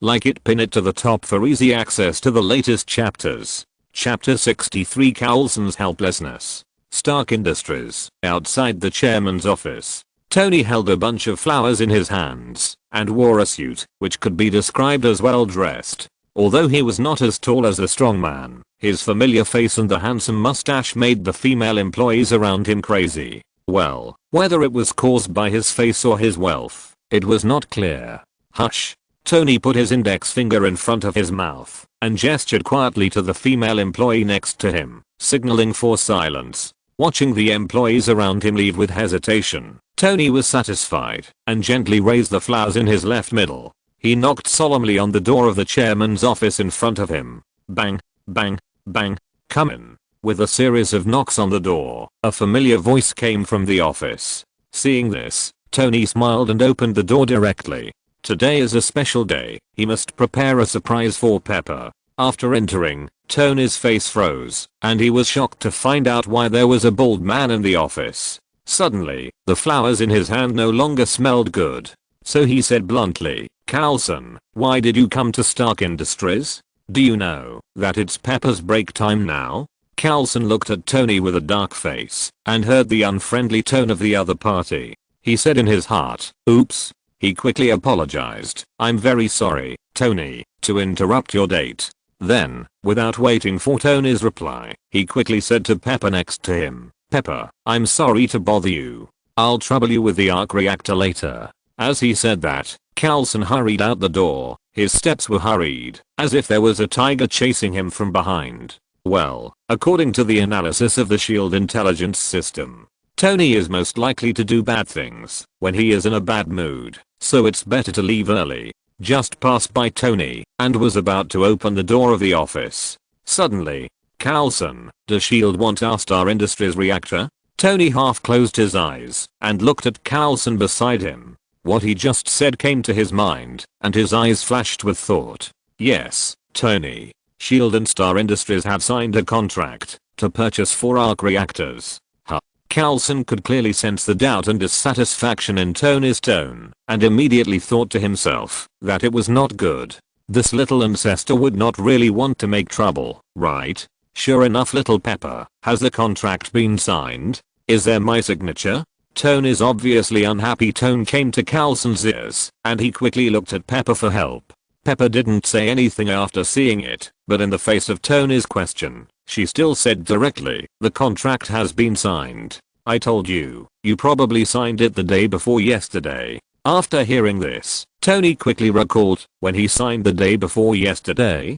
like it, pin it to the top for easy access to the latest chapters. Chapter 63, Coulson's Helplessness. Stark Industries. Outside the chairman's office, Tony held a bunch of flowers in his hands and wore a suit which could be described as well dressed. Although he was not as tall as the strong man, his familiar face and the handsome mustache made the female employees around him crazy. Well, whether it was caused by his face or his wealth, it was not clear. Hush. Tony put his index finger in front of his mouth and gestured quietly to the female employee next to him, signaling for silence. Watching the employees around him leave with hesitation, Tony was satisfied and gently raised the flowers in his left middle. He knocked solemnly on the door of the chairman's office in front of him. Bang, bang, bang. Come in. With a series of knocks on the door, a familiar voice came from the office. Seeing this, Tony smiled and opened the door directly. Today is a special day. He must prepare a surprise for Pepper. After entering, Tony's face froze, and he was shocked to find out why there was a bald man in the office. Suddenly, the flowers in his hand no longer smelled good. So he said bluntly, "Coulson, why did you come to Stark Industries? Do you know that it's Pepper's break time now?" Coulson looked at Tony with a dark face and heard the unfriendly tone of the other party. He said in his heart, "Oops." He quickly apologized. "I'm very sorry, Tony, to interrupt your date." Then, without waiting for Tony's reply, he quickly said to Pepper next to him, "Pepper, I'm sorry to bother you. I'll trouble you with the arc reactor later." As he said that, Coulson hurried out the door. His steps were hurried, as if there was a tiger chasing him from behind. Well, according to the analysis of the SHIELD intelligence system, Tony is most likely to do bad things when he is in a bad mood, so it's better to leave early. Just passed by Tony and was about to open the door of the office. Suddenly, "Coulson, does SHIELD want our Star Industries reactor?" Tony half closed his eyes and looked at Coulson beside him. What he just said came to his mind, and his eyes flashed with thought. "Yes, Tony. SHIELD and Star Industries have signed a contract to purchase 4 arc reactors." Coulson could clearly sense the doubt and dissatisfaction in Tony's tone, and immediately thought to himself that it was not good. This little ancestor would not really want to make trouble, right? Sure enough, little Pepper, has the contract been signed? Is there my signature? Tony's obviously unhappy tone came to Coulson's ears, and he quickly looked at Pepper for help. Pepper didn't say anything after seeing it, but in the face of Tony's question, she still said directly, "The contract has been signed. I told you, you probably signed it the day before yesterday." After hearing this, Tony quickly recalled when he signed the day before yesterday.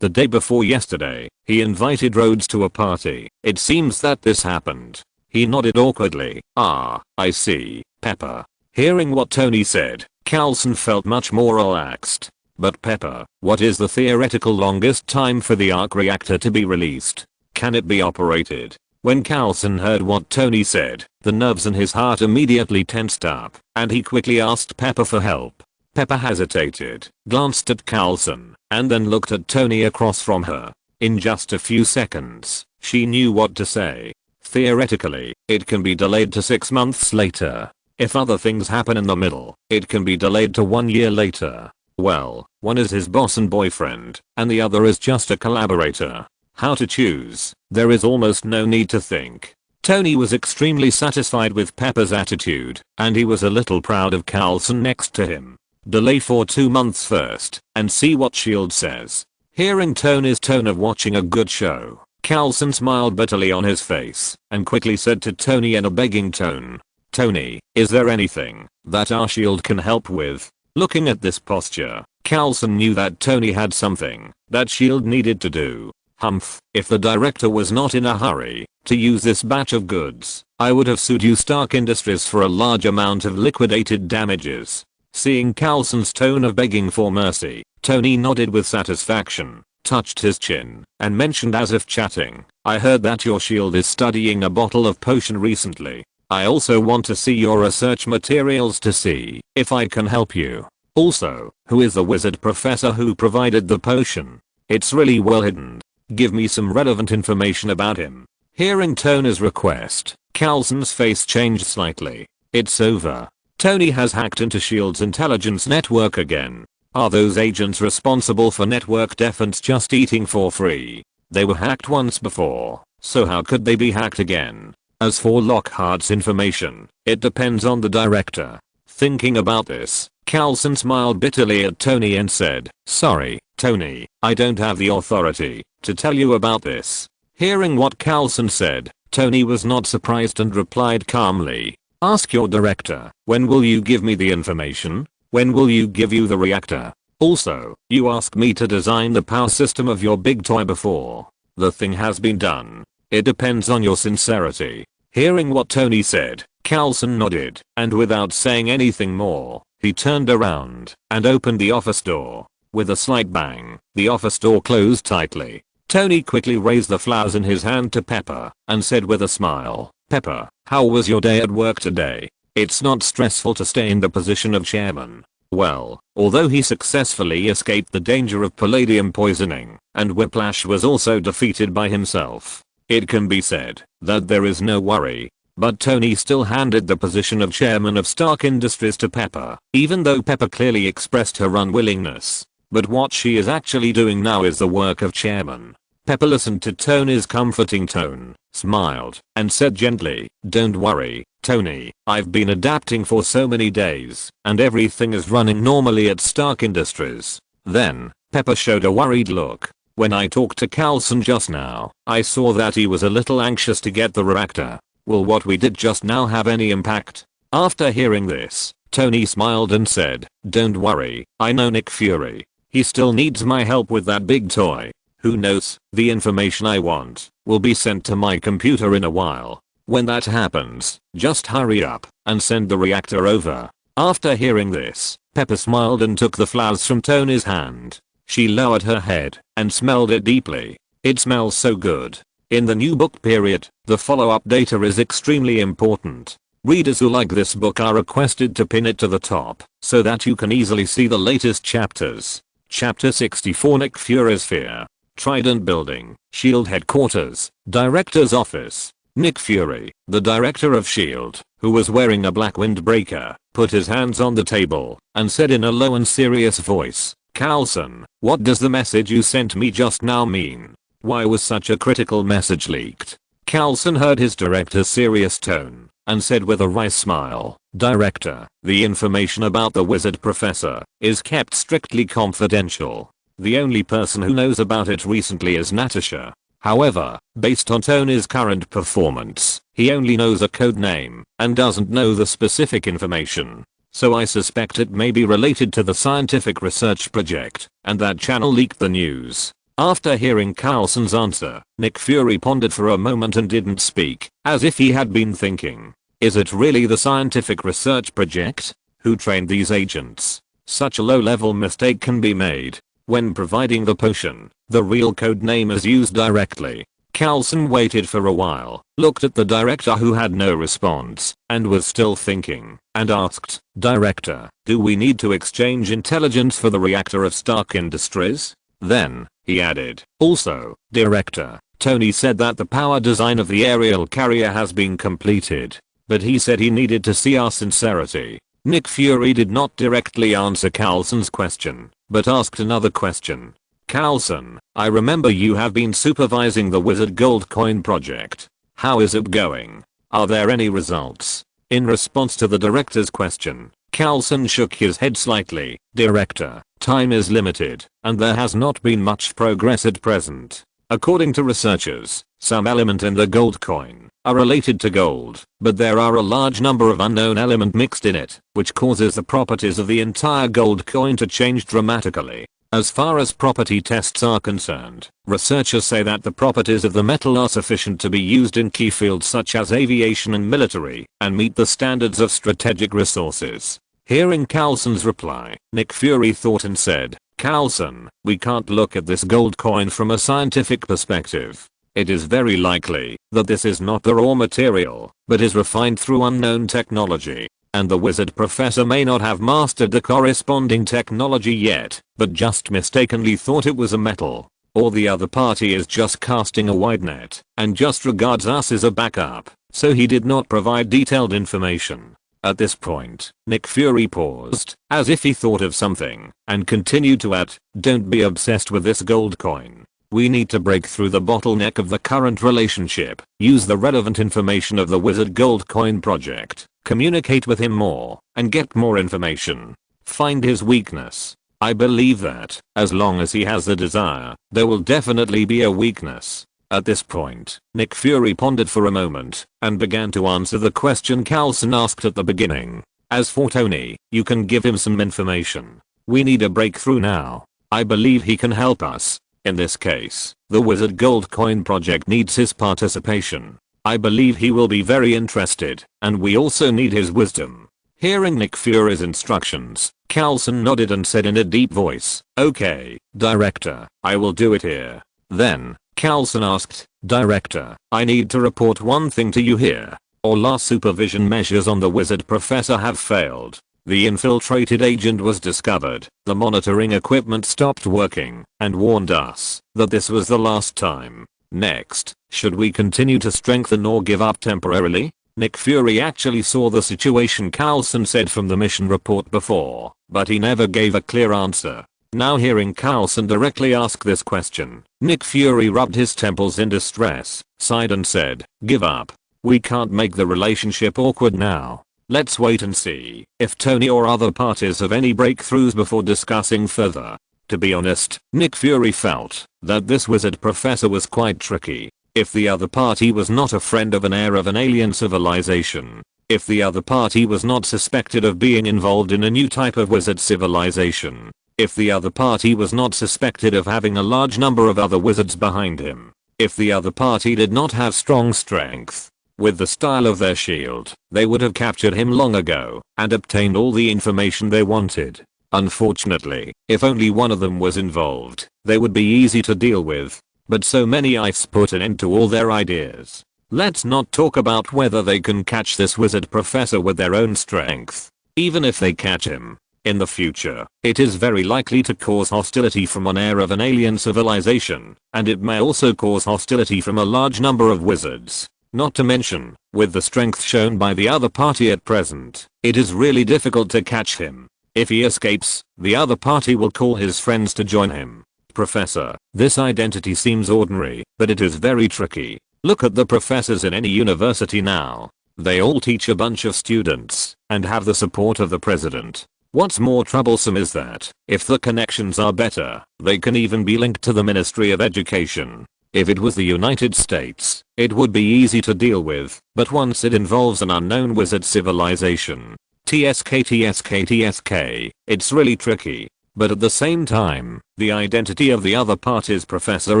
The day before yesterday, he invited Rhodes to a party. It seems that this happened. He nodded awkwardly. "Ah, I see, Pepper." Hearing what Tony said, Coulson felt much more relaxed. "But Pepper, what is the theoretical longest time for the arc reactor to be released? Can it be operated?" When Coulson heard what Tony said, the nerves in his heart immediately tensed up, and he quickly asked Pepper for help. Pepper hesitated, glanced at Coulson, and then looked at Tony across from her. In just a few seconds, she knew what to say. Theoretically, it can be delayed to 6 months later. If other things happen in the middle, it can be delayed to 1 year later. Well, one is his boss and boyfriend, and the other is just a collaborator. How to choose? There is almost no need to think. Tony was extremely satisfied with Pepper's attitude, and he was a little proud of Coulson next to him. Delay for 2 months first, and see what SHIELD says. Hearing Tony's tone of watching a good show, Coulson smiled bitterly on his face, and quickly said to Tony in a begging tone, "Tony, is there anything that our SHIELD can help with?" Looking at this posture, Coulson knew that Tony had something that SHIELD needed to do. "Humph, if the director was not in a hurry to use this batch of goods, I would have sued you Stark Industries for a large amount of liquidated damages." Seeing Coulson's tone of begging for mercy, Tony nodded with satisfaction, touched his chin, and mentioned as if chatting, "I heard that your SHIELD is studying a bottle of potion recently. I also want to see your research materials to see if I can help you. Also, who is the wizard professor who provided the potion? It's really well hidden. Give me some relevant information about him." Hearing Tony's request, Coulson's face changed slightly. "It's over. Tony has hacked into SHIELD's intelligence network again. Are those agents responsible for network defense just eating for free? They were hacked once before, so how could they be hacked again? As for Lockhart's information, it depends on the director." Thinking about this, Coulson smiled bitterly at Tony and said, "Sorry, Tony, I don't have the authority to tell you about this." Hearing what Coulson said, Tony was not surprised and replied calmly, "Ask your director, when will you give me the information? When will you give you the reactor? Also, you asked me to design the power system of your big toy before. The thing has been done. It depends on your sincerity." Hearing what Tony said, Coulson nodded, and without saying anything more, He turned around and opened the office door. With a slight bang, the office door closed tightly. Tony quickly raised the flowers in his hand to Pepper and said with a smile, "Pepper, how was your day at work today? It's not stressful to stay in the position of chairman." Well, although he successfully escaped the danger of palladium poisoning, and Whiplash was also defeated by himself, it can be said that there is no worry. But Tony still handed the position of chairman of Stark Industries to Pepper, even though Pepper clearly expressed her unwillingness. But what she is actually doing now is the work of chairman. Pepper listened to Tony's comforting tone, smiled, and said gently, "Don't worry, Tony, I've been adapting for so many days, and everything is running normally at Stark Industries." Then, Pepper showed a worried look. "When I talked to Coulson just now, I saw that he was a little anxious to get the reactor. Will what we did just now have any impact?" After hearing this, Tony smiled and said, "Don't worry, I know Nick Fury. He still needs my help with that big toy. Who knows, the information I want will be sent to my computer in a while. When that happens, just hurry up and send the reactor over." After hearing this, Pepper smiled and took the flowers from Tony's hand. She lowered her head and smelled it deeply. "It smells so good." In the new book period, the follow-up data is extremely important. Readers who like this book are requested to pin it to the top so that you can easily see the latest chapters. Chapter 64, Nick Fury's Fear. Trident Building, SHIELD Headquarters, Director's Office. Nick Fury, the director of SHIELD, who was wearing a black windbreaker, put his hands on the table and said in a low and serious voice, "Coulson, what does the message you sent me just now mean? Why was such a critical message leaked?" Coulson heard his director's serious tone and said with a wry smile, "Director, the information about the wizard professor is kept strictly confidential. The only person who knows about it recently is Natasha. However, based on Tony's current performance, he only knows a code name and doesn't know the specific information. So I suspect it may be related to the scientific research project, and that channel leaked the news." After hearing Coulson's answer, Nick Fury pondered for a moment and didn't speak, as if he had been thinking. Is it really the scientific research project? Who trained these agents? Such a low-level mistake can be made. When providing the potion, the real code name is used directly. Coulson waited for a while, looked at the director who had no response, and was still thinking, and asked, "Director, do we need to exchange intelligence for the reactor of Stark Industries?" Then, he added, "Also, Director, Tony said that the power design of the aerial carrier has been completed, but he said he needed to see our sincerity." Nick Fury did not directly answer Coulson's question, but asked another question. "Coulson, I remember you have been supervising the Wizard Gold Coin project. How is it going? Are there any results?" In response to the director's question, Coulson shook his head slightly. "Director, time is limited, and there has not been much progress at present. According to researchers, some element in the gold coin are related to gold, but there are a large number of unknown elements mixed in it, which causes the properties of the entire gold coin to change dramatically. As far as property tests are concerned, researchers say that the properties of the metal are sufficient to be used in key fields such as aviation and military, and meet the standards of strategic resources." Hearing Coulson's reply, Nick Fury thought and said, "Coulson, we can't look at this gold coin from a scientific perspective. It is very likely that this is not the raw material, but is refined through unknown technology. And the wizard professor may not have mastered the corresponding technology yet, but just mistakenly thought it was a metal. Or the other party is just casting a wide net, and just regards us as a backup, so he did not provide detailed information." At this point, Nick Fury paused, as if he thought of something, and continued to add, "Don't be obsessed with this gold coin. We need to break through the bottleneck of the current relationship, use the relevant information of the Wizard Gold Coin project, communicate with him more, and get more information. Find his weakness. I believe that, as long as he has the desire, there will definitely be a weakness." At this point, Nick Fury pondered for a moment, and began to answer the question Coulson asked at the beginning. "As for Tony, you can give him some information. We need a breakthrough now. I believe he can help us. In this case, the Wizard Gold Coin project needs his participation. I believe he will be very interested, and we also need his wisdom." Hearing Nick Fury's instructions, Coulson nodded and said in a deep voice, "Okay, Director, I will do it here." Then, Coulson asked, "Director, I need to report one thing to you here. All our supervision measures on the wizard professor have failed. The infiltrated agent was discovered, the monitoring equipment stopped working, and warned us that this was the last time. Next, should we continue to strengthen or give up temporarily?" Nick Fury actually saw the situation Coulson said from the mission report before, but he never gave a clear answer. Now hearing Coulson directly ask this question, Nick Fury rubbed his temples in distress, sighed and said, "Give up. We can't make the relationship awkward now. Let's wait and see if Tony or other parties have any breakthroughs before discussing further." To be honest, Nick Fury felt that this wizard professor was quite tricky. If the other party was not a friend of an heir of an alien civilization, if the other party was not suspected of being involved in a new type of wizard civilization, if the other party was not suspected of having a large number of other wizards behind him, if the other party did not have strong strength, with the style of their shield, they would have captured him long ago and obtained all the information they wanted. Unfortunately, if only one of them was involved, they would be easy to deal with. But so many Ifs put an end to all their ideas. Let's not talk about whether they can catch this wizard professor with their own strength. Even if they catch him, in the future, it is very likely to cause hostility from an heir of an alien civilization, and it may also cause hostility from a large number of wizards. Not to mention, with the strength shown by the other party at present, it is really difficult to catch him. If he escapes, the other party will call his friends to join him. "Professor, this identity seems ordinary, but it is very tricky. Look at the professors in any university now. They all teach a bunch of students and have the support of the president. What's more troublesome is that, if the connections are better, they can even be linked to the Ministry of Education. If it was the United States, it would be easy to deal with, but once it involves an unknown wizard civilization, TSK, it's really tricky. But at the same time, the identity of the other party's professor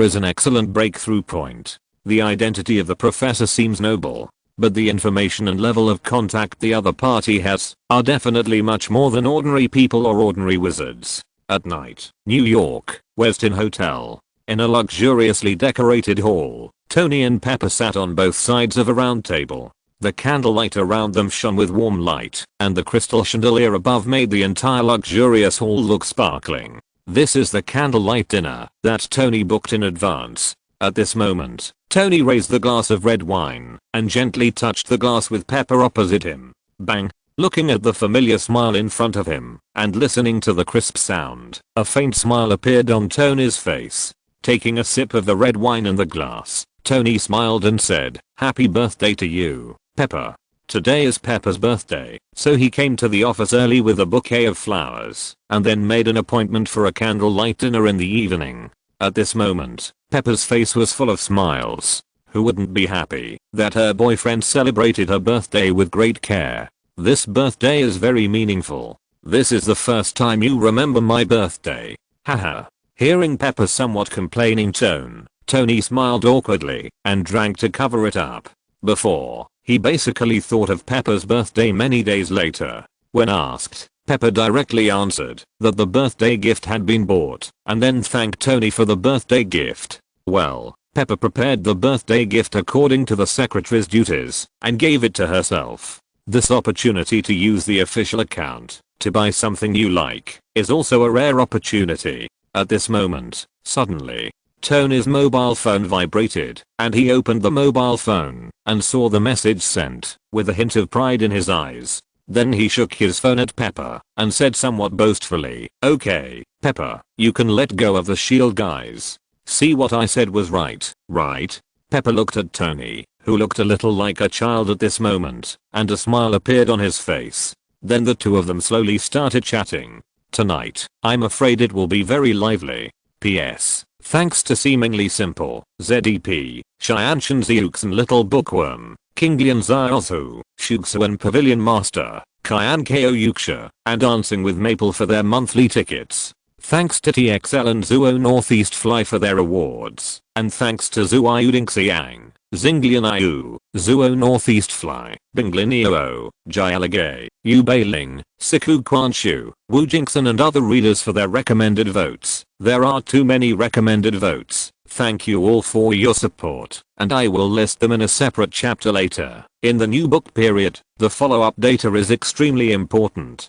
is an excellent breakthrough point. The identity of the professor seems noble, but the information and level of contact the other party has are definitely much more than ordinary people or ordinary wizards." At night, New York, Westin Hotel. In a luxuriously decorated hall, Tony and Pepper sat on both sides of a round table. The candlelight around them shone with warm light, and the crystal chandelier above made the entire luxurious hall look sparkling. This is the candlelight dinner that Tony booked in advance. At this moment, Tony raised the glass of red wine and gently touched the glass with Pepper opposite him. Bang! Looking at the familiar smile in front of him and listening to the crisp sound, a faint smile appeared on Tony's face. Taking a sip of the red wine in the glass, Tony smiled and said, "Happy birthday to you, Pepper." Today is Pepper's birthday, so he came to the office early with a bouquet of flowers, and then made an appointment for a candlelight dinner in the evening. At this moment, Pepper's face was full of smiles. Who wouldn't be happy that her boyfriend celebrated her birthday with great care? This birthday is very meaningful. This is the first time you remember my birthday. Haha. Hearing Pepper's somewhat complaining tone, Tony smiled awkwardly and drank to cover it up. Before, he basically thought of Pepper's birthday many days later. When asked, Pepper directly answered that the birthday gift had been bought, and then thanked Tony for the birthday gift. Well, Pepper prepared the birthday gift according to the secretary's duties and gave it to herself. This opportunity to use the official account to buy something you like is also a rare opportunity. At this moment, suddenly, Tony's mobile phone vibrated, and he opened the mobile phone and saw the message sent, with a hint of pride in his eyes. Then he shook his phone at Pepper and said somewhat boastfully, "Okay, Pepper, you can let go of the shield guys. See what I said was right, right?" Pepper looked at Tony, who looked a little like a child at this moment, and a smile appeared on his face. Then the two of them slowly started chatting. "Tonight, I'm afraid it will be very lively. P.S. Thanks to seemingly simple, ZEP, Cheyenne Zeux and Little Bookworm, Kinglian Zaozu, Shugsuan Pavilion Master, Kyan Ko Yuksha, and Dancing with Maple for their monthly tickets. Thanks to TXL and Zuo Northeast Fly for their awards, and thanks to Zuo Uding Siang, Zinglianiu, Zuo Northeast Fly, Binglinio, Jialigay, Yu Bailing, Siku Kwanshu, Wu Jinkson and other readers for their recommended votes. There are too many recommended votes. Thank you all for your support, and I will list them in a separate chapter later. In the new book period, the follow-up data is extremely important.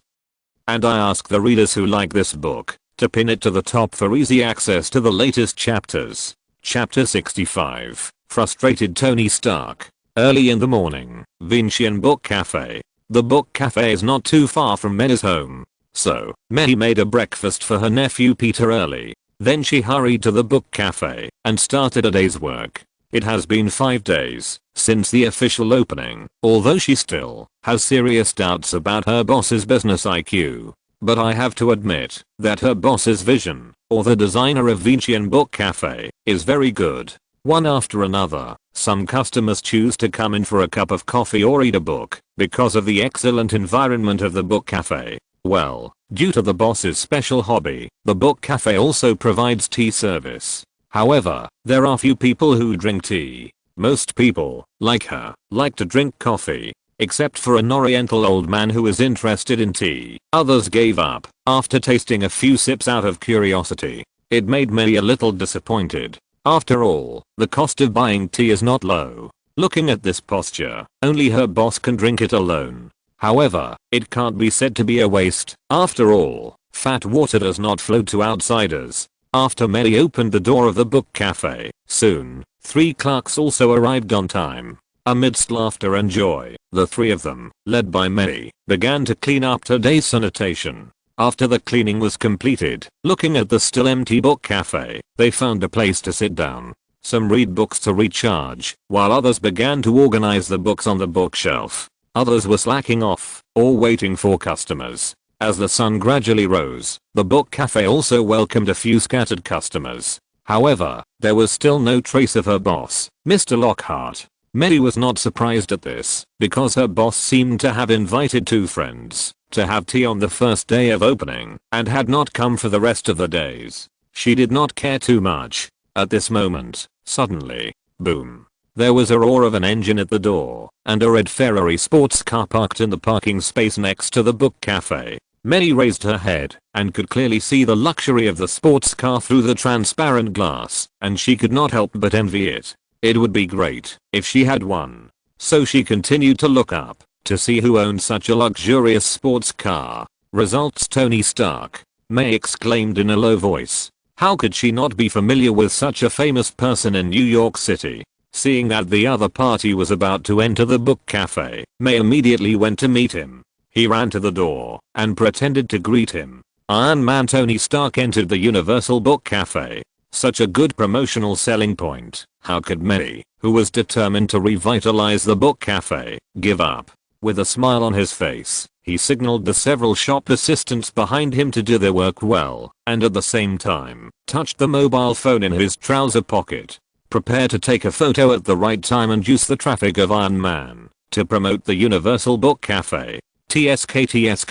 And I ask the readers who like this book to pin it to the top for easy access to the latest chapters. Chapter 65. Frustrated Tony Stark. Early in the morning, Vincian Book Cafe. The book cafe is not too far from Mena's home. So, Mei made a breakfast for her nephew Peter early. Then she hurried to the book cafe and started a day's work. It has been 5 days since the official opening, although she still has serious doubts about her boss's business IQ. But I have to admit that her boss's vision, or the designer of Vincian Book Cafe, is very good. One after another, some customers choose to come in for a cup of coffee or read a book because of the excellent environment of the book cafe. Well, due to the boss's special hobby, the book cafe also provides tea service. However, there are few people who drink tea. Most people, like her, like to drink coffee. Except for an oriental old man who is interested in tea. Others gave up after tasting a few sips out of curiosity. It made me a little disappointed. After all, the cost of buying tea is not low. Looking at this posture, only her boss can drink it alone. However, it can't be said to be a waste. After all, fat water does not flow to outsiders. After Mei opened the door of the book cafe, soon, 3 clerks also arrived on time. Amidst laughter and joy, the 3 of them, led by Mei, began to clean up today's sanitation. After the cleaning was completed, looking at the still empty book cafe, they found a place to sit down. Some read books to recharge, while others began to organize the books on the bookshelf. Others were slacking off, or waiting for customers. As the sun gradually rose, the book cafe also welcomed a few scattered customers. However, there was still no trace of her boss, Mr. Lockhart. Mei was not surprised at this, because her boss seemed to have invited 2 friends to have tea on the first day of opening, and had not come for the rest of the days. She did not care too much. At this moment, suddenly, boom. There was a roar of an engine at the door, and a red Ferrari sports car parked in the parking space next to the book cafe. Mei raised her head, and could clearly see the luxury of the sports car through the transparent glass, and she could not help but envy it. It would be great if she had one. So she continued to look up to see who owned such a luxurious sports car. Results Tony Stark. Mei exclaimed in a low voice. How could she not be familiar with such a famous person in New York City? Seeing that the other party was about to enter the book cafe, Mei immediately went to meet him. He ran to the door and pretended to greet him. Iron Man Tony Stark entered the Universal Book Cafe. Such a good promotional selling point. How could Mei, who was determined to revitalize the book cafe, give up? With a smile on his face, he signaled the several shop assistants behind him to do their work well, and at the same time, touched the mobile phone in his trouser pocket. Prepare to take a photo at the right time and use the traffic of Iron Man to promote the Universal Book Cafe. TSK.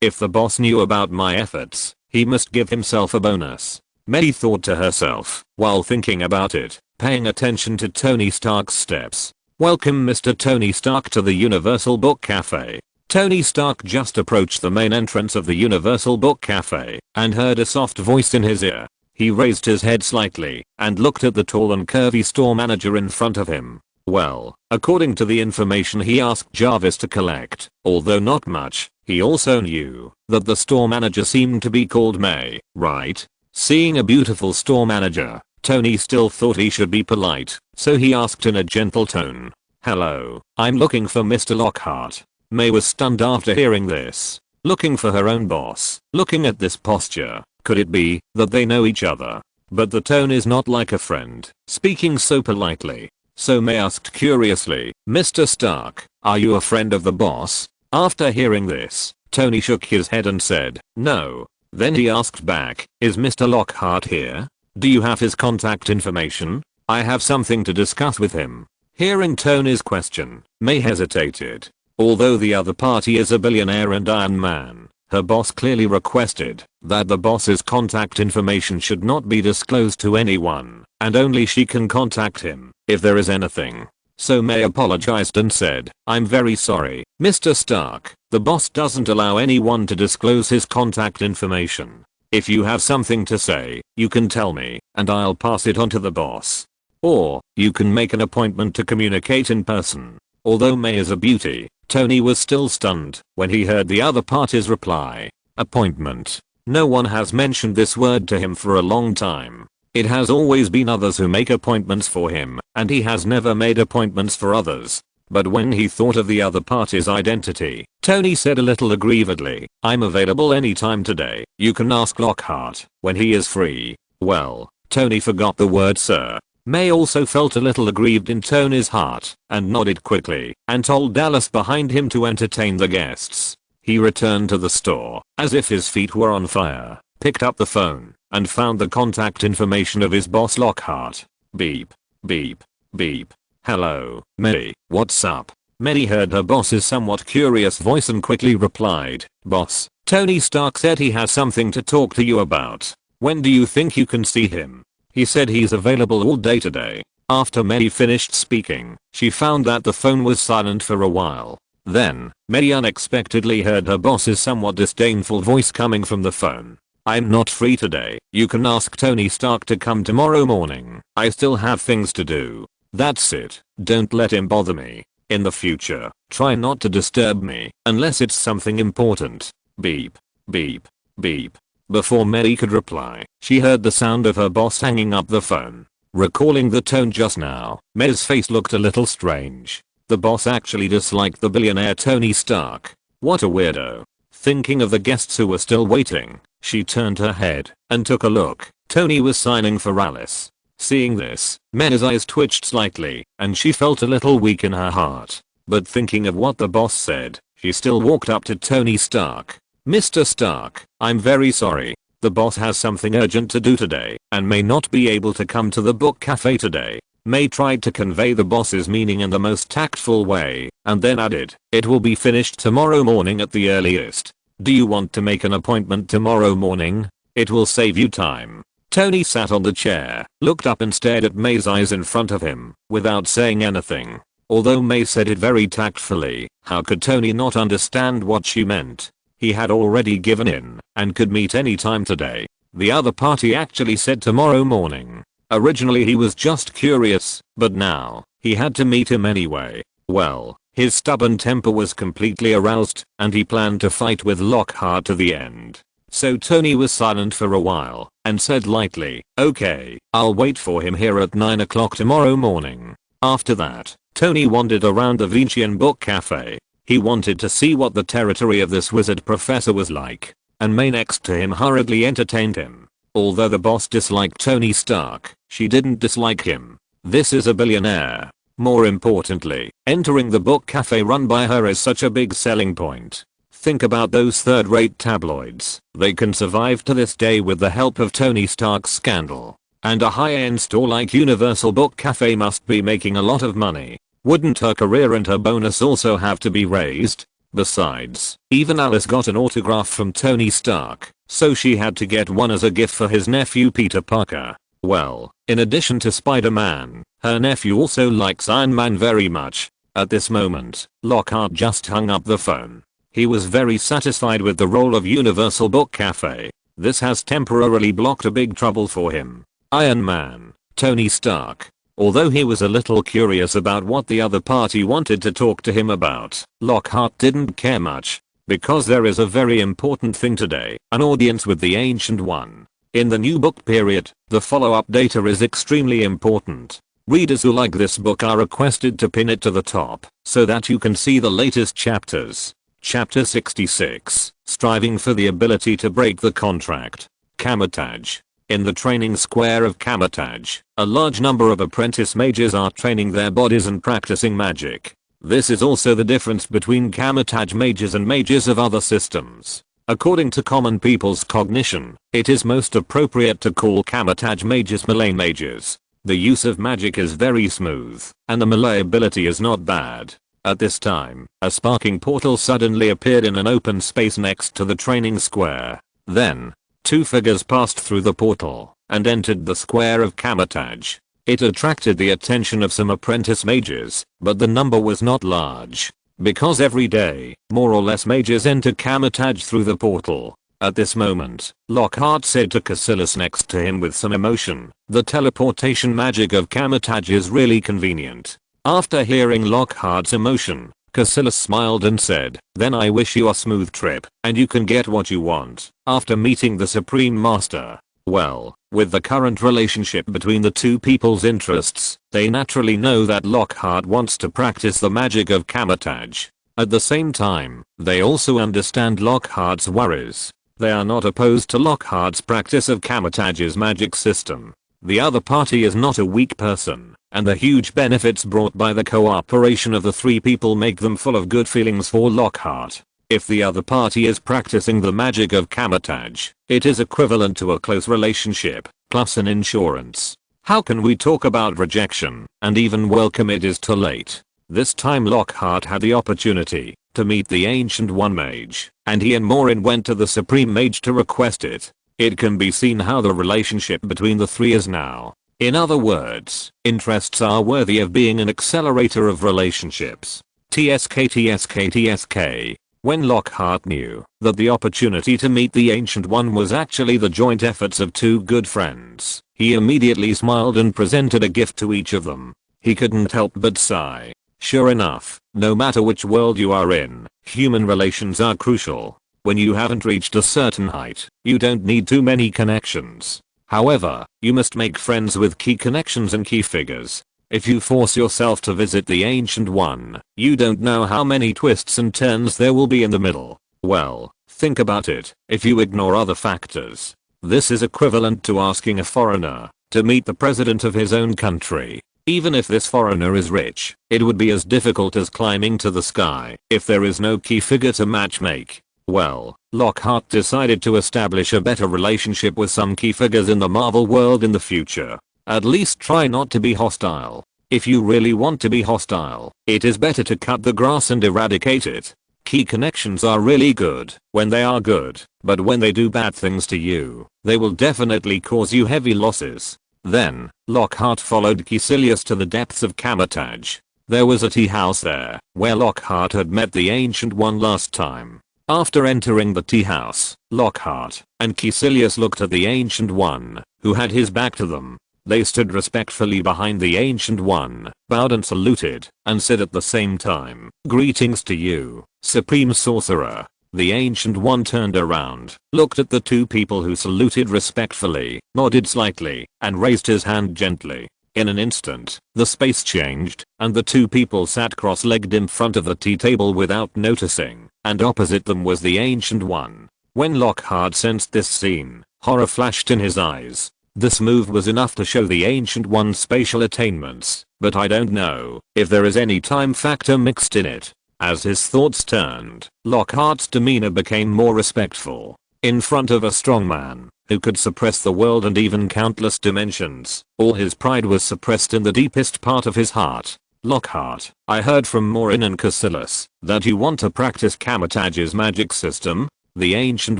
If the boss knew about my efforts, he must give himself a bonus. Mei thought to herself, while thinking about it, paying attention to Tony Stark's steps. Welcome Mr. Tony Stark to the Universal Book Cafe. Tony Stark just approached the main entrance of the Universal Book Cafe and heard a soft voice in his ear. He raised his head slightly and looked at the tall and curvy store manager in front of him. Well, according to the information he asked Jarvis to collect, although not much, he also knew that the store manager seemed to be called Mei, right? Seeing a beautiful store manager, Tony still thought he should be polite, so he asked in a gentle tone, "Hello, I'm looking for Mr. Lockhart." Mei was stunned after hearing this. Looking for her own boss. Looking at this posture, could it be that they know each other? But the tone is not like a friend, speaking so politely. So Mei asked curiously, "Mr. Stark, are you a friend of the boss?" After hearing this, Tony shook his head and said, "No." Then he asked back, "Is Mr. Lockhart here? Do you have his contact information? I have something to discuss with him." Hearing Tony's question, Mei hesitated. Although the other party is a billionaire and Iron Man, her boss clearly requested that the boss's contact information should not be disclosed to anyone, and only she can contact him. if there is anything. So May apologized and said, "I'm very sorry, Mr. Stark. The boss doesn't allow anyone to disclose his contact information. If you have something to say, you can tell me, and I'll pass it on to the boss. Or, you can make an appointment to communicate in person." Although May is a beauty, Tony was still stunned when he heard the other party's reply. Appointment. No one has mentioned this word to him for a long time. It has always been others who make appointments for him, and he has never made appointments for others. But when he thought of the other party's identity, Tony said a little aggrievedly, "I'm available anytime today. You can ask Lockhart when he is free." Well, Tony forgot the word sir. May also felt a little aggrieved in Tony's heart, and nodded quickly, and told Dallas behind him to entertain the guests. He returned to the store, as if his feet were on fire, picked up the phone, and found the contact information of his boss Lockhart. Beep. Beep. Beep. "Hello, May, what's up?" May heard her boss's somewhat curious voice and quickly replied, "Boss, Tony Stark said he has something to talk to you about. When do you think you can see him? He said he's available all day today." After May finished speaking, she found that the phone was silent for a while. Then, May unexpectedly heard her boss's somewhat disdainful voice coming from the phone. "I'm not free today. You can ask Tony Stark to come tomorrow morning. I still have things to do. That's it. Don't let him bother me. In the future, try not to disturb me unless it's something important." Beep. Beep. Beep. Before May could reply, she heard the sound of her boss hanging up the phone. Recalling the tone just now, May's face looked a little strange. The boss actually disliked the billionaire Tony Stark. What a weirdo. Thinking of the guests who were still waiting, she turned her head and took a look. Tony was signing for Alice. Seeing this, May's eyes twitched slightly, and she felt a little weak in her heart. But thinking of what the boss said, she still walked up to Tony Stark. "Mr. Stark, I'm very sorry. The boss has something urgent to do today and may not be able to come to the book cafe today." May tried to convey the boss's meaning in the most tactful way, and then added, "It will be finished tomorrow morning at the earliest. Do you want to make an appointment tomorrow morning? It will save you time." Tony sat on the chair, looked up and stared at May's eyes in front of him, without saying anything. Although May said it very tactfully, how could Tony not understand what she meant? He had already given in, and could meet any time today. The other party actually said tomorrow morning. Originally he was just curious, but now, he had to meet him anyway. Well, his stubborn temper was completely aroused, and he planned to fight with Lockhart to the end. So Tony was silent for a while, and said lightly, "Okay, I'll wait for him here at 9 o'clock tomorrow morning." After that, Tony wandered around the Venetian book cafe. He wanted to see what the territory of this wizard professor was like, and May next to him hurriedly entertained him. Although the boss disliked Tony Stark, she didn't dislike him. This is a billionaire. More importantly, entering the book cafe run by her is such a big selling point. Think about those third-rate tabloids. They can survive to this day with the help of Tony Stark's scandal. And a high-end store like Universal Book Cafe must be making a lot of money. Wouldn't her career and her bonus also have to be raised? Besides, even Alice got an autograph from Tony Stark, so she had to get one as a gift for his nephew Peter Parker. Well, in addition to Spider-Man, her nephew also likes Iron Man very much. At this moment, Lockhart just hung up the phone. He was very satisfied with the role of Universal Book Cafe. This has temporarily blocked a big trouble for him. Iron Man, Tony Stark. Although he was a little curious about what the other party wanted to talk to him about, Lockhart didn't care much. Because there is a very important thing today, an audience with the Ancient One. In the new book period, the follow-up data is extremely important. Readers who like this book are requested to pin it to the top, so that you can see the latest chapters. Chapter 66, Striving for the Ability to Break the Contract. Kamar-Taj. In the training square of Kamar-Taj, a large number of apprentice mages are training their bodies and practicing magic. This is also the difference between Kamar-Taj mages and mages of other systems. According to common people's cognition, it is most appropriate to call Kamar-Taj mages melee mages. The use of magic is very smooth, and the melee ability is not bad. At this time, a sparking portal suddenly appeared in an open space next to the training square. Then, two figures passed through the portal and entered the square of Kamar-Taj. It attracted the attention of some apprentice mages, but the number was not large. Because every day, more or less mages enter Kamar-Taj through the portal. At this moment, Lockhart said to Cassilis next to him with some emotion, "The teleportation magic of Kamar-Taj is really convenient." After hearing Lockhart's emotion, Cassilis smiled and said, "Then I wish you a smooth trip, and you can get what you want." After meeting the Supreme Master, well, with the current relationship between the two people's interests, they naturally know that Lockhart wants to practice the magic of Kamar-Taj. At the same time, they also understand Lockhart's worries. They are not opposed to Lockhart's practice of Kamar-Taj's magic system. The other party is not a weak person, and the huge benefits brought by the cooperation of the three people make them full of good feelings for Lockhart. If the other party is practicing the magic of Kamar-Taj, it is equivalent to a close relationship, plus an insurance. How can we talk about rejection, and even welcome it is too late? This time Lockhart had the opportunity to meet the Ancient One mage, and he and Maureen went to the Supreme Mage to request it. It can be seen how the relationship between the three is now. In other words, interests are worthy of being an accelerator of relationships. TSK. When Lockhart knew that the opportunity to meet the Ancient One was actually the joint efforts of two good friends, he immediately smiled and presented a gift to each of them. He couldn't help but sigh. Sure enough, no matter which world you are in, human relations are crucial. When you haven't reached a certain height, you don't need too many connections. However, you must make friends with key connections and key figures. If you force yourself to visit the Ancient One, you don't know how many twists and turns there will be in the middle. Well, think about it. If you ignore other factors, this is equivalent to asking a foreigner to meet the president of his own country. Even if this foreigner is rich, it would be as difficult as climbing to the sky if there is no key figure to matchmake. Well, Lockhart decided to establish a better relationship with some key figures in the Marvel world in the future. At least try not to be hostile. If you really want to be hostile, it is better to cut the grass and eradicate it. Key connections are really good when they are good, but when they do bad things to you, they will definitely cause you heavy losses. Then, Lockhart followed Caecilius to the depths of Kamar-Taj. There was a tea house there, where Lockhart had met the Ancient One last time. After entering the tea house, Lockhart and Caecilius looked at the Ancient One, who had his back to them. They stood respectfully behind the Ancient One, bowed and saluted, and said at the same time, "Greetings to you, Supreme Sorcerer." The Ancient One turned around, looked at the two people who saluted respectfully, nodded slightly, and raised his hand gently. In an instant, the space changed, and the two people sat cross-legged in front of the tea table without noticing, and opposite them was the Ancient One. When Lockhart sensed this scene, horror flashed in his eyes. This move was enough to show the Ancient One's spatial attainments, but I don't know if there is any time factor mixed in it. As his thoughts turned, Lockhart's demeanor became more respectful. In front of a strong man who could suppress the world and even countless dimensions, all his pride was suppressed in the deepest part of his heart. "Lockhart, I heard from Maureen and Caecilius that you want to practice Kamar-Taj's magic system." The Ancient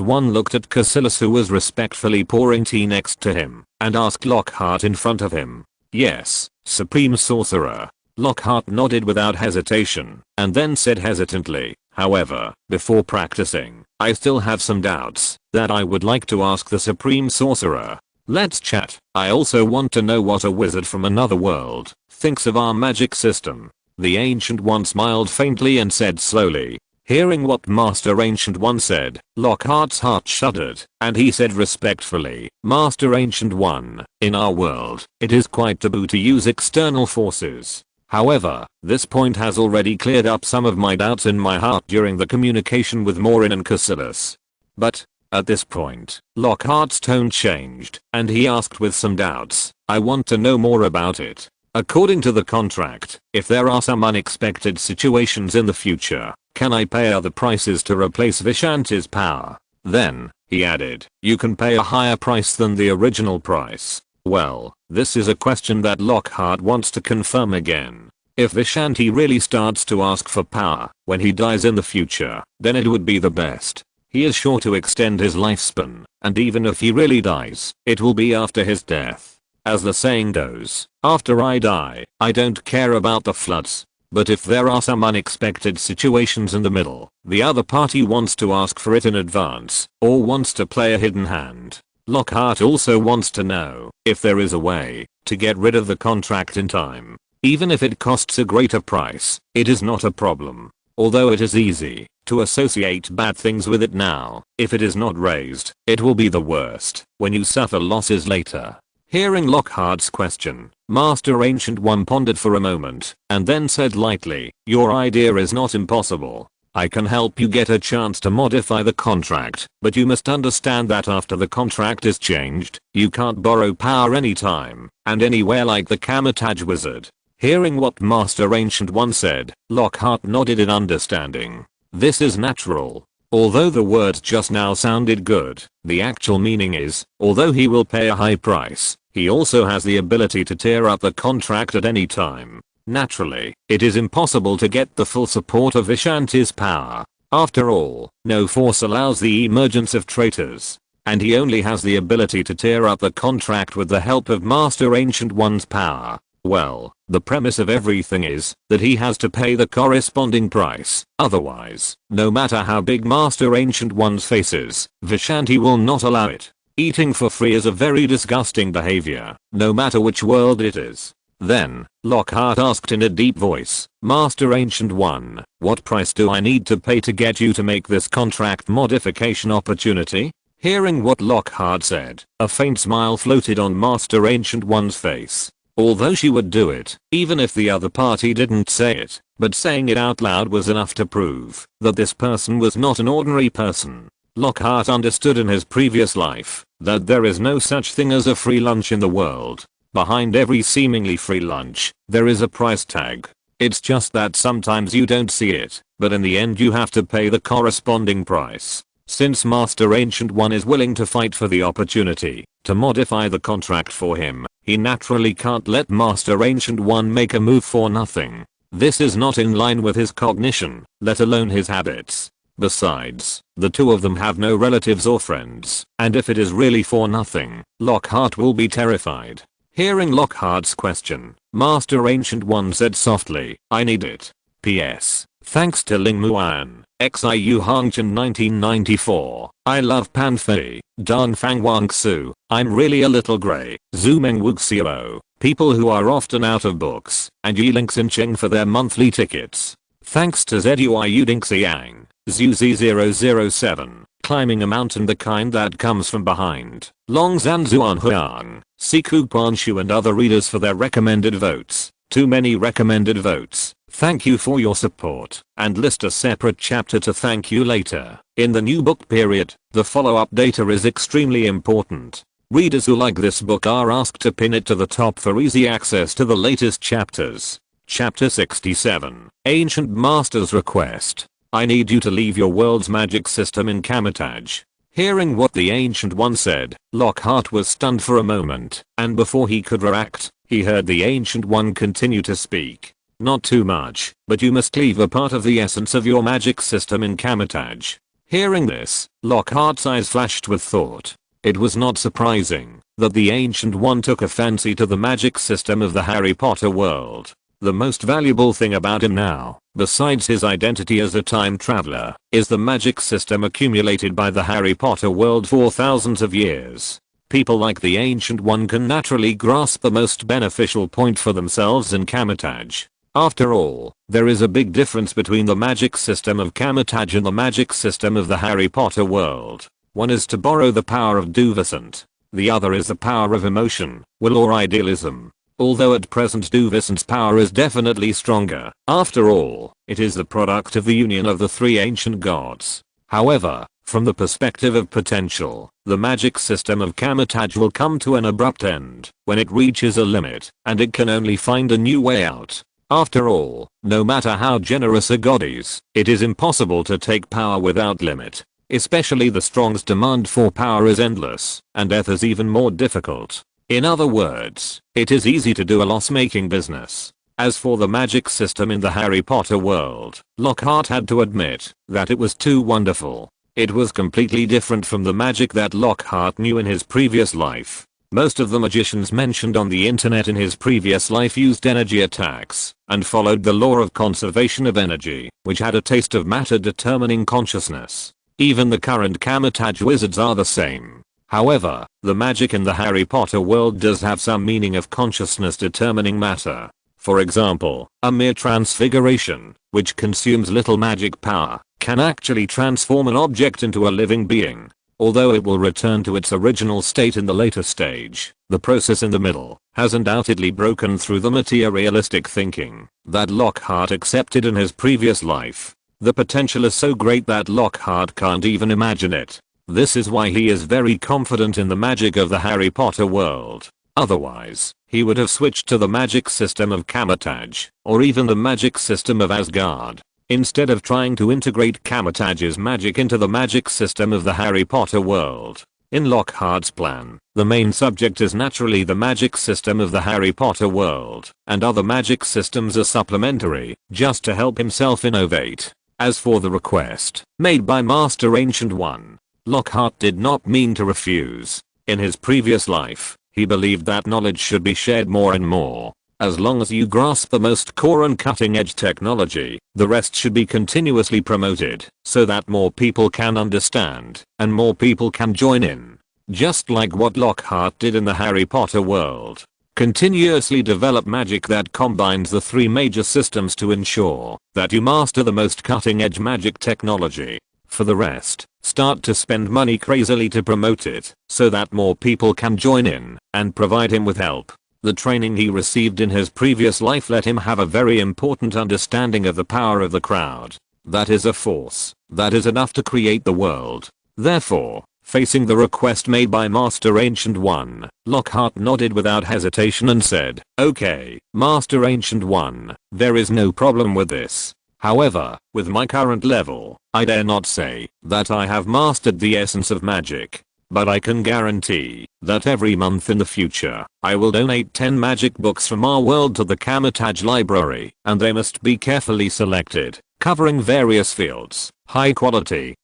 One looked at Caecilius, who was respectfully pouring tea next to him, and asked Lockhart in front of him. "Yes, Supreme Sorcerer." Lockhart nodded without hesitation, and then said hesitantly, "However, before practicing, I still have some doubts that I would like to ask the Supreme Sorcerer. Let's chat. I also want to know what a wizard from another world thinks of our magic system." The Ancient One smiled faintly and said slowly. Hearing what Master Ancient One said, Lockhart's heart shuddered, and he said respectfully, "Master Ancient One, in our world, it is quite taboo to use external forces. However, this point has already cleared up some of my doubts in my heart during the communication with Maureen and Caecilius." But, at this point, Lockhart's tone changed, and he asked with some doubts, "I want to know more about it. According to the contract, if there are some unexpected situations in the future, can I pay other prices to replace Vishanti's power? Then," he added, "you can pay a higher price than the original price." Well, this is a question that Lockhart wants to confirm again. If Vishanti really starts to ask for power when he dies in the future, then it would be the best. He is sure to extend his lifespan, and even if he really dies, it will be after his death. As the saying goes, after I die, I don't care about the floods. But if there are some unexpected situations in the middle, the other party wants to ask for it in advance, or wants to play a hidden hand. Lockhart also wants to know if there is a way to get rid of the contract in time. Even if it costs a greater price, it is not a problem. Although it is easy to associate bad things with it now, if it is not raised, it will be the worst when you suffer losses later. Hearing Lockhart's question, Master Ancient One pondered for a moment, and then said lightly, "Your idea is not impossible. I can help you get a chance to modify the contract, but you must understand that after the contract is changed, you can't borrow power anytime and anywhere like the Kamar-Taj wizard." Hearing what Master Ancient One said, Lockhart nodded in understanding. This is natural. Although the words just now sounded good, the actual meaning is, although he will pay a high price, he also has the ability to tear up the contract at any time. Naturally, it is impossible to get the full support of Vishanti's power. After all, no force allows the emergence of traitors. And he only has the ability to tear up the contract with the help of Master Ancient One's power. Well, the premise of everything is that he has to pay the corresponding price. Otherwise, no matter how big Master Ancient One's face is, Vishanti will not allow it. Eating for free is a very disgusting behavior, no matter which world it is. Then, Lockhart asked in a deep voice, "Master Ancient One, what price do I need to pay to get you to make this contract modification opportunity?" Hearing what Lockhart said, a faint smile floated on Master Ancient One's face. Although she would do it, even if the other party didn't say it, but saying it out loud was enough to prove that this person was not an ordinary person. Lockhart understood in his previous life that there is no such thing as a free lunch in the world. Behind every seemingly free lunch, there is a price tag. It's just that sometimes you don't see it, but in the end you have to pay the corresponding price. Since Master Ancient One is willing to fight for the opportunity to modify the contract for him, he naturally can't let Master Ancient One make a move for nothing. This is not in line with his cognition, let alone his habits. Besides, the two of them have no relatives or friends, and if it is really for nothing, Lockhart will be terrified. Hearing Lockhart's question, Master Ancient One said softly, "I need it. P.S. Thanks to Ling Muan, Xiu Hongchen 1994. I love Panfei, Dan Fang Wang Su. I'm really a little grey. Zooming Wuxiao. People who are often out of books, and Yi Ling Xin Cheng for their monthly tickets. Thanks to Zuiyu Ding Xiang, ZU007. Climbing a mountain the kind that comes from behind. Long Zan Zuan Huang, Siku Guanshu and other readers for their recommended votes. Too many recommended votes. Thank you for your support, and list a separate chapter to thank you later. In the new book period, the follow-up data is extremely important. Readers who like this book are asked to pin it to the top for easy access to the latest chapters. Chapter 67, Ancient Master's Request. I need you to leave your world's magic system in Kamar-Taj. Hearing what the Ancient One said, Lockhart was stunned for a moment, and before he could react, he heard the Ancient One continue to speak. Not too much, but you must leave a part of the essence of your magic system in Kamar-Taj. Hearing this, Lockhart's eyes flashed with thought. It was not surprising that the Ancient One took a fancy to the magic system of the Harry Potter world. The most valuable thing about him now, besides his identity as a time traveler, is the magic system accumulated by the Harry Potter world for thousands of years. People like the Ancient One can naturally grasp the most beneficial point for themselves in Kamar-Taj. After all, there is a big difference between the magic system of Kamar-Taj and the magic system of the Harry Potter world. One is to borrow the power of Duvescent. The other is the power of emotion, will or idealism. Although at present Duvescent's power is definitely stronger, after all, it is the product of the union of the three ancient gods. However, from the perspective of potential, the magic system of Kamar-Taj will come to an abrupt end when it reaches a limit, and it can only find a new way out. After all, no matter how generous a god is, it is impossible to take power without limit. Especially the strong's demand for power is endless, and death is even more difficult. In other words, it is easy to do a loss-making business. As for the magic system in the Harry Potter world, Lockhart had to admit that it was too wonderful. It was completely different from the magic that Lockhart knew in his previous life. Most of the magicians mentioned on the internet in his previous life used energy attacks and followed the law of conservation of energy, which had a taste of matter determining consciousness. Even the current Kamar-Taj wizards are the same. However, the magic in the Harry Potter world does have some meaning of consciousness determining matter. For example, a mere transfiguration, which consumes little magic power, can actually transform an object into a living being. Although it will return to its original state in the later stage, the process in the middle has undoubtedly broken through the materialistic thinking that Lockhart accepted in his previous life. The potential is so great that Lockhart can't even imagine it. This is why he is very confident in the magic of the Harry Potter world. Otherwise, he would have switched to the magic system of Kamar-Taj, or even the magic system of Asgard, instead of trying to integrate Kamar-Taj's magic into the magic system of the Harry Potter world. In Lockhart's plan, the main subject is naturally the magic system of the Harry Potter world, and other magic systems are supplementary, just to help himself innovate. As for the request made by Master Ancient One, Lockhart did not mean to refuse. In his previous life, he believed that knowledge should be shared more and more. As long as you grasp the most core and cutting-edge technology, the rest should be continuously promoted, so that more people can understand, and more people can join in. Just like what Lockhart did in the Harry Potter world. Continuously develop magic that combines the three major systems to ensure that you master the most cutting-edge magic technology. For the rest, start to spend money crazily to promote it, so that more people can join in, and provide him with help. The training he received in his previous life let him have a very important understanding of the power of the crowd. That is a force that is enough to create the world. Therefore, facing the request made by Master Ancient One, Lockhart nodded without hesitation and said, "Okay, Master Ancient One, there is no problem with this. However, with my current level, I dare not say that I have mastered the essence of magic. But I can guarantee that every month in the future, I will donate 10 magic books from our world to the Kamar-Taj library, and they must be carefully selected, covering various fields, high quality,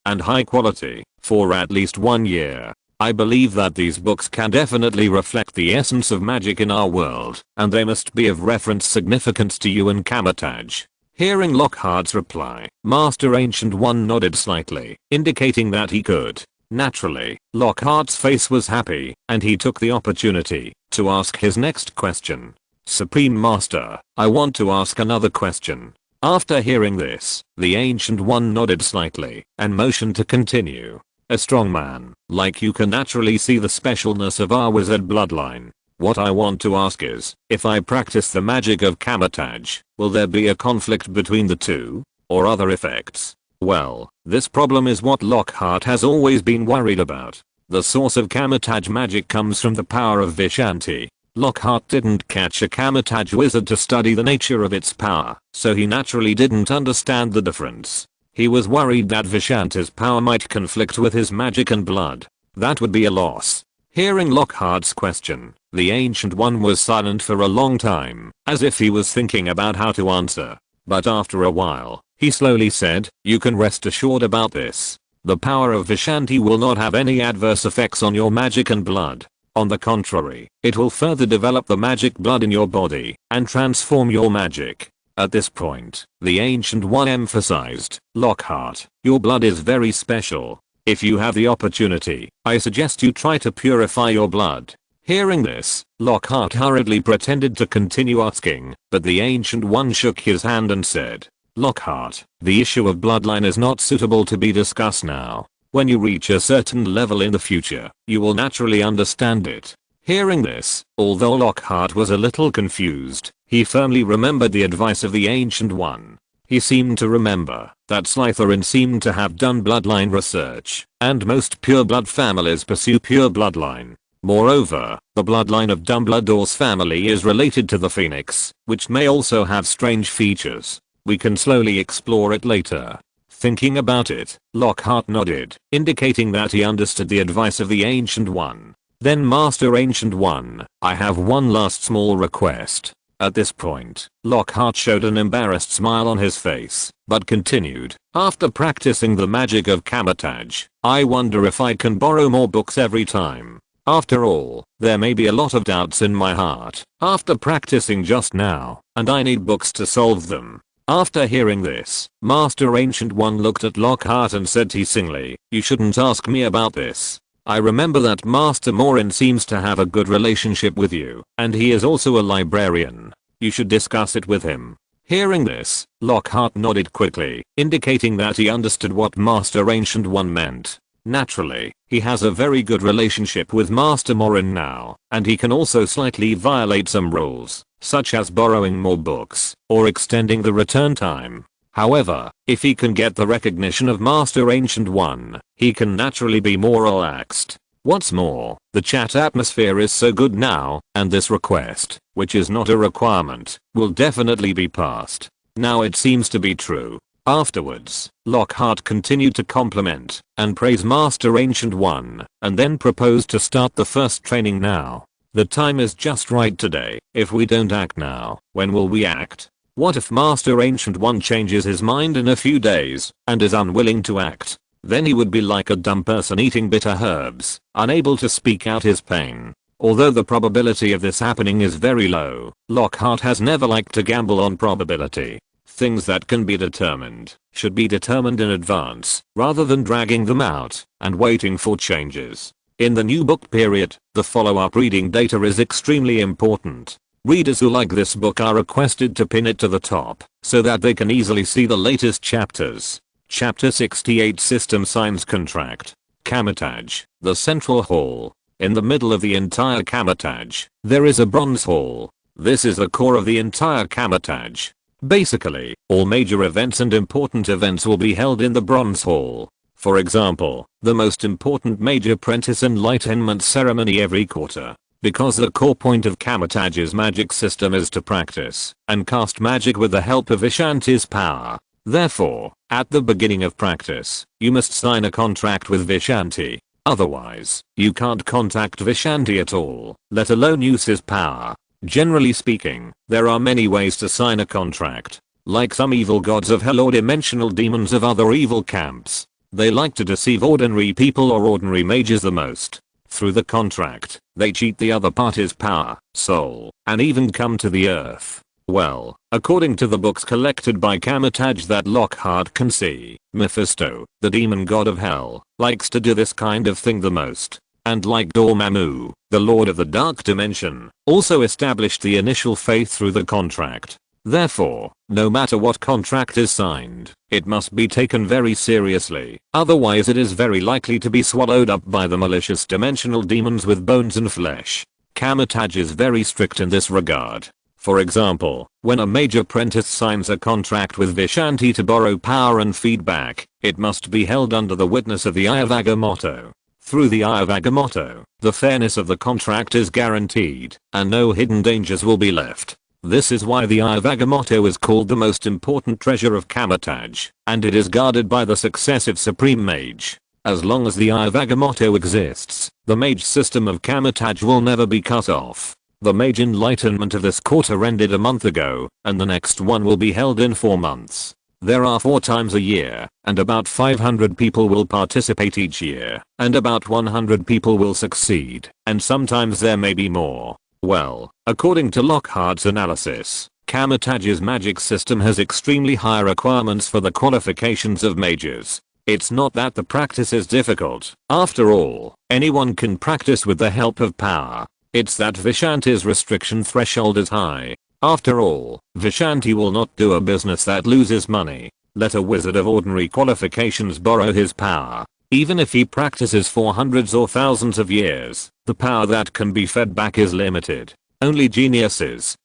for at least 1 year. I believe that these books can definitely reflect the essence of magic in our world, and they must be of reference significance to you and Kamar-Taj." Hearing Lockhart's reply, Master Ancient One nodded slightly, indicating that he could. Naturally, Lockhart's face was happy, and he took the opportunity to ask his next question. "Supreme Master, I want to ask another question." After hearing this, the Ancient One nodded slightly and motioned to continue. "A strong man like you can naturally see the specialness of our wizard bloodline. What I want to ask is, if I practice the magic of Kamar-Taj, will there be a conflict between the two, or other effects?" Well, this problem is what Lockhart has always been worried about. The source of Kamar-Taj magic comes from the power of Vishanti. Lockhart didn't catch a Kamar-Taj wizard to study the nature of its power, so he naturally didn't understand the difference. He was worried that Vishanti's power might conflict with his magic and blood. That would be a loss. Hearing Lockhart's question, the Ancient One was silent for a long time, as if he was thinking about how to answer. But after a while, he slowly said, "You can rest assured about this. The power of Vishanti will not have any adverse effects on your magic and blood. On the contrary, it will further develop the magic blood in your body and transform your magic." At this point, the Ancient One emphasized, "Lockhart, your blood is very special. If you have the opportunity, I suggest you try to purify your blood." Hearing this, Lockhart hurriedly pretended to continue asking, but the Ancient One shook his hand and said, "Lockhart, the issue of bloodline is not suitable to be discussed now. When you reach a certain level in the future, you will naturally understand it." Hearing this, although Lockhart was a little confused, he firmly remembered the advice of the Ancient One. He seemed to remember that Slytherin seemed to have done bloodline research, and most pure blood families pursue pure bloodline. Moreover, the bloodline of Dumbledore's family is related to the Phoenix, which may also have strange features. We can slowly explore it later. Thinking about it, Lockhart nodded, indicating that he understood the advice of the Ancient One. Then Master Ancient One, I have one last small request. At this point, Lockhart showed an embarrassed smile on his face, but continued, "After practicing the magic of Kamar-Taj, I wonder if I can borrow more books every time. After all, there may be a lot of doubts in my heart after practicing just now, and I need books to solve them. After hearing this, Master Ancient One looked at Lockhart and said teasingly, "You shouldn't ask me about this. I remember that Master Morin seems to have a good relationship with you, and he is also a librarian. You should discuss it with him." Hearing this, Lockhart nodded quickly, indicating that he understood what Master Ancient One meant. Naturally, he has a very good relationship with Master Morin now, and he can also slightly violate some rules, such as borrowing more books, or extending the return time. However, if he can get the recognition of Master Ancient One, he can naturally be more relaxed. What's more, the chat atmosphere is so good now, and this request, which is not a requirement, will definitely be passed. Now it seems to be true. Afterwards, Lockhart continued to compliment and praise Master Ancient One, and then proposed to start the first training now. The time is just right today. If we don't act now, when will we act? What if Master Ancient One changes his mind in a few days and is unwilling to act? Then he would be like a dumb person eating bitter herbs, unable to speak out his pain. Although the probability of this happening is very low, Lockhart has never liked to gamble on probability. Things that can be determined should be determined in advance, rather than dragging them out and waiting for changes. In the new book period, the follow-up reading data is extremely important. Readers who like this book are requested to pin it to the top, so that they can easily see the latest chapters. Chapter 68 System Signs Contract. Kamar-Taj, the central hall. In the middle of the entire Kamar-Taj, there is a bronze hall. This is the core of the entire Kamar-Taj. Basically, all major events and important events will be held in the bronze hall. For example, the most important major apprentice enlightenment ceremony every quarter. Because the core point of Kamar-Taj's magic system is to practice and cast magic with the help of Vishanti's power. Therefore, at the beginning of practice, you must sign a contract with Vishanti. Otherwise, you can't contact Vishanti at all, let alone use his power. Generally speaking, there are many ways to sign a contract. Like some evil gods of hell or dimensional demons of other evil camps, they like to deceive ordinary people or ordinary mages the most. Through the contract, they cheat the other party's power, soul, and even come to the earth. Well, according to the books collected by Kamar-Taj that Lockhart can see, Mephisto, the demon god of hell, likes to do this kind of thing the most. And like Dormammu, the lord of the dark dimension, also established the initial faith through the contract. Therefore, no matter what contract is signed, it must be taken very seriously, otherwise it is very likely to be swallowed up by the malicious dimensional demons with bones and flesh. Kamar-Taj is very strict in this regard. For example, when a major apprentice signs a contract with Vishanti to borrow power and feedback, it must be held under the witness of the Eye of Agamotto. Through the Eye of Agamotto, the fairness of the contract is guaranteed, and no hidden dangers will be left. This is why the Eye of Agamotto is called the most important treasure of Kamar-Taj, and it is guarded by the successive Supreme Mage. As long as the Eye of Agamotto exists, the mage system of Kamar-Taj will never be cut off. The mage enlightenment of this quarter ended a month ago, and the next one will be held in 4 months. There are 4 times a year, and about 500 people will participate each year, and about 100 people will succeed, and sometimes there may be more. Well, according to Lockhart's analysis, Kamar-Taj's magic system has extremely high requirements for the qualifications of mages. It's not that the practice is difficult. After all, anyone can practice with the help of power. It's that Vishanti's restriction threshold is high. After all, Vishanti will not do a business that loses money. Let a wizard of ordinary qualifications borrow his power. Even if he practices for hundreds or thousands of years, the power that can be fed back is limited. Only geniuses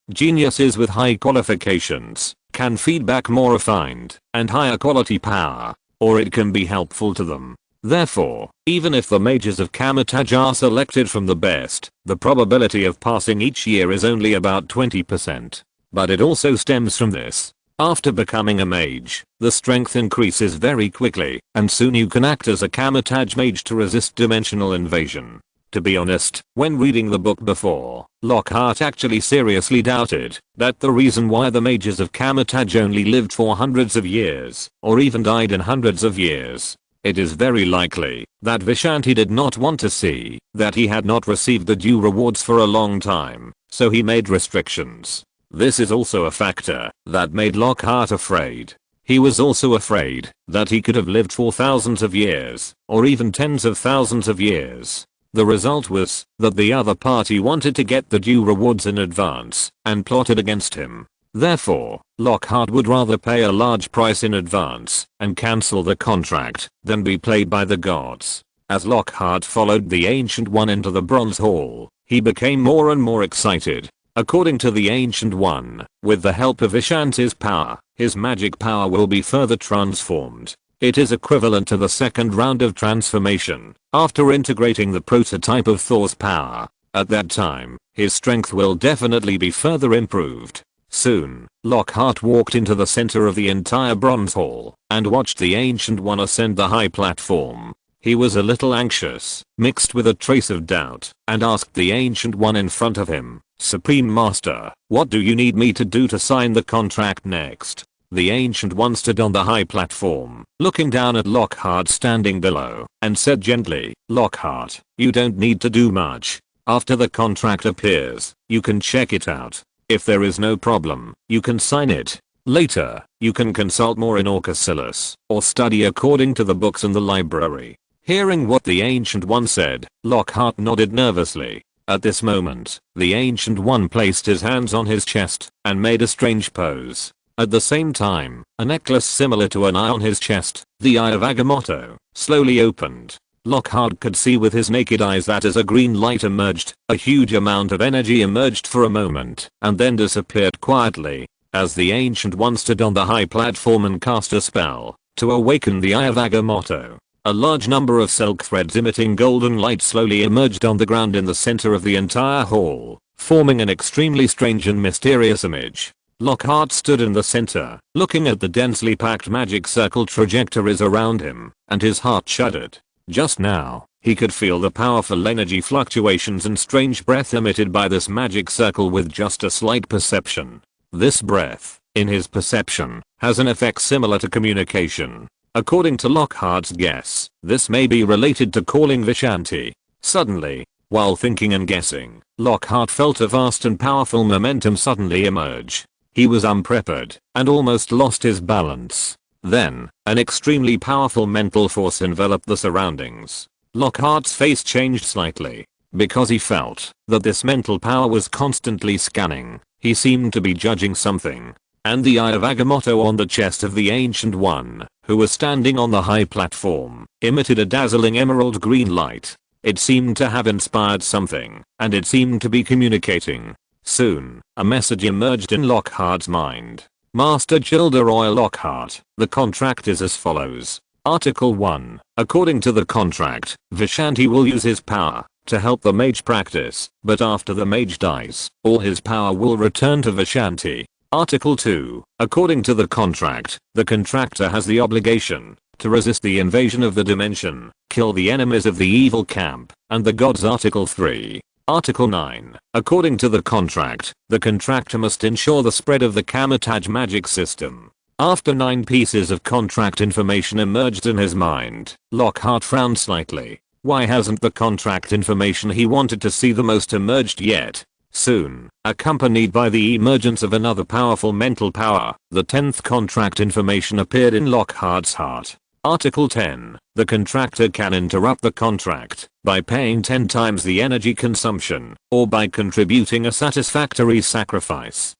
with high qualifications, can feed back more refined and higher quality power, or it can be helpful to them. Therefore, even if the mages of Kamar-Taj are selected from the best, the probability of passing each year is only about 20%. But it also stems from this. After becoming a mage, the strength increases very quickly, and soon you can act as a Kamar-Taj mage to resist dimensional invasion. To be honest, when reading the book before, Lockhart actually seriously doubted that the reason why the mages of Kamar-Taj only lived for hundreds of years, or even died in hundreds of years, It is very likely that Vishanti did not want to see that he had not received the due rewards for a long time, so he made restrictions. This is also a factor that made Lockhart afraid. He was also afraid that he could have lived for thousands of years, or even tens of thousands of years. The result was that the other party wanted to get the due rewards in advance and plotted against him. Therefore, Lockhart would rather pay a large price in advance and cancel the contract than be played by the gods. As Lockhart followed the Ancient One into the Bronze Hall, he became more and more excited. According to the Ancient One, with the help of Vishanti's power, his magic power will be further transformed. It is equivalent to the second round of transformation, after integrating the prototype of Thor's power. At that time, his strength will definitely be further improved. Soon, Lockhart walked into the center of the entire Bronze Hall and watched the Ancient One ascend the high platform. He was a little anxious, mixed with a trace of doubt, and asked the Ancient One in front of him, "Supreme Master, what do you need me to do to sign the contract next?" The Ancient One stood on the high platform, looking down at Lockhart standing below, and said gently, "Lockhart, you don't need to do much. After the contract appears, you can check it out. If there is no problem, you can sign it. Later, you can consult more in Orcasilus, or study according to the books in the library." Hearing what the Ancient One said, Lockhart nodded nervously. At this moment, the Ancient One placed his hands on his chest and made a strange pose. At the same time, a necklace similar to an eye on his chest, the Eye of Agamotto, slowly opened. Lockhart could see with his naked eyes that as a green light emerged, a huge amount of energy emerged for a moment and then disappeared quietly. As the Ancient One stood on the high platform and cast a spell to awaken the Eye of Agamotto, a large number of silk threads emitting golden light slowly emerged on the ground in the center of the entire hall, forming an extremely strange and mysterious image. Lockhart stood in the center, looking at the densely packed magic circle trajectories around him, and his heart shuddered. Just now, he could feel the powerful energy fluctuations and strange breath emitted by this magic circle with just a slight perception. This breath, in his perception, has an effect similar to communication. According to Lockhart's guess, this may be related to calling Vishanti. Suddenly, while thinking and guessing, Lockhart felt a vast and powerful momentum suddenly emerge. He was unprepared and almost lost his balance. Then, an extremely powerful mental force enveloped the surroundings. Lockhart's face changed slightly, because he felt that this mental power was constantly scanning. He seemed to be judging something. And the Eye of Agamotto on the chest of the Ancient One, who was standing on the high platform, emitted a dazzling emerald green light. It seemed to have inspired something, and it seemed to be communicating. Soon, a message emerged in Lockhart's mind. Master Gilderoy Lockhart, the contract is as follows. Article 1. According to the contract, Vishanti will use his power to help the mage practice, but after the mage dies, all his power will return to Vishanti. Article 2. According to the contract, the contractor has the obligation to resist the invasion of the dimension, kill the enemies of the evil camp, and the gods. Article 3. Article 9. According to the contract, the contractor must ensure the spread of the Kamar-Taj magic system. After 9 pieces of contract information emerged in his mind, Lockhart frowned slightly. Why hasn't the contract information he wanted to see the most emerged yet? Soon, accompanied by the emergence of another powerful mental power, the 10th contract information appeared in Lockhart's heart. Article 10. The contractor can interrupt the contract by paying 10 times the energy consumption, or by contributing a satisfactory sacrifice.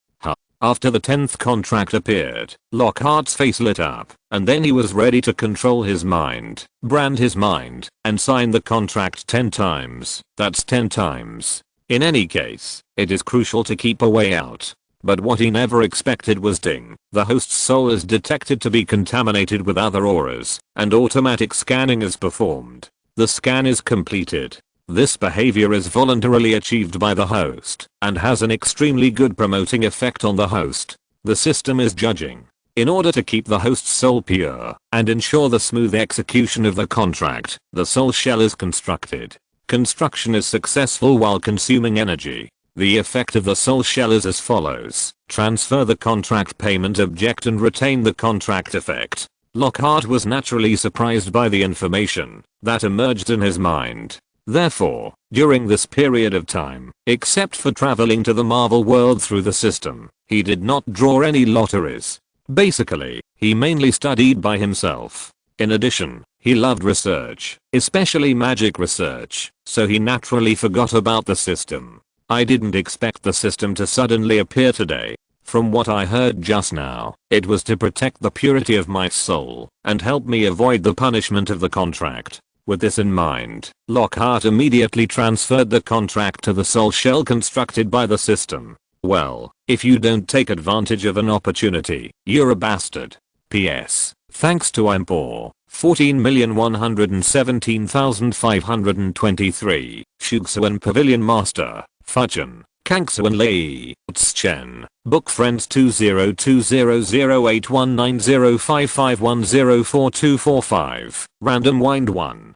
After the 10th contract appeared, Lockhart's face lit up, and then he was ready to control his mind, brand his mind, and sign the contract 10 times. That's 10 times. In any case, it is crucial to keep a way out. But what he never expected was ding. The host's soul is detected to be contaminated with other auras, and automatic scanning is performed. The scan is completed. This behavior is voluntarily achieved by the host, and has an extremely good promoting effect on the host. The system is judging. In order to keep the host's soul pure, and ensure the smooth execution of the contract, the soul shell is constructed. Construction is successful while consuming energy. The effect of the soul shell is as follows. Transfer the contract payment object and retain the contract effect. Lockhart was naturally surprised by the information that emerged in his mind. Therefore, during this period of time, except for traveling to the Marvel world through the system, he did not draw any lotteries. Basically, he mainly studied by himself. In addition, he loved research, especially magic research, so he naturally forgot about the system. I didn't expect the system to suddenly appear today. From what I heard just now, it was to protect the purity of my soul and help me avoid the punishment of the contract. With this in mind, Lockhart immediately transferred the contract to the soul shell constructed by the system. Well, if you don't take advantage of an opportunity, you're a bastard. P.S. Thanks to I'm poor. 14,117,523, Shugsuan Pavilion Master, Fuchan, Kangsuan Lei, Tschen, Book Friends 202008190551042245, Random Wind 1.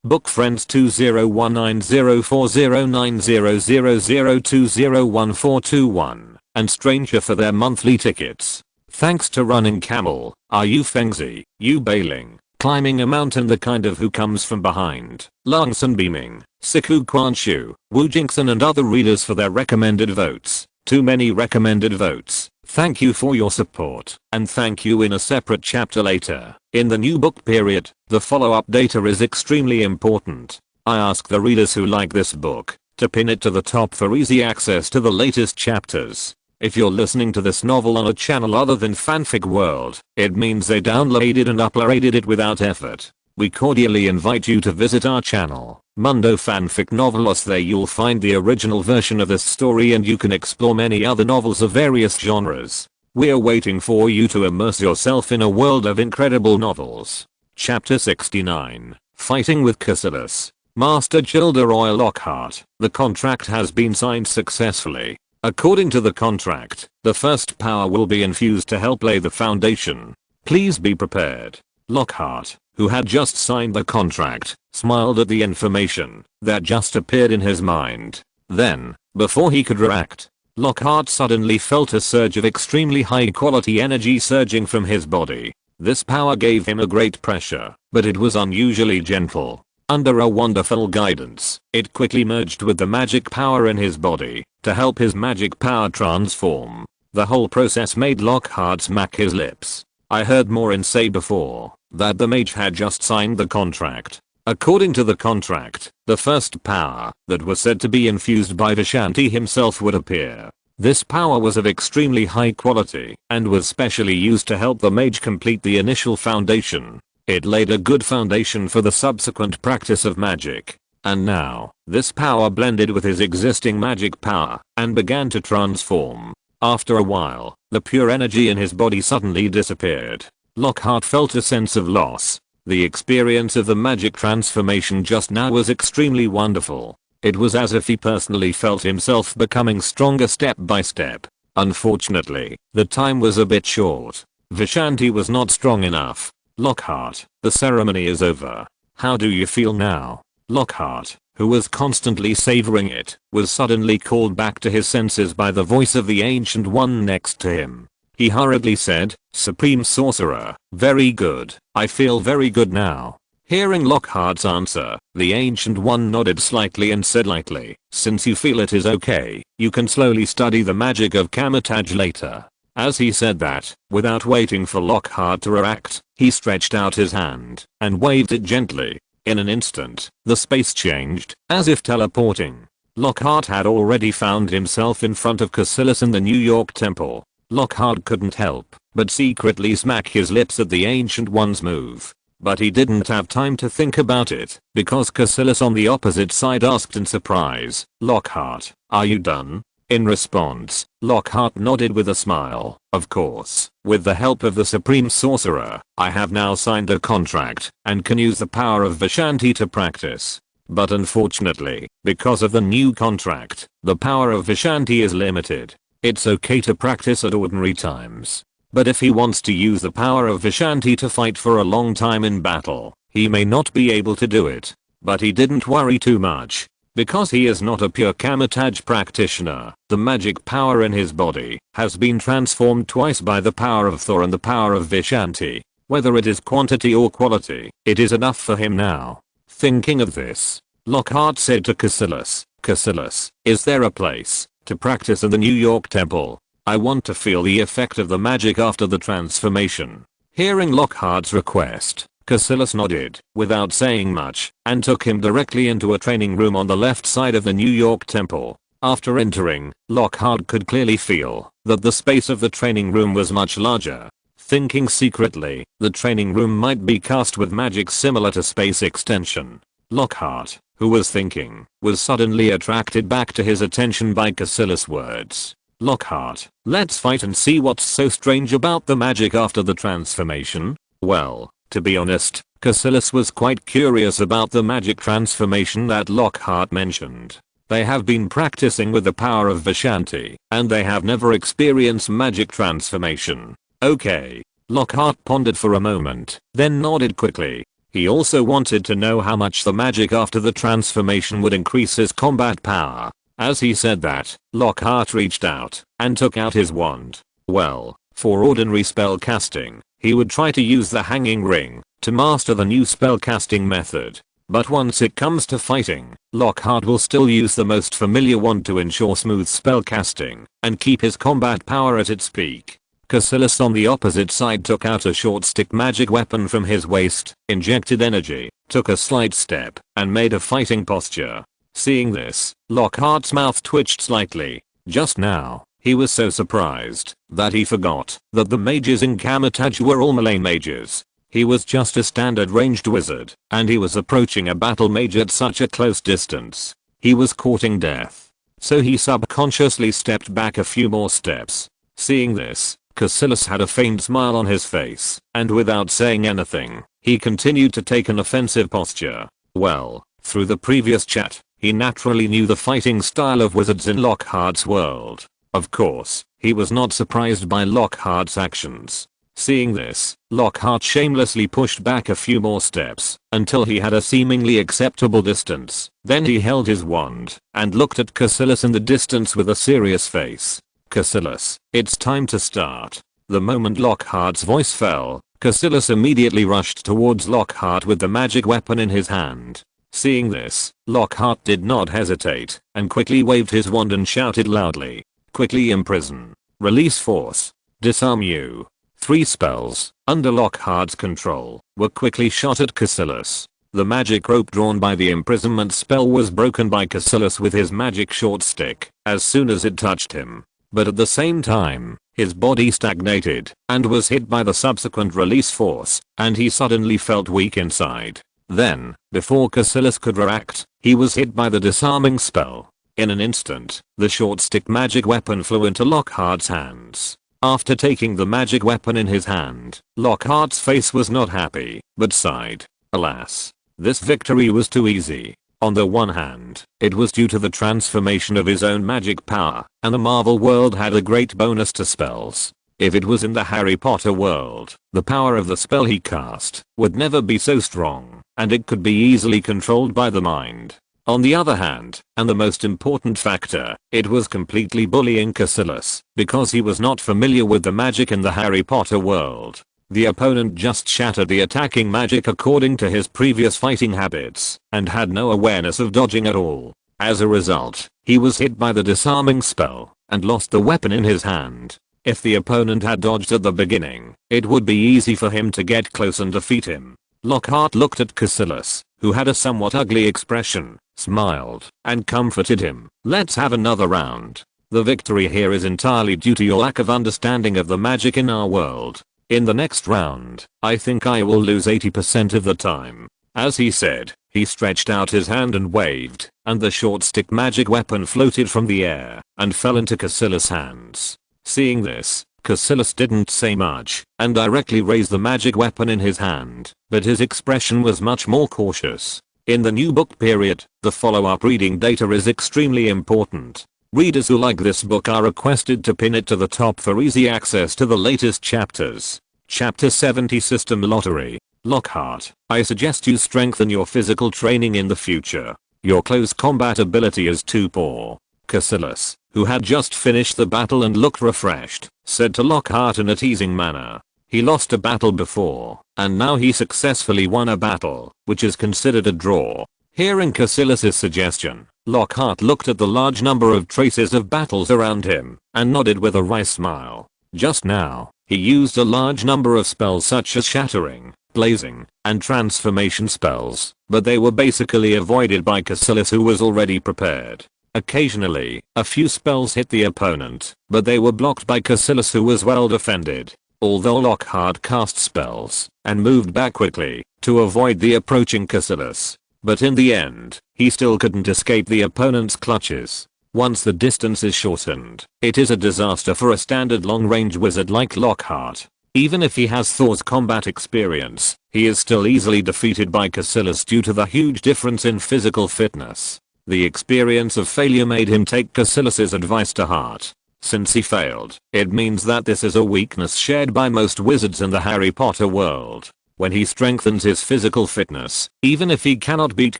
Book Friends 2019040900201421, and Stranger for their monthly tickets. Thanks to Running Camel, Are You Fengzi, You Bailing, Climbing a Mountain the Kind of Who Comes From Behind, Langsun Beaming, Siku Kwanshu, Wu Jinkson and other readers for their recommended votes. Too many recommended votes. Thank you for your support, and thank you in a separate chapter later. In the new book period, the follow-up data is extremely important. I ask the readers who like this book to pin it to the top for easy access to the latest chapters. If you're listening to this novel on a channel other than Fanfic World, it means they downloaded and uploaded it without effort. We cordially invite you to visit our channel, Mundo Fanfic Novelos. There you'll find the original version of this story and you can explore many other novels of various genres. We're waiting for you to immerse yourself in a world of incredible novels. Chapter 69, Fighting with Cassilis. Master Gilderoy Lockhart. The contract has been signed successfully. According to the contract, the first power will be infused to help lay the foundation. Please be prepared. Lockhart, who had just signed the contract, smiled at the information that just appeared in his mind. Then, before he could react, Lockhart suddenly felt a surge of extremely high quality energy surging from his body. This power gave him a great pressure, but it was unusually gentle. Under a wonderful guidance, it quickly merged with the magic power in his body to help his magic power transform. The whole process made Lockhart smack his lips. I heard Morin say before that the mage had just signed the contract. According to the contract, the first power that was said to be infused by Vishanti himself would appear. This power was of extremely high quality and was specially used to help the mage complete the initial foundation. It laid a good foundation for the subsequent practice of magic. And now, this power blended with his existing magic power and began to transform. After a while, the pure energy in his body suddenly disappeared. Lockhart felt a sense of loss. The experience of the magic transformation just now was extremely wonderful. It was as if he personally felt himself becoming stronger step by step. Unfortunately, the time was a bit short. Vishanti was not strong enough. Lockhart, the ceremony is over. How do you feel now? Lockhart, who was constantly savoring it, was suddenly called back to his senses by the voice of the Ancient One next to him. He hurriedly said, Supreme Sorcerer, very good, I feel very good now. Hearing Lockhart's answer, the Ancient One nodded slightly and said lightly, since you feel it is okay, you can slowly study the magic of Kamar-Taj later. As he said that, without waiting for Lockhart to react, he stretched out his hand and waved it gently. In an instant, the space changed, as if teleporting. Lockhart had already found himself in front of Cassilis in the New York Temple. Lockhart couldn't help but secretly smack his lips at the Ancient One's move. But he didn't have time to think about it, because Cassilis on the opposite side asked in surprise, Lockhart, are you done? In response, Lockhart nodded with a smile. Of course, with the help of the Supreme Sorcerer, I have now signed a contract and can use the power of Vishanti to practice. But unfortunately, because of the new contract, the power of Vishanti is limited. It's okay to practice at ordinary times. But if he wants to use the power of Vishanti to fight for a long time in battle, he may not be able to do it. But he didn't worry too much. Because he is not a pure Kamar-Taj practitioner, the magic power in his body has been transformed twice by the power of Thor and the power of Vishanti. Whether it is quantity or quality, it is enough for him now. Thinking of this, Lockhart said to Cassilis, "Cassilis, is there a place to practice in the New York Temple? I want to feel the effect of the magic after the transformation." Hearing Lockhart's request, Cassilis nodded, without saying much, and took him directly into a training room on the left side of the New York Temple. After entering, Lockhart could clearly feel that the space of the training room was much larger. Thinking secretly, the training room might be cast with magic similar to space extension. Lockhart, who was thinking, was suddenly attracted back to his attention by Cassilis' words. "Lockhart, let's fight and see what's so strange about the magic after the transformation." Well, to be honest, Cassilis was quite curious about the magic transformation that Lockhart mentioned. They have been practicing with the power of Vishanti, and they have never experienced magic transformation. Okay. Lockhart pondered for a moment, then nodded quickly. He also wanted to know how much the magic after the transformation would increase his combat power. As he said that, Lockhart reached out and took out his wand. Well, for ordinary spell casting, he would try to use the hanging ring to master the new spell casting method. But once it comes to fighting, Lockhart will still use the most familiar wand to ensure smooth spell casting and keep his combat power at its peak. Cassilis on the opposite side took out a short stick magic weapon from his waist, injected energy, took a slight step, and made a fighting posture. Seeing this, Lockhart's mouth twitched slightly. Just now, he was so surprised that he forgot that the mages in Kamar-Taj were all melee mages. He was just a standard ranged wizard, and he was approaching a battle mage at such a close distance. He was courting death. So he subconsciously stepped back a few more steps. Seeing this, Cassilis had a faint smile on his face, and without saying anything, he continued to take an offensive posture. Well, through the previous chat, he naturally knew the fighting style of wizards in Lockhart's world. Of course, he was not surprised by Lockhart's actions. Seeing this, Lockhart shamelessly pushed back a few more steps until he had a seemingly acceptable distance. Then he held his wand and looked at Cassilis in the distance with a serious face. "Cassilis, it's time to start." The moment Lockhart's voice fell, Cassilis immediately rushed towards Lockhart with the magic weapon in his hand. Seeing this, Lockhart did not hesitate and quickly waved his wand and shouted loudly, "Quickly imprison. Release force. Disarm you." 3 spells, under Lockhart's control, were quickly shot at Cassilis. The magic rope drawn by the imprisonment spell was broken by Cassilis with his magic short stick as soon as it touched him. But at the same time, his body stagnated and was hit by the subsequent release force, and he suddenly felt weak inside. Then, before Cassilis could react, he was hit by the disarming spell. In an instant, the short stick magic weapon flew into Lockhart's hands. After taking the magic weapon in his hand, Lockhart's face was not happy, but sighed. Alas, this victory was too easy. On the one hand, it was due to the transformation of his own magic power, and the Marvel world had a great bonus to spells. If it was in the Harry Potter world, the power of the spell he cast would never be so strong, and it could be easily controlled by the mind. On the other hand, and the most important factor, it was completely bullying Cassilis, because he was not familiar with the magic in the Harry Potter world. The opponent just shattered the attacking magic according to his previous fighting habits, and had no awareness of dodging at all. As a result, he was hit by the disarming spell, and lost the weapon in his hand. If the opponent had dodged at the beginning, it would be easy for him to get close and defeat him. Lockhart looked at Cassilis, who had a somewhat ugly expression, smiled, and comforted him. "Let's have another round. The victory here is entirely due to your lack of understanding of the magic in our world. In the next round, I think I will lose 80% of the time." As he said, he stretched out his hand and waved, and the short stick magic weapon floated from the air and fell into Cassilis' hands. Seeing this, Cassilis didn't say much and directly raised the magic weapon in his hand, but his expression was much more cautious. In the new book period, the follow-up reading data is extremely important. Readers who like this book are requested to pin it to the top for easy access to the latest chapters. Chapter 70 System Lottery. Lockhart, I suggest you strengthen your physical training in the future. Your close combat ability is too poor. Cassilis, who had just finished the battle and looked refreshed, said to Lockhart in a teasing manner. He lost a battle before, and now he successfully won a battle, which is considered a draw. Hearing Cassilis's suggestion, Lockhart looked at the large number of traces of battles around him, and nodded with a wry smile. Just now, he used a large number of spells such as shattering, blazing, and transformation spells, but they were basically avoided by Cassilis, who was already prepared. Occasionally, a few spells hit the opponent, but they were blocked by Cassilis, who was well defended. Although Lockhart cast spells and moved back quickly to avoid the approaching Cassilis, but in the end, he still couldn't escape the opponent's clutches. Once the distance is shortened, it is a disaster for a standard long-range wizard like Lockhart. Even if he has Thor's combat experience, he is still easily defeated by Cassilis due to the huge difference in physical fitness. The experience of failure made him take Cassilis's advice to heart. Since he failed, it means that this is a weakness shared by most wizards in the Harry Potter world. When he strengthens his physical fitness, even if he cannot beat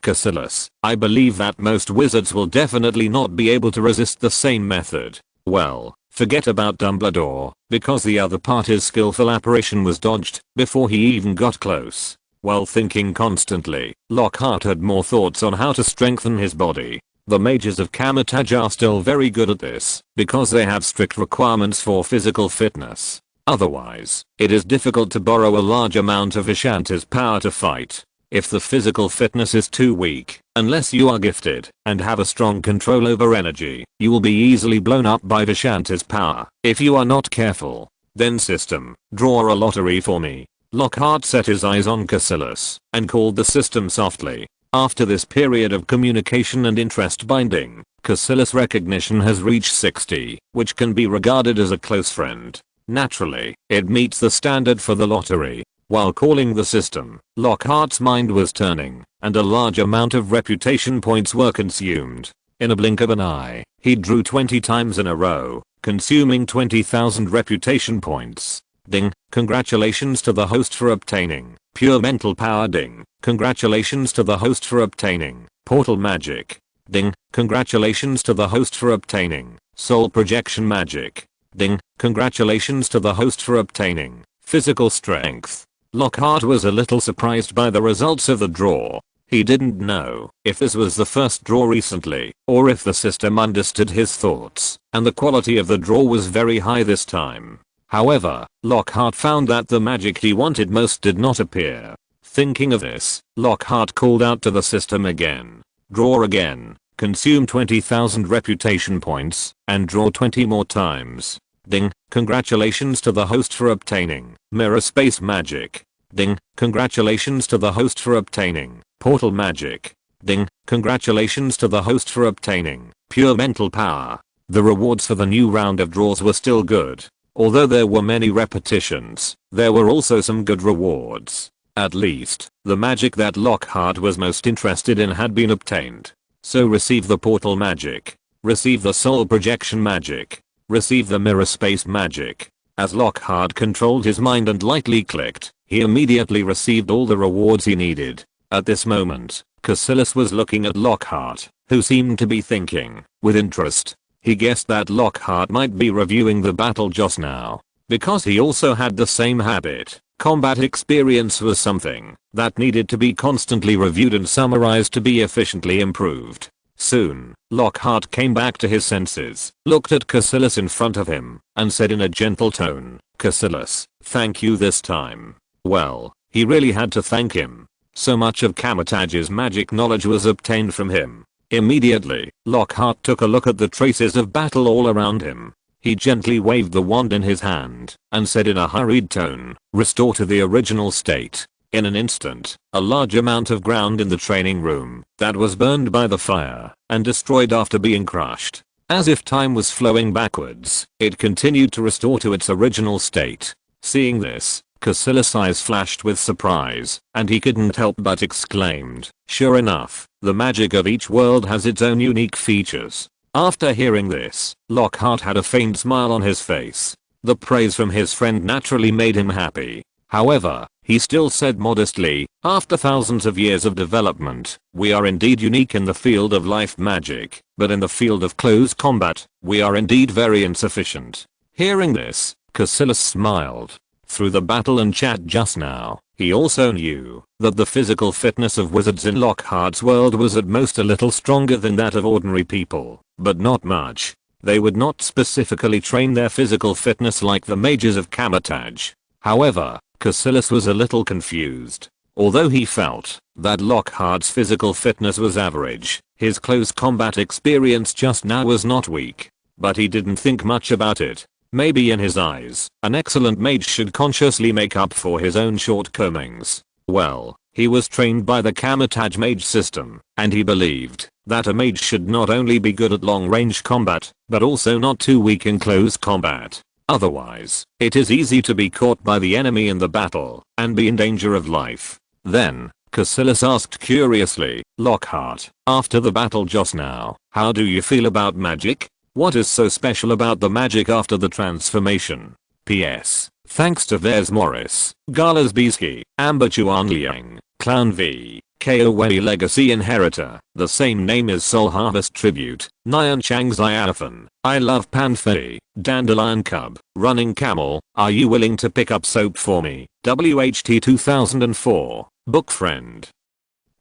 Cassilis, I believe that most wizards will definitely not be able to resist the same method. Well, forget about Dumbledore, because the other part, his skillful apparition, was dodged before he even got close. While thinking constantly, Lockhart had more thoughts on how to strengthen his body. The mages of Kamar-Taj are still very good at this, because they have strict requirements for physical fitness. Otherwise, it is difficult to borrow a large amount of Vishanti's power to fight. If the physical fitness is too weak, unless you are gifted and have a strong control over energy, you will be easily blown up by Vishanti's power. If you are not careful, then system, draw a lottery for me. Lockhart set his eyes on Cassilis and called the system softly. After this period of communication and interest binding, Cassilis' recognition has reached 60, which can be regarded as a close friend. Naturally, it meets the standard for the lottery. While calling the system, Lockhart's mind was turning, and a large amount of reputation points were consumed. In a blink of an eye, he drew 20 times in a row, consuming 20,000 reputation points. Ding, congratulations to the host for obtaining pure mental power. Ding, congratulations to the host for obtaining portal magic. Ding, congratulations to the host for obtaining soul projection magic. Ding, congratulations to the host for obtaining physical strength. Lockhart was a little surprised by the results of the draw. He didn't know if this was the first draw recently, or if the system understood his thoughts, and the quality of the draw was very high this time. However, Lockhart found that the magic he wanted most did not appear. Thinking of this, Lockhart called out to the system again. Draw again, consume 20,000 reputation points, and draw 20 more times. Ding, congratulations to the host for obtaining mirror space magic. Ding, congratulations to the host for obtaining portal magic. Ding, congratulations to the host for obtaining pure mental power. The rewards for the new round of draws were still good. Although there were many repetitions, there were also some good rewards. At least, the magic that Lockhart was most interested in had been obtained. So receive the portal magic. Receive the soul projection magic. Receive the mirror space magic. As Lockhart controlled his mind and lightly clicked, he immediately received all the rewards he needed. At this moment, Cassilis was looking at Lockhart, who seemed to be thinking with interest. He guessed that Lockhart might be reviewing the battle just now, because he also had the same habit. Combat experience was something that needed to be constantly reviewed and summarized to be efficiently improved. Soon, Lockhart came back to his senses, looked at Cassilis in front of him, and said in a gentle tone, "Cassilis, thank you this time." Well, he really had to thank him. So much of Kamar-Taj's magic knowledge was obtained from him. Immediately, Lockhart took a look at the traces of battle all around him. He gently waved the wand in his hand, and said in a hurried tone, "Restore to the original state." In an instant, a large amount of ground in the training room that was burned by the fire and destroyed after being crushed. As if time was flowing backwards, it continued to restore to its original state. Seeing this, Cassilis' eyes flashed with surprise, and he couldn't help but exclaimed, "Sure enough, the magic of each world has its own unique features." After hearing this, Lockhart had a faint smile on his face. The praise from his friend naturally made him happy. However, he still said modestly, "After thousands of years of development, we are indeed unique in the field of life magic, but in the field of close combat, we are indeed very insufficient." Hearing this, Cassilis smiled. through the battle and chat just now, he also knew that the physical fitness of wizards in Lockhart's world was at most a little stronger than that of ordinary people, but not much. They would not specifically train their physical fitness like the mages of Kamar-Taj. However, Cassilis was a little confused. Although he felt that Lockhart's physical fitness was average, his close combat experience just now was not weak. But he didn't think much about it. Maybe in his eyes, an excellent mage should consciously make up for his own shortcomings. Well, he was trained by the Kamar-Taj mage system, and he believed that a mage should not only be good at long-range combat, but also not too weak in close combat. Otherwise, it is easy to be caught by the enemy in the battle and be in danger of life. Then, Cassilis asked curiously, Lockhart, after the battle just now, how do you feel about magic? What is so special about the magic after the transformation? P.S. Thanks to Vez Morris, Galas Beaski, Amber Chuan Liang, Clown V, Koei Legacy Inheritor, the same name as Soul Harvest Tribute, Nyan Chang Ziafan, I Love Panfei, Dandelion Cub, Running Camel, Are You Willing to Pick Up Soap For Me? WHT 2004, Book Friend.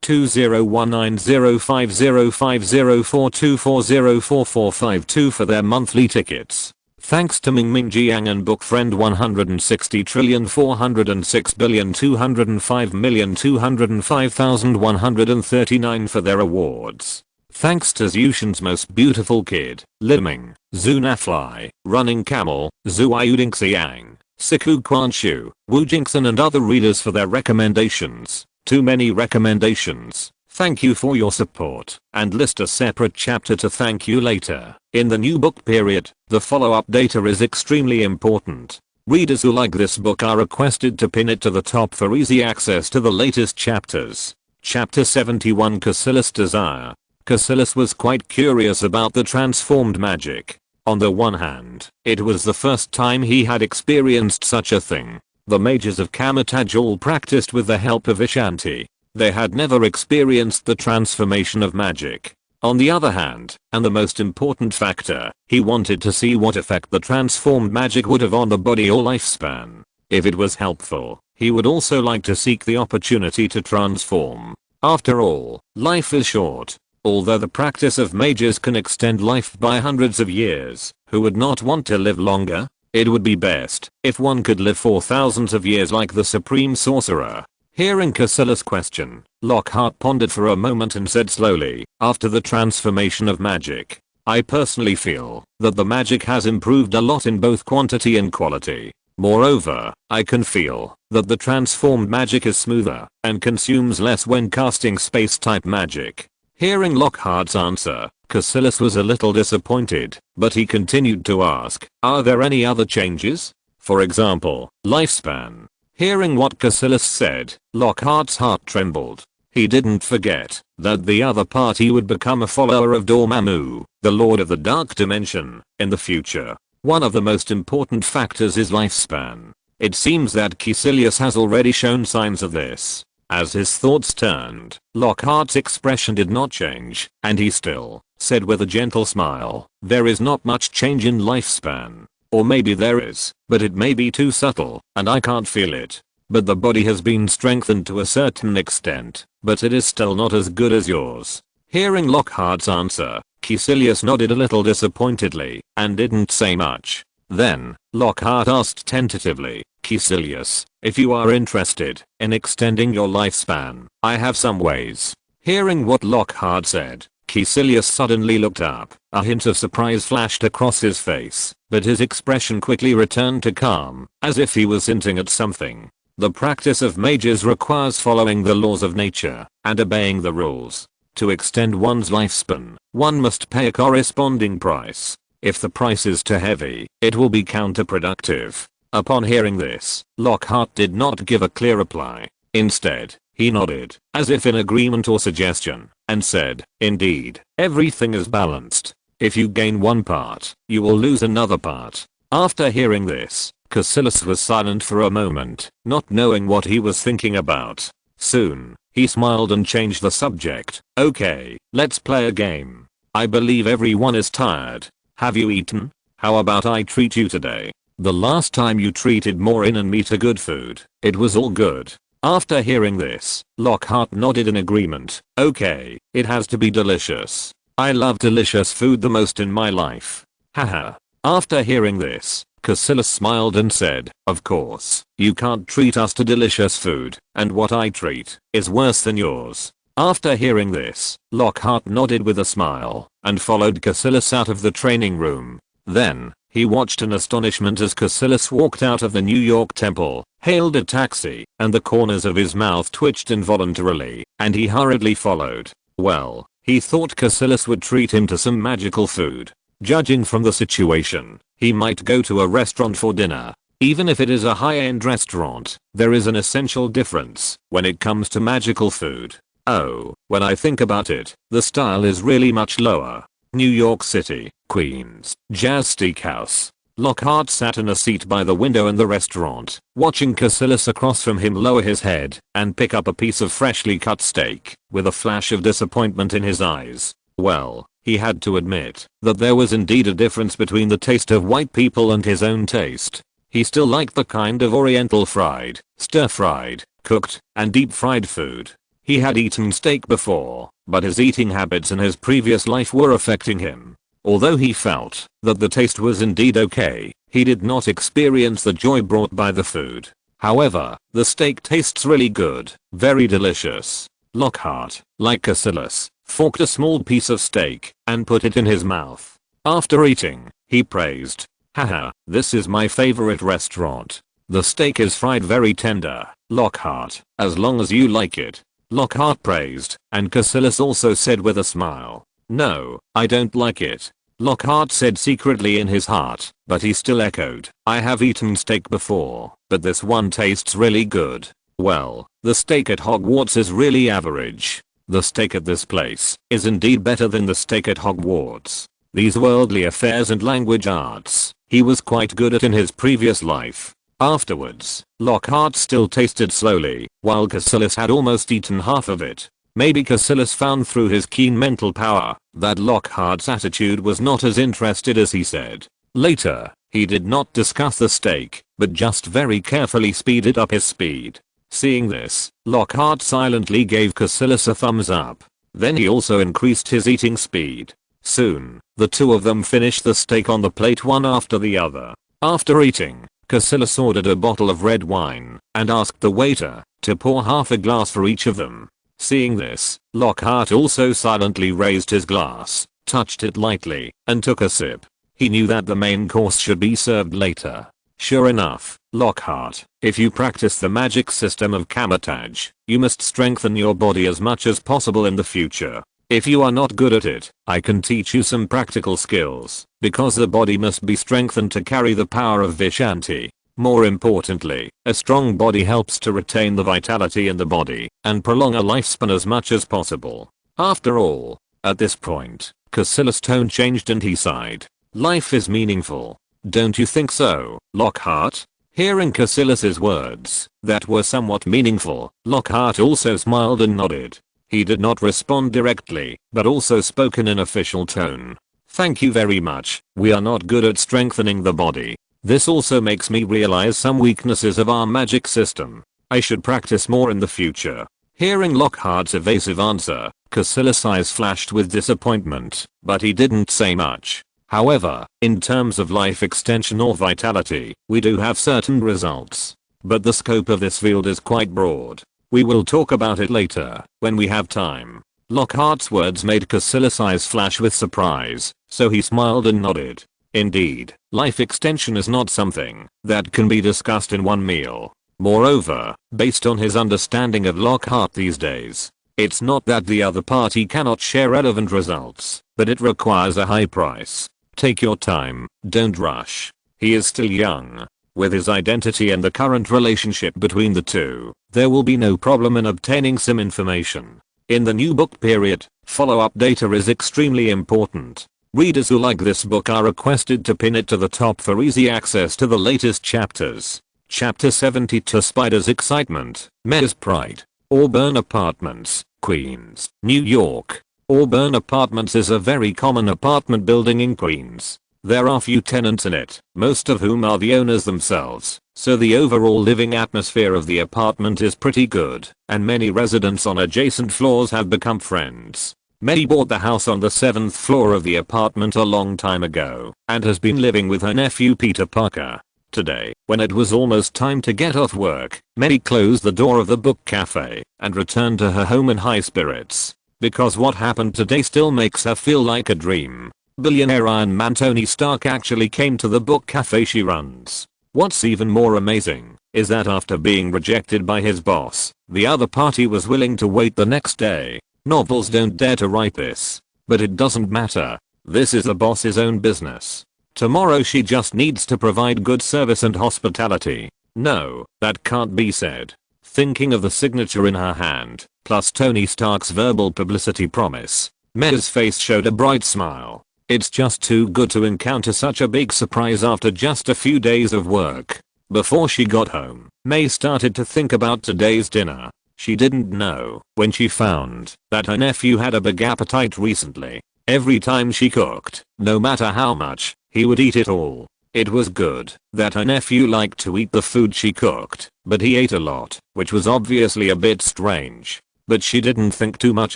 2019050504240452 for their monthly tickets. Thanks to Ming Ming Jiang and Book Friend 160,406,205,205,139 for their awards. Thanks to Zushin's Most Beautiful Kid, Liming, Zunafly, Running Camel, Zuayuding Xiang, Siku Kwanshu, Wu Jingson and other readers for their recommendations. Too many recommendations. Thank you for your support, and list a separate chapter to thank you later. In the new book period, the follow-up data is extremely important. Readers who like this book are requested to pin it to the top for easy access to the latest chapters. Chapter 71 Cassilis' Desire. Cassilis was quite curious about the transformed magic. On the one hand, it was the first time he had experienced such a thing. The mages of Kamar-Taj all practiced with the help of Ishanti. They had never experienced the transformation of magic. On the other hand, and the most important factor, he wanted to see what effect the transformed magic would have on the body or lifespan. If it was helpful, he would also like to seek the opportunity to transform. After all, life is short. Although the practice of mages can extend life by hundreds of years, who would not want to live longer? It would be best if one could live for thousands of years like the Supreme Sorcerer. Hearing Cassilis' question, Lockhart pondered for a moment and said slowly, after the transformation of magic, I personally feel that the magic has improved a lot in both quantity and quality. Moreover, I can feel that the transformed magic is smoother and consumes less when casting space-type magic. Hearing Lockhart's answer, Cassilis was a little disappointed, but he continued to ask, are there any other changes? For example, lifespan. Hearing what Cassilis said, Lockhart's heart trembled. He didn't forget that the other party would become a follower of Dormammu, the Lord of the Dark Dimension, in the future. One of the most important factors is lifespan. It seems that Cassilis has already shown signs of this. As his thoughts turned, Lockhart's expression did not change, and he still said with a gentle smile, there is not much change in lifespan. Or maybe there is, but it may be too subtle, and I can't feel it. But the body has been strengthened to a certain extent, but it is still not as good as yours. Hearing Lockhart's answer, Cassilis nodded a little disappointedly, and didn't say much. Then, Lockhart asked tentatively, Cassilis, if you are interested in extending your lifespan, I have some ways. Hearing what Lockhart said, Cassilis suddenly looked up. A hint of surprise flashed across his face, but his expression quickly returned to calm, as if he was hinting at something. The practice of mages requires following the laws of nature and obeying the rules. To extend one's lifespan, one must pay a corresponding price. If the price is too heavy, it will be counterproductive. Upon hearing this, Lockhart did not give a clear reply. Instead, he nodded, as if in agreement or suggestion, and said, indeed, everything is balanced. If you gain one part, you will lose another part. After hearing this, Cassilis was silent for a moment, not knowing what he was thinking about. Soon, he smiled and changed the subject. Okay, let's play a game. I believe everyone is tired. Have you eaten? How about I treat you today? The last time you treated Maureen and me to good food, it was all good. After hearing this, Lockhart nodded in agreement. Okay, it has to be delicious. I love delicious food the most in my life. Haha. After hearing this, Cassilis smiled and said, of course, you can't treat us to delicious food, and what I treat is worse than yours. After hearing this, Lockhart nodded with a smile and followed Cassilis out of the training room. Then, he watched in astonishment as Cassilis walked out of the New York temple, hailed a taxi, and the corners of his mouth twitched involuntarily, and he hurriedly followed. Well, he thought Cassilis would treat him to some magical food. Judging from the situation, he might go to a restaurant for dinner. Even if it is a high-end restaurant, there is an essential difference when it comes to magical food. Oh, when I think about it, the style is really much lower. New York City, Queens, Jazz Steakhouse. Lockhart sat in a seat by the window in the restaurant, watching Cassilis across from him lower his head and pick up a piece of freshly cut steak, with a flash of disappointment in his eyes. Well, he had to admit that there was indeed a difference between the taste of white people and his own taste. He still liked the kind of oriental fried, stir-fried, cooked, and deep-fried food. He had eaten steak before, but his eating habits in his previous life were affecting him. Although he felt that the taste was indeed okay, he did not experience the joy brought by the food. However, the steak tastes really good, very delicious. Lockhart, like Cassilis, forked a small piece of steak and put it in his mouth. After eating, he praised, haha, this is my favorite restaurant. The steak is fried very tender, Lockhart, as long as you like it. Lockhart praised, and Cassilis also said with a smile, no, I don't like it. Lockhart said secretly in his heart, but he still echoed, I have eaten steak before, but this one tastes really good. Well, the steak at Hogwarts is really average. The steak at this place is indeed better than the steak at Hogwarts. These worldly affairs and language arts, he was quite good at in his previous life. Afterwards, Lockhart still tasted slowly, while Cassilis had almost eaten half of it. Maybe Cassilis found through his keen mental power that Lockhart's attitude was not as interested as he said. Later, he did not discuss the steak, but just very carefully speeded up his speed. Seeing this, Lockhart silently gave Cassilis a thumbs up. Then he also increased his eating speed. Soon, the two of them finished the steak on the plate one after the other. After eating, Cassilis ordered a bottle of red wine and asked the waiter to pour half a glass for each of them. Seeing this, Lockhart also silently raised his glass, touched it lightly, and took a sip. He knew that the main course should be served later. Sure enough, Lockhart, if you practice the magic system of Kamar-Taj, you must strengthen your body as much as possible in the future. If you are not good at it, I can teach you some practical skills, because the body must be strengthened to carry the power of Vishanti. More importantly, a strong body helps to retain the vitality in the body and prolong a lifespan as much as possible. After all, at this point, Cassilis' tone changed and he sighed. Life is meaningful. Don't you think so, Lockhart? Hearing Cassilis' words that were somewhat meaningful, Lockhart also smiled and nodded. He did not respond directly, but also spoke in an official tone. Thank you very much. We are not good at strengthening the body. This also makes me realize some weaknesses of our magic system. I should practice more in the future. Hearing Lockhart's evasive answer, Cassilis' eyes flashed with disappointment, but he didn't say much. However, in terms of life extension or vitality, we do have certain results. But the scope of this field is quite broad. We will talk about it later, when we have time. Lockhart's words made Cassilis' eyes flash with surprise, so he smiled and nodded. Indeed, life extension is not something that can be discussed in one meal. Moreover, based on his understanding of Lockhart these days, it's not that the other party cannot share relevant results, but it requires a high price. Take your time, don't rush. He is still young. With his identity and the current relationship between the two, there will be no problem in obtaining some information. In the new book period, follow-up data is extremely important. Readers who like this book are requested to pin it to the top for easy access to the latest chapters. Chapter 72 Spider's Excitement, Mayor's Pride. Auburn Apartments, Queens, New York. Auburn Apartments is a very common apartment building in Queens. There are few tenants in it, most of whom are the owners themselves, so the overall living atmosphere of the apartment is pretty good, and many residents on adjacent floors have become friends. Maddie bought the house on the 7th floor of the apartment a long time ago, and has been living with her nephew Peter Parker. Today, when it was almost time to get off work, Maddie closed the door of the book cafe and returned to her home in high spirits. Because what happened today still makes her feel like a dream. Billionaire Iron Man Tony Stark actually came to the book cafe she runs. What's even more amazing is that after being rejected by his boss, the other party was willing to wait the next day. Novels don't dare to write this. But it doesn't matter. This is the boss's own business. Tomorrow she just needs to provide good service and hospitality. No, that can't be said. Thinking of the signature in her hand, plus Tony Stark's verbal publicity promise, May's face showed a bright smile. It's just too good to encounter such a big surprise after just a few days of work. Before she got home, May started to think about today's dinner. She didn't know when she found that her nephew had a big appetite recently. Every time she cooked, no matter how much, he would eat it all. It was good that her nephew liked to eat the food she cooked, but he ate a lot, which was obviously a bit strange. But she didn't think too much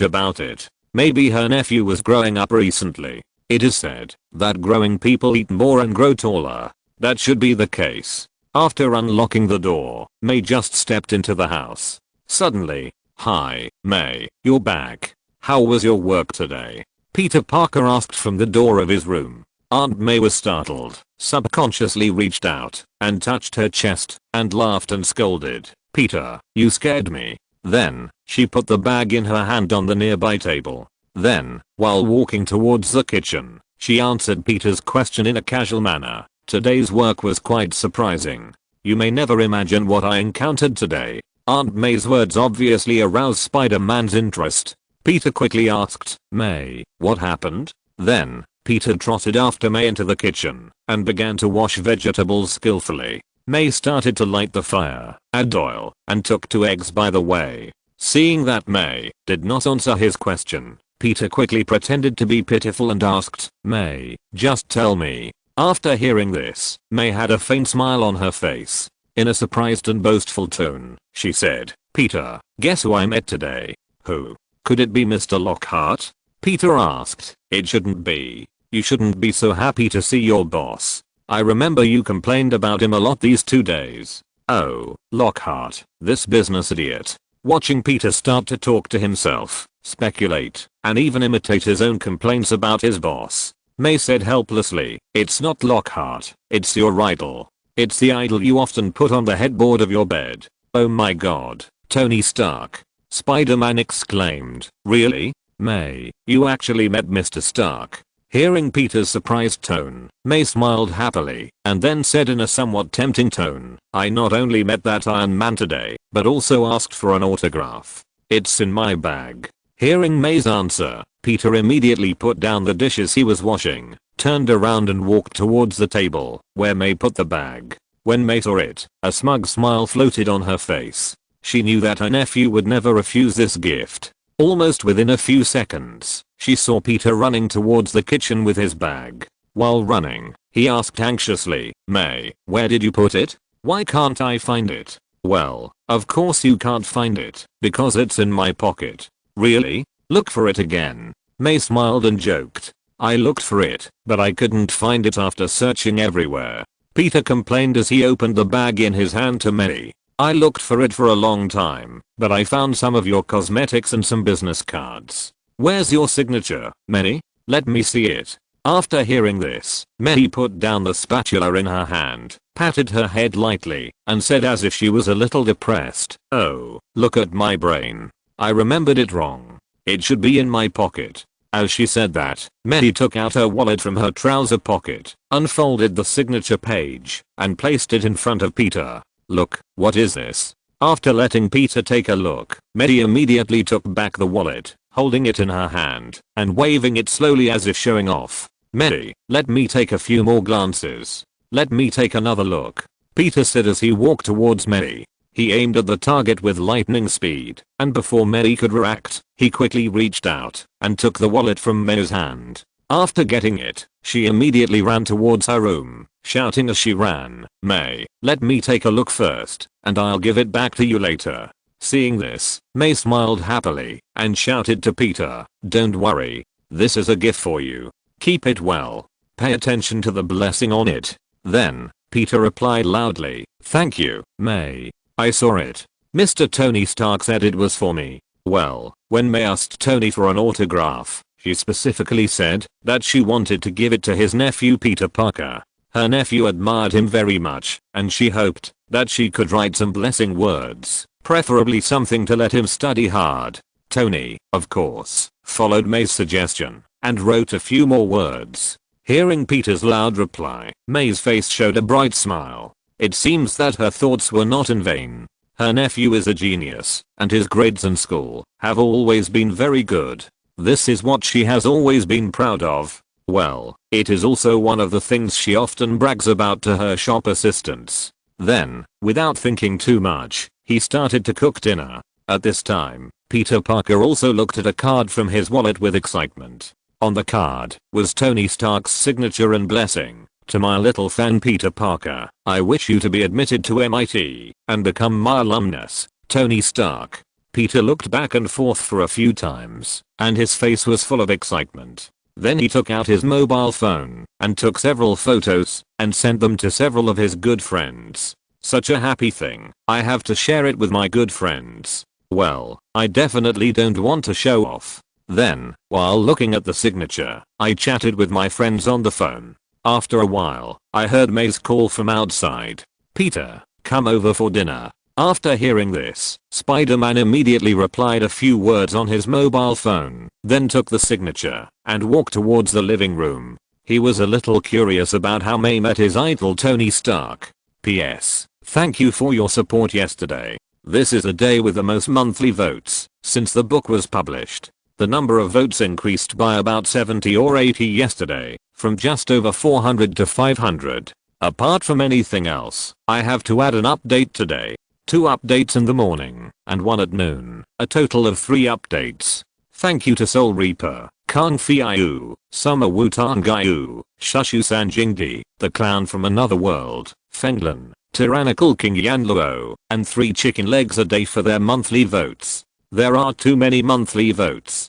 about it. Maybe her nephew was growing up recently. It is said that growing people eat more and grow taller. That should be the case. After unlocking the door, May just stepped into the house. Suddenly, "Hi, May, you're back. How was your work today?" Peter Parker asked from the door of his room. Aunt May was startled, subconsciously reached out and touched her chest and laughed and scolded, "Peter, you scared me." Then, she put the bag in her hand on the nearby table. Then, while walking towards the kitchen, she answered Peter's question in a casual manner. "Today's work was quite surprising. You may never imagine what I encountered today." Aunt May's words obviously aroused Spider-Man's interest. Peter quickly asked, "May, what happened?" Then, Peter trotted after May into the kitchen and began to wash vegetables skillfully. May started to light the fire, add oil, and took 2 eggs by the way. Seeing that May did not answer his question, Peter quickly pretended to be pitiful and asked, "May, just tell me." After hearing this, May had a faint smile on her face. In a surprised and boastful tone, she said, "Peter, guess who I met today?" "Who? Could it be Mr. Lockhart?" Peter asked. "It shouldn't be. You shouldn't be so happy to see your boss. I remember you complained about him a lot these 2 days." "Oh, Lockhart, this business idiot." Watching Peter start to talk to himself, speculate, and even imitate his own complaints about his boss, May said helplessly, "It's not Lockhart, it's your idol. It's the idol you often put on the headboard of your bed." "Oh my god, Tony Stark!" Spider-Man exclaimed. "Really? May, you actually met Mr. Stark?" Hearing Peter's surprised tone, May smiled happily, and then said in a somewhat tempting tone, "I not only met that Iron Man today, but also asked for an autograph. It's in my bag." Hearing May's answer, Peter immediately put down the dishes he was washing, turned around and walked towards the table, where May put the bag. When May saw it, a smug smile floated on her face. She knew that her nephew would never refuse this gift. Almost within a few seconds, she saw Peter running towards the kitchen with his bag. While running, he asked anxiously, "May, where did you put it? Why can't I find it?" "Well, of course you can't find it, because it's in my pocket." "Really? Look for it again." May smiled and joked. "I looked for it, but I couldn't find it after searching everywhere." Peter complained as he opened the bag in his hand to May. "I looked for it for a long time, but I found some of your cosmetics and some business cards. Where's your signature, May? Let me see it." After hearing this, May put down the spatula in her hand, patted her head lightly, and said as if she was a little depressed, "Oh, look at my brain. I remembered it wrong. It should be in my pocket." As she said that, May took out her wallet from her trouser pocket, unfolded the signature page, and placed it in front of Peter. "Look, what is this?" After letting Peter take a look, May immediately took back the wallet, holding it in her hand, and waving it slowly as if showing off. "May, let me take a few more glances. Let me take another look," Peter said as he walked towards May. He aimed at the target with lightning speed, and before May could react, he quickly reached out and took the wallet from May's hand. After getting it, she immediately ran towards her room, shouting as she ran, "May, let me take a look first, and I'll give it back to you later." Seeing this, May smiled happily and shouted to Peter, "Don't worry. This is a gift for you. Keep it well. Pay attention to the blessing on it." Then, Peter replied loudly, "Thank you, May. I saw it. Mr. Tony Stark said it was for me." Well, when May asked Tony for an autograph, she specifically said that she wanted to give it to his nephew Peter Parker. Her nephew admired him very much, and she hoped that she could write some blessing words, preferably something to let him study hard. Tony, of course, followed May's suggestion and wrote a few more words. Hearing Peter's loud reply, May's face showed a bright smile. It seems that her thoughts were not in vain. Her nephew is a genius, and his grades in school have always been very good. This is what she has always been proud of. Well, it is also one of the things she often brags about to her shop assistants. Then, without thinking too much, he started to cook dinner. At this time, Peter Parker also looked at a card from his wallet with excitement. On the card was Tony Stark's signature and blessing. "To my little fan Peter Parker, I wish you to be admitted to MIT and become my alumnus, Tony Stark." Peter looked back and forth for a few times, and his face was full of excitement. Then he took out his mobile phone and took several photos and sent them to several of his good friends. Such a happy thing. I have to share it with my good friends. Well, I definitely don't want to show off. Then, while looking at the signature, I chatted with my friends on the phone. After a while, I heard May's call from outside. "Peter, come over for dinner." After hearing this, Spider-Man immediately replied a few words on his mobile phone, then took the signature and walked towards the living room. He was a little curious about how May met his idol Tony Stark. P.S. Thank you for your support yesterday. This is the day with the most monthly votes since the book was published. The number of votes increased by about 70 or 80 yesterday, from just over 400 to 500. Apart from anything else, I have to add an update today. 2 updates in the morning, and 1 at noon, a total of 3 updates. Thank you to Soul Reaper, Kang Fiu, Summer Wu Tangayu, Shushu Sanjingdi, the clown from another world, Fenglin, Tyrannical King Yanluo, and 3 chicken legs a day for their monthly votes. There are too many monthly votes.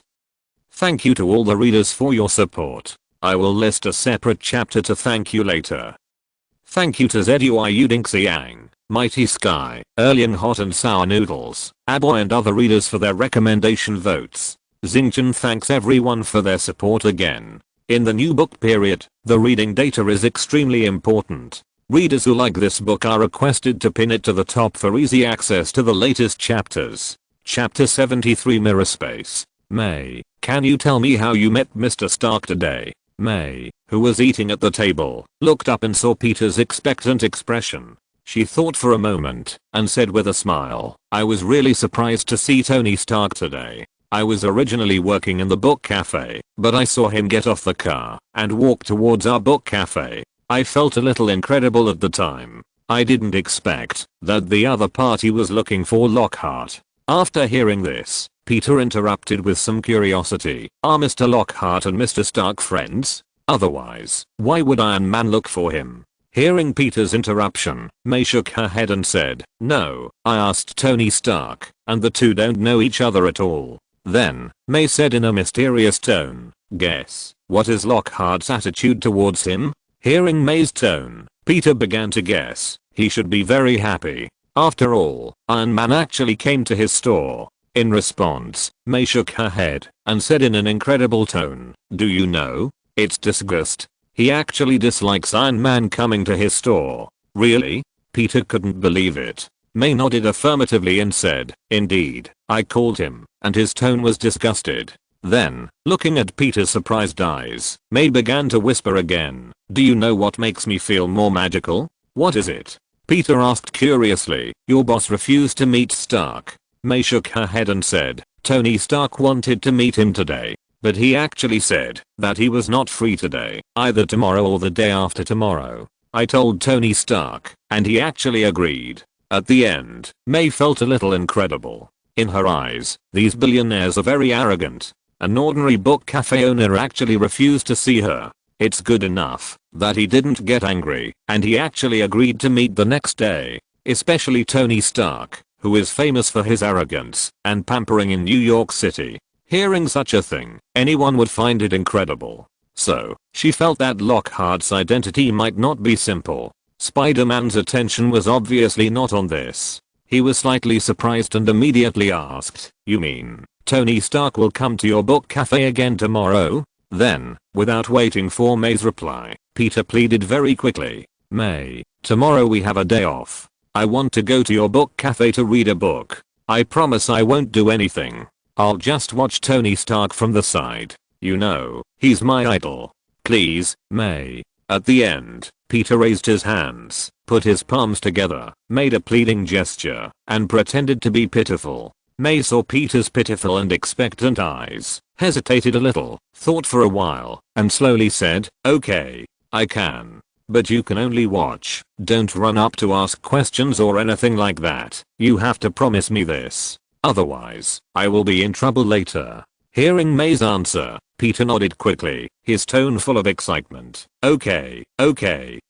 Thank you to all the readers for your support. I will list a separate chapter to thank you later. Thank you to ZUIU Dinxiang, Mighty Sky, Erlian Hot and Sour Noodles, Aboy and other readers for their recommendation votes. Xingchen thanks everyone for their support again. In the new book period, the reading data is extremely important. Readers who like this book are requested to pin it to the top for easy access to the latest chapters. Chapter 73 Mirror Space. May, can you tell me how you met Mr. Stark today? May, who was eating at the table, looked up and saw Peter's expectant expression. She thought for a moment and said with a smile, "I was really surprised to see Tony Stark today. I was originally working in the book cafe, but I saw him get off the car and walk towards our book cafe. I felt a little incredible at the time. I didn't expect that the other party was looking for Lockhart." After hearing this, Peter interrupted with some curiosity. "Are Mr. Lockhart and Mr. Stark friends? Otherwise, why would Iron Man look for him?" Hearing Peter's interruption, May shook her head and said, "No, I asked Tony Stark, and the two don't know each other at all." Then, May said in a mysterious tone, "Guess, what is Lockhart's attitude towards him?" Hearing May's tone, Peter began to guess. He should be very happy. After all, Iron Man actually came to his store. In response, May shook her head and said in an incredible tone, "Do you know? It's disgust. He actually dislikes Iron Man coming to his store." Really? Peter couldn't believe it. May nodded affirmatively and said, "Indeed, I called him, and his tone was disgusted." Then, looking at Peter's surprised eyes, May began to whisper again, "Do you know what makes me feel more magical?" "What is it?" Peter asked curiously. "Your boss refused to meet Stark." May shook her head and said, "Tony Stark wanted to meet him today, but he actually said that he was not free today, either tomorrow or the day after tomorrow. I told Tony Stark, and he actually agreed." At the end, May felt a little incredible. In her eyes, these billionaires are very arrogant. An ordinary book cafe owner actually refused to see her. It's good enough that he didn't get angry and he actually agreed to meet the next day. Especially Tony Stark, who is famous for his arrogance and pampering in New York City. Hearing such a thing, anyone would find it incredible. So, she felt that Lockhart's identity might not be simple. Spider-Man's attention was obviously not on this. He was slightly surprised and immediately asked, "You mean, Tony Stark will come to your book cafe again tomorrow?" Then, without waiting for May's reply, Peter pleaded very quickly, "May, tomorrow we have a day off. I want to go to your book cafe to read a book. I promise I won't do anything. I'll just watch Tony Stark from the side. You know, he's my idol. Please, May." At the end, Peter raised his hands, put his palms together, made a pleading gesture, and pretended to be pitiful. May saw Peter's pitiful and expectant eyes, hesitated a little, thought for a while, and slowly said, "Okay, I can. But you can only watch. Don't run up to ask questions or anything like that. You have to promise me this. Otherwise, I will be in trouble later." Hearing May's answer, Peter nodded quickly, his tone full of excitement. Okay,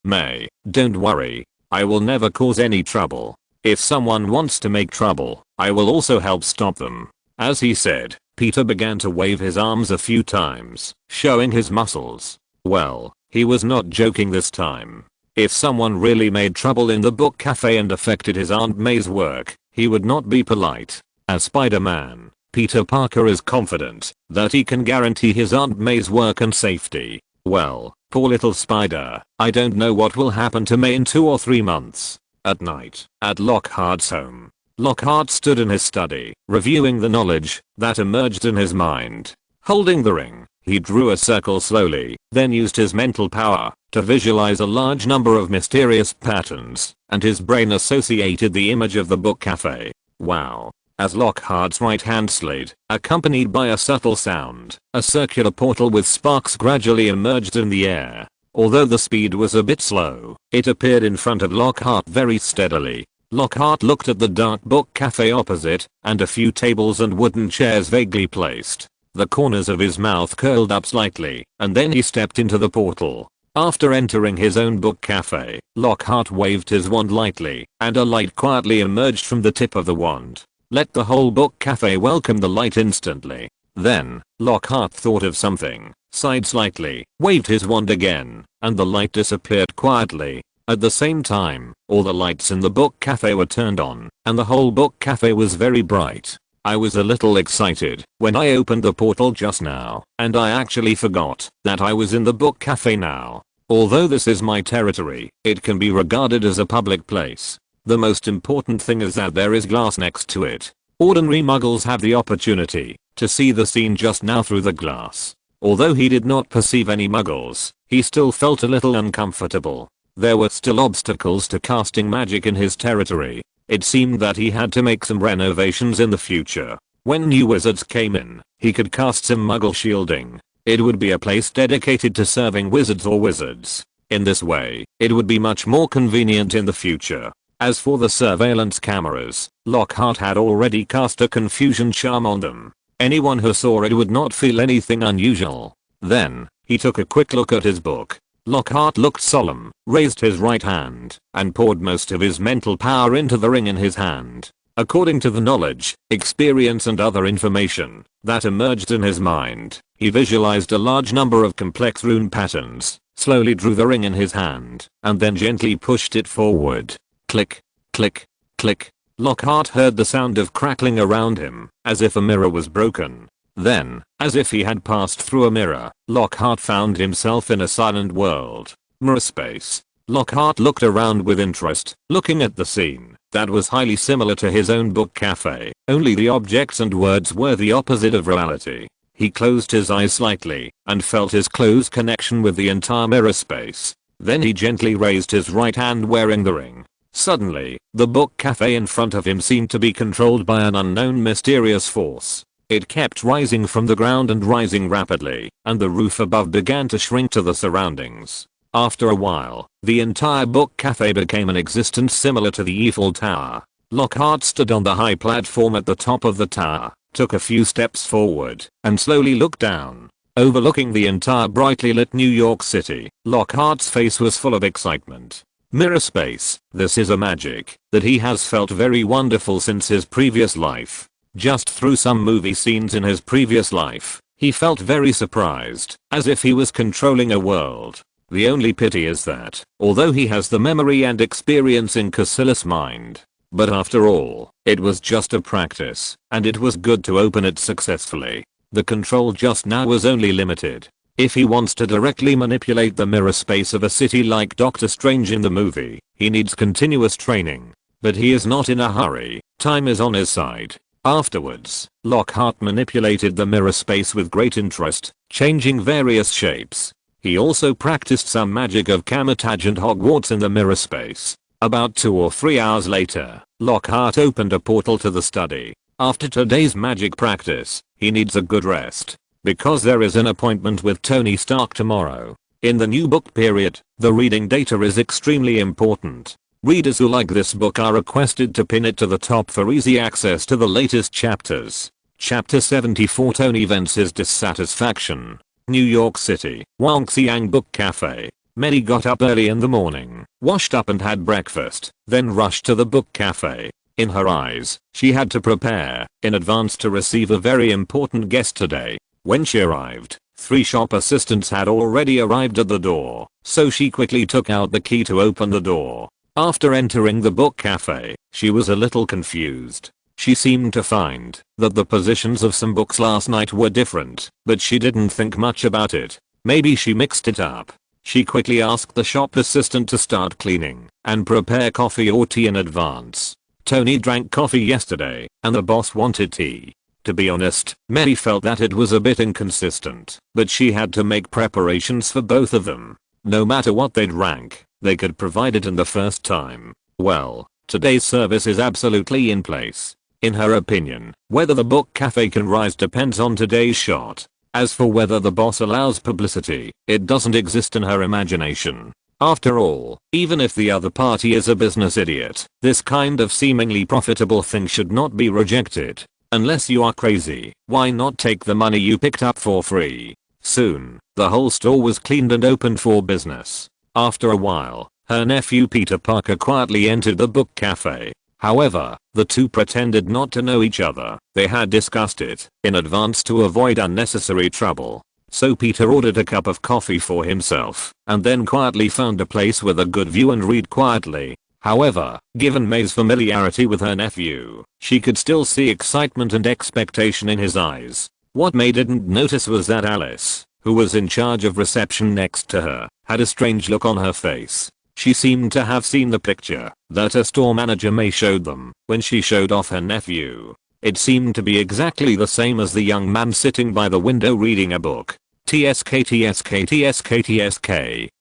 May, don't worry. I will never cause any trouble. If someone wants to make trouble, I will also help stop them." As he said, Peter began to wave his arms a few times, showing his muscles. Well, he was not joking this time. If someone really made trouble in the book cafe and affected his Aunt May's work, he would not be polite. As Spider-Man, Peter Parker is confident that he can guarantee his Aunt May's work and safety. Well, poor little Spider, I don't know what will happen to May in 2 or 3 months. At night, at Lockhart's home, Lockhart stood in his study, reviewing the knowledge that emerged in his mind. Holding the ring, he drew a circle slowly, then used his mental power to visualize a large number of mysterious patterns, and his brain associated the image of the book cafe. Wow. As Lockhart's right hand slid, accompanied by a subtle sound, a circular portal with sparks gradually emerged in the air. Although the speed was a bit slow, it appeared in front of Lockhart very steadily. Lockhart looked at the dark book cafe opposite, and a few tables and wooden chairs vaguely placed. The corners of his mouth curled up slightly, and then he stepped into the portal. After entering his own book cafe, Lockhart waved his wand lightly, and a light quietly emerged from the tip of the wand. Let the whole book cafe welcome the light instantly. Then, Lockhart thought of something, sighed slightly, waved his wand again, and the light disappeared quietly. At the same time, all the lights in the book cafe were turned on, and the whole book cafe was very bright. I was a little excited when I opened the portal just now, and I actually forgot that I was in the book cafe now. Although this is my territory, it can be regarded as a public place. The most important thing is that there is glass next to it. Ordinary muggles have the opportunity to see the scene just now through the glass. Although he did not perceive any muggles, he still felt a little uncomfortable. There were still obstacles to casting magic in his territory. It seemed that he had to make some renovations in the future. When new wizards came in, he could cast some muggle shielding. It would be a place dedicated to serving wizards or wizards. In this way, it would be much more convenient in the future. As for the surveillance cameras, Lockhart had already cast a confusion charm on them. Anyone who saw it would not feel anything unusual. Then, he took a quick look at his book. Lockhart looked solemn, raised his right hand, and poured most of his mental power into the ring in his hand. According to the knowledge, experience and other information that emerged in his mind, he visualized a large number of complex rune patterns, slowly drew the ring in his hand, and then gently pushed it forward. Click, click, click. Lockhart heard the sound of crackling around him, as if a mirror was broken. Then, as if he had passed through a mirror, Lockhart found himself in a silent world. Mirror space. Lockhart looked around with interest, looking at the scene that was highly similar to his own book cafe, only the objects and words were the opposite of reality. He closed his eyes slightly, and felt his close connection with the entire mirror space. Then he gently raised his right hand wearing the ring. Suddenly, the book cafe in front of him seemed to be controlled by an unknown mysterious force. It kept rising from the ground and rising rapidly, and the roof above began to shrink to the surroundings. After a while, the entire book cafe became an existence similar to the Eiffel Tower. Lockhart stood on the high platform at the top of the tower, took a few steps forward, and slowly looked down. Overlooking the entire brightly lit New York City, Lockhart's face was full of excitement. Mirror space, this is a magic that he has felt very wonderful since his previous life. Just through some movie scenes in his previous life, he felt very surprised, as if he was controlling a world. The only pity is that, although he has the memory and experience in Cassilis' mind, but after all, it was just a practice, and it was good to open it successfully. The control just now was only limited. If he wants to directly manipulate the mirror space of a city like Doctor Strange in the movie, he needs continuous training. But he is not in a hurry, time is on his side. Afterwards, Lockhart manipulated the mirror space with great interest, changing various shapes. He also practiced some magic of Kamar-Taj and Hogwarts in the mirror space. About 2 or 3 hours later, Lockhart opened a portal to the study. After today's magic practice, he needs a good rest, because there is an appointment with Tony Stark tomorrow. In the new book period, the reading data is extremely important. Readers who like this book are requested to pin it to the top for easy access to the latest chapters. Chapter 74 Tony vents his dissatisfaction. New York City, Wangxiang Book Cafe. Mei got up early in the morning, washed up and had breakfast, then rushed to the book cafe. In her eyes, she had to prepare in advance to receive a very important guest today. When she arrived, 3 shop assistants had already arrived at the door, so she quickly took out the key to open the door. After entering the book cafe, she was a little confused. She seemed to find that the positions of some books last night were different, but she didn't think much about it. Maybe she mixed it up. She quickly asked the shop assistant to start cleaning and prepare coffee or tea in advance. Tony drank coffee yesterday, and the boss wanted tea. To be honest, Mei felt that it was a bit inconsistent, but she had to make preparations for both of them. No matter what they drank, they could provide it in the first time. Well, today's service is absolutely in place. In her opinion, whether the book cafe can rise depends on today's shot. As for whether the boss allows publicity, it doesn't exist in her imagination. After all, even if the other party is a business idiot, this kind of seemingly profitable thing should not be rejected. Unless you are crazy, why not take the money you picked up for free? Soon, the whole store was cleaned and opened for business. After a while, her nephew Peter Parker quietly entered the book cafe. However, the two pretended not to know each other. They had discussed it in advance to avoid unnecessary trouble. So Peter ordered a cup of coffee for himself and then quietly found a place with a good view and read quietly. However, given Mei's familiarity with her nephew, she could still see excitement and expectation in his eyes. What Mei didn't notice was that Alice, who was in charge of reception next to her, had a strange look on her face. She seemed to have seen the picture that a store manager Mei showed them when she showed off her nephew. It seemed to be exactly the same as the young man sitting by the window reading a book. TSK.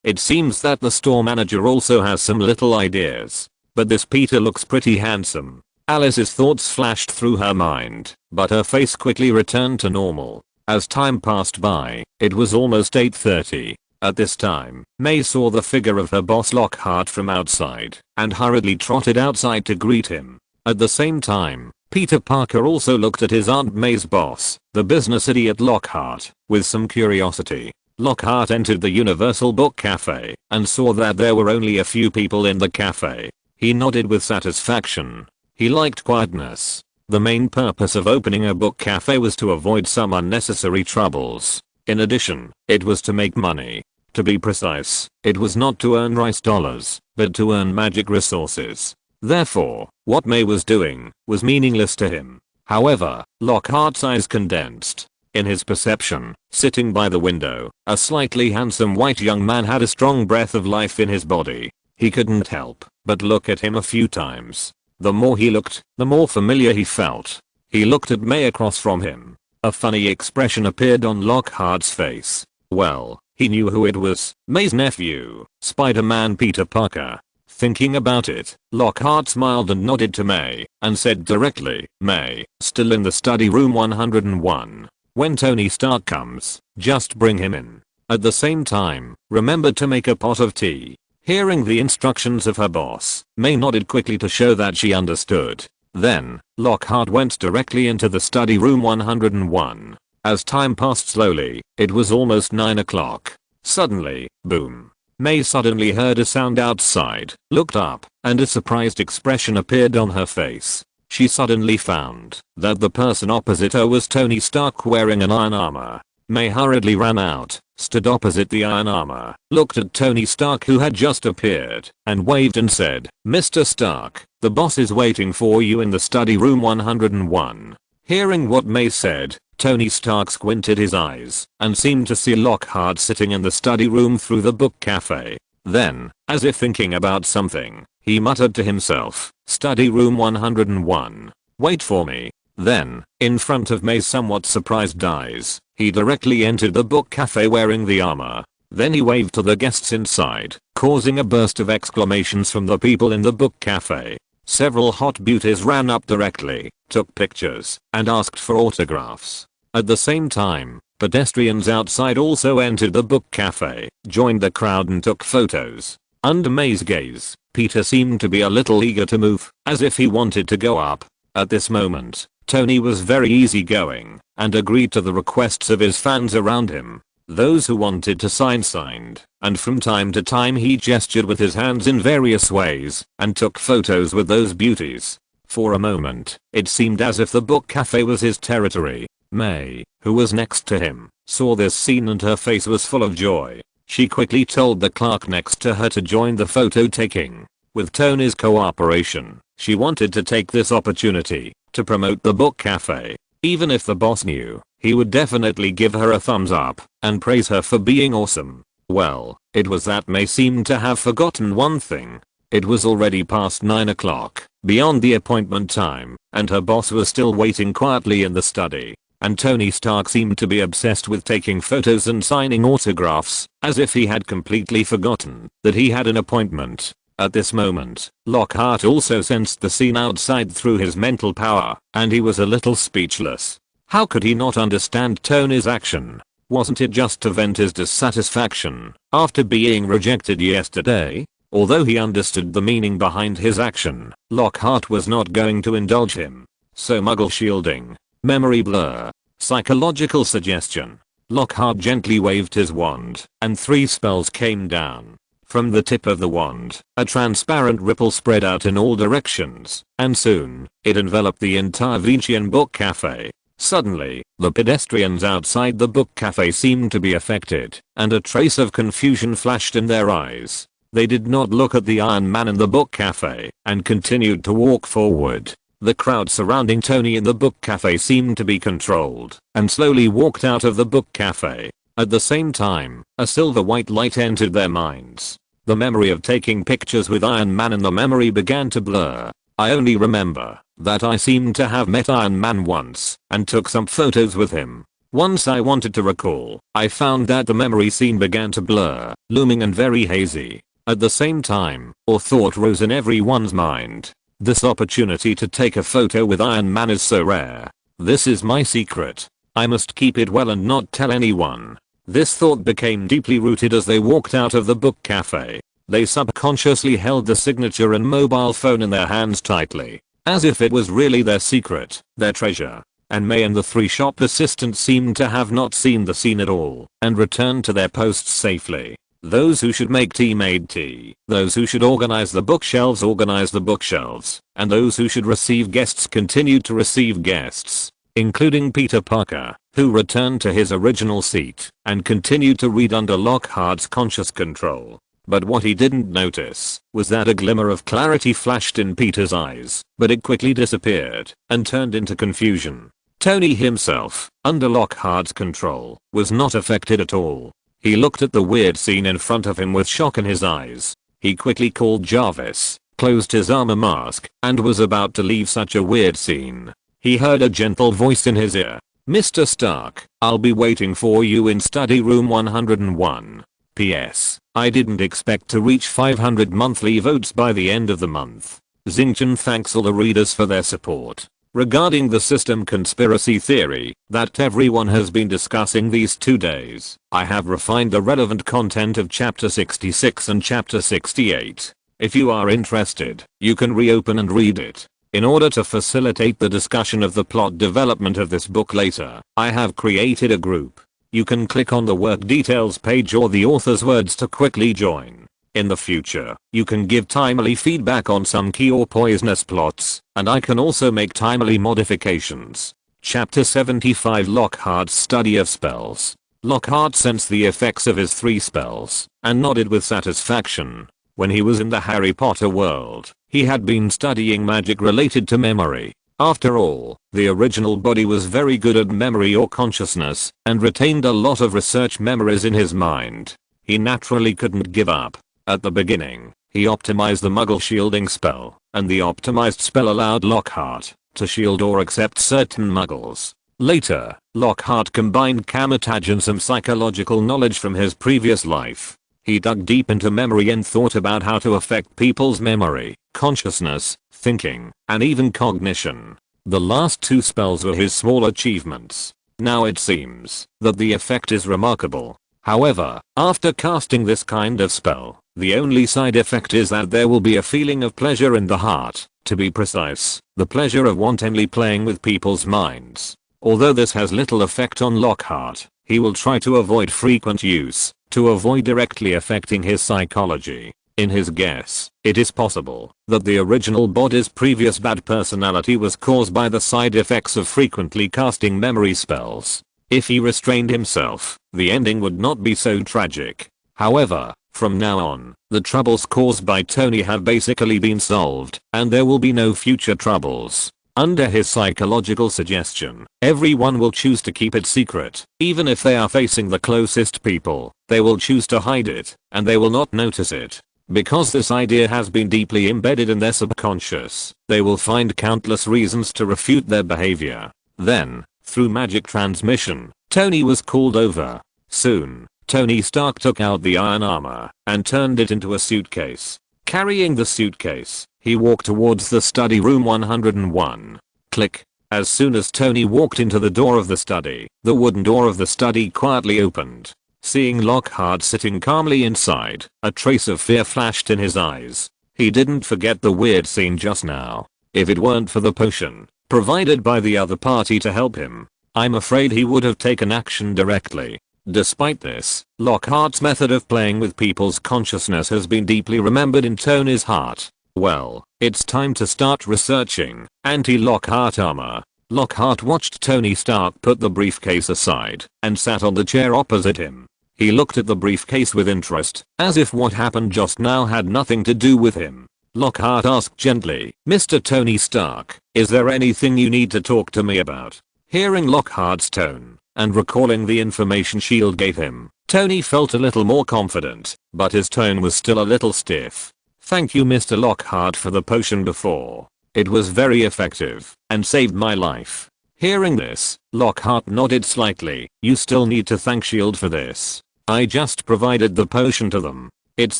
It seems that the store manager also has some little ideas. But this Peter looks pretty handsome. Alice's thoughts flashed through her mind, but her face quickly returned to normal. As time passed by, it was almost 8:30. At this time, Mei saw the figure of her boss Lockhart from outside and hurriedly trotted outside to greet him. At the same time, Peter Parker also looked at his Aunt May's boss, the business idiot Lockhart, with some curiosity. Lockhart entered the Universal Book Cafe and saw that there were only a few people in the cafe. He nodded with satisfaction. He liked quietness. The main purpose of opening a book cafe was to avoid some unnecessary troubles. In addition, it was to make money. To be precise, it was not to earn rice dollars, but to earn magic resources. Therefore, what Mei was doing was meaningless to him. However, Lockhart's eyes condensed. In his perception, sitting by the window, a slightly handsome white young man had a strong breath of life in his body. He couldn't help but look at him a few times. The more he looked, the more familiar he felt. He looked at Mei across from him. A funny expression appeared on Lockhart's face. Well, he knew who it was, Mei's nephew, Spider-Man Peter Parker. Thinking about it, Lockhart smiled and nodded to Mei and said directly, "Mei, still in the study room 101. When Tony Stark comes, just bring him in. At the same time, remember to make a pot of tea." Hearing the instructions of her boss, Mei nodded quickly to show that she understood. Then, Lockhart went directly into the study room 101. As time passed slowly, it was almost 9 o'clock. Suddenly, boom. May suddenly heard a sound outside, looked up, and a surprised expression appeared on her face. She suddenly found that the person opposite her was Tony Stark wearing an iron armor. May hurriedly ran out, stood opposite the iron armor, looked at Tony Stark who had just appeared, and waved and said, "Mr. Stark, the boss is waiting for you in the study room 101. Hearing what May said, Tony Stark squinted his eyes and seemed to see Lockhart sitting in the study room through the book cafe. Then, as if thinking about something, he muttered to himself, "Study room 101. Wait for me." Then, in front of May's somewhat surprised eyes, he directly entered the book cafe wearing the armor. Then he waved to the guests inside, causing a burst of exclamations from the people in the book cafe. Several hot beauties ran up directly, took pictures, and asked for autographs. At the same time, pedestrians outside also entered the book cafe, joined the crowd and took photos. Under May's gaze, Peter seemed to be a little eager to move, as if he wanted to go up. At this moment, Tony was very easygoing, and agreed to the requests of his fans around him. Those who wanted to sign signed, and from time to time he gestured with his hands in various ways, and took photos with those beauties. For a moment, it seemed as if the book cafe was his territory. May, who was next to him, saw this scene and her face was full of joy. She quickly told the clerk next to her to join the photo taking. With Tony's cooperation, she wanted to take this opportunity to promote the book cafe. Even if the boss knew, he would definitely give her a thumbs up and praise her for being awesome. Well, it was that May seemed to have forgotten one thing. It was already past 9 o'clock, beyond the appointment time, and her boss was still waiting quietly in the study. And Tony Stark seemed to be obsessed with taking photos and signing autographs, as if he had completely forgotten that he had an appointment. At this moment, Lockhart also sensed the scene outside through his mental power, and he was a little speechless. How could he not understand Tony's action? Wasn't it just to vent his dissatisfaction after being rejected yesterday? Although he understood the meaning behind his action, Lockhart was not going to indulge him. So muggle shielding, memory blur, psychological suggestion. Lockhart gently waved his wand, and 3 spells came down. From the tip of the wand, a transparent ripple spread out in all directions, and soon, it enveloped the entire Venetian book cafe. Suddenly, the pedestrians outside the book cafe seemed to be affected, and a trace of confusion flashed in their eyes. They did not look at the Iron Man in the book cafe, and continued to walk forward. The crowd surrounding Tony in the book cafe seemed to be controlled, and slowly walked out of the book cafe. At the same time, a silver-white light entered their minds. The memory of taking pictures with Iron Man in the memory began to blur. I only remember that I seemed to have met Iron Man once, and took some photos with him. Once I wanted to recall, I found that the memory scene began to blur, looming and very hazy. At the same time, a thought rose in everyone's mind. This opportunity to take a photo with Iron Man is so rare. This is my secret. I must keep it well and not tell anyone. This thought became deeply rooted as they walked out of the book cafe. They subconsciously held the signature and mobile phone in their hands tightly, as if it was really their secret, their treasure. And May and the 3 shop assistants seemed to have not seen the scene at all, and returned to their posts safely. Those who should make tea made tea, those who should organize the bookshelves organized the bookshelves, and those who should receive guests continued to receive guests, including Peter Parker, who returned to his original seat and continued to read under Lockhart's conscious control. But what he didn't notice was that a glimmer of clarity flashed in Peter's eyes, but it quickly disappeared and turned into confusion. Tony himself, under Lockhart's control, was not affected at all. He looked at the weird scene in front of him with shock in his eyes. He quickly called Jarvis, closed his armor mask, and was about to leave such a weird scene. He heard a gentle voice in his ear. "Mr. Stark, I'll be waiting for you in study room 101. P.S. I didn't expect to reach 500 monthly votes by the end of the month. Xingchen thanks all the readers for their support. Regarding the system conspiracy theory that everyone has been discussing these 2 days, I have refined the relevant content of chapter 66 and chapter 68. If you are interested, you can reopen and read it. In order to facilitate the discussion of the plot development of this book later, I have created a group. You can click on the work details page or the author's words to quickly join. In the future, you can give timely feedback on some key or poisonous plots, and I can also make timely modifications. Chapter 75 Lockhart's Study of Spells. Lockhart sensed the effects of his 3 spells, and nodded with satisfaction. When he was in the Harry Potter world, he had been studying magic related to memory. After all, the original body was very good at memory or consciousness, and retained a lot of research memories in his mind. He naturally couldn't give up. At the beginning, he optimized the Muggle shielding spell, and the optimized spell allowed Lockhart to shield or accept certain Muggles. Later, Lockhart combined Kamar-Taj and some psychological knowledge from his previous life. He dug deep into memory and thought about how to affect people's memory, consciousness, thinking, and even cognition. The last 2 spells were his small achievements. Now it seems that the effect is remarkable. However, after casting this kind of spell, the only side effect is that there will be a feeling of pleasure in the heart. To be precise, the pleasure of wantonly playing with people's minds. Although this has little effect on Lockhart, he will try to avoid frequent use, to avoid directly affecting his psychology. In his guess, it is possible that the original body's previous bad personality was caused by the side effects of frequently casting memory spells. If he restrained himself, the ending would not be so tragic. However, from now on, the troubles caused by Tony have basically been solved, and there will be no future troubles. Under his psychological suggestion, everyone will choose to keep it secret. Even if they are facing the closest people, they will choose to hide it, and they will not notice it. Because this idea has been deeply embedded in their subconscious, they will find countless reasons to refute their behavior. Then, through magic transmission, Tony was called over. Soon, Tony Stark took out the iron armor and turned it into a suitcase. Carrying the suitcase, he walked towards the study room 101. Click. As soon as Tony walked into the door of the study, the wooden door of the study quietly opened. Seeing Lockhart sitting calmly inside, a trace of fear flashed in his eyes. He didn't forget the weird scene just now. If it weren't for the potion provided by the other party to help him, I'm afraid he would have taken action directly. Despite this, Lockhart's method of playing with people's consciousness has been deeply remembered in Tony's heart. Well, it's time to start researching anti-Lockhart armor. Lockhart watched Tony Stark put the briefcase aside and sat on the chair opposite him. He looked at the briefcase with interest, as if what happened just now had nothing to do with him. Lockhart asked gently, "Mr. Tony Stark, is there anything you need to talk to me about?" Hearing Lockhart's tone, and recalling the information S.H.I.E.L.D. gave him, Tony felt a little more confident, but his tone was still a little stiff. "Thank you, Mr. Lockhart, for the potion before. It was very effective, and saved my life." Hearing this, Lockhart nodded slightly. "You still need to thank S.H.I.E.L.D. for this. I just provided the potion to them. It's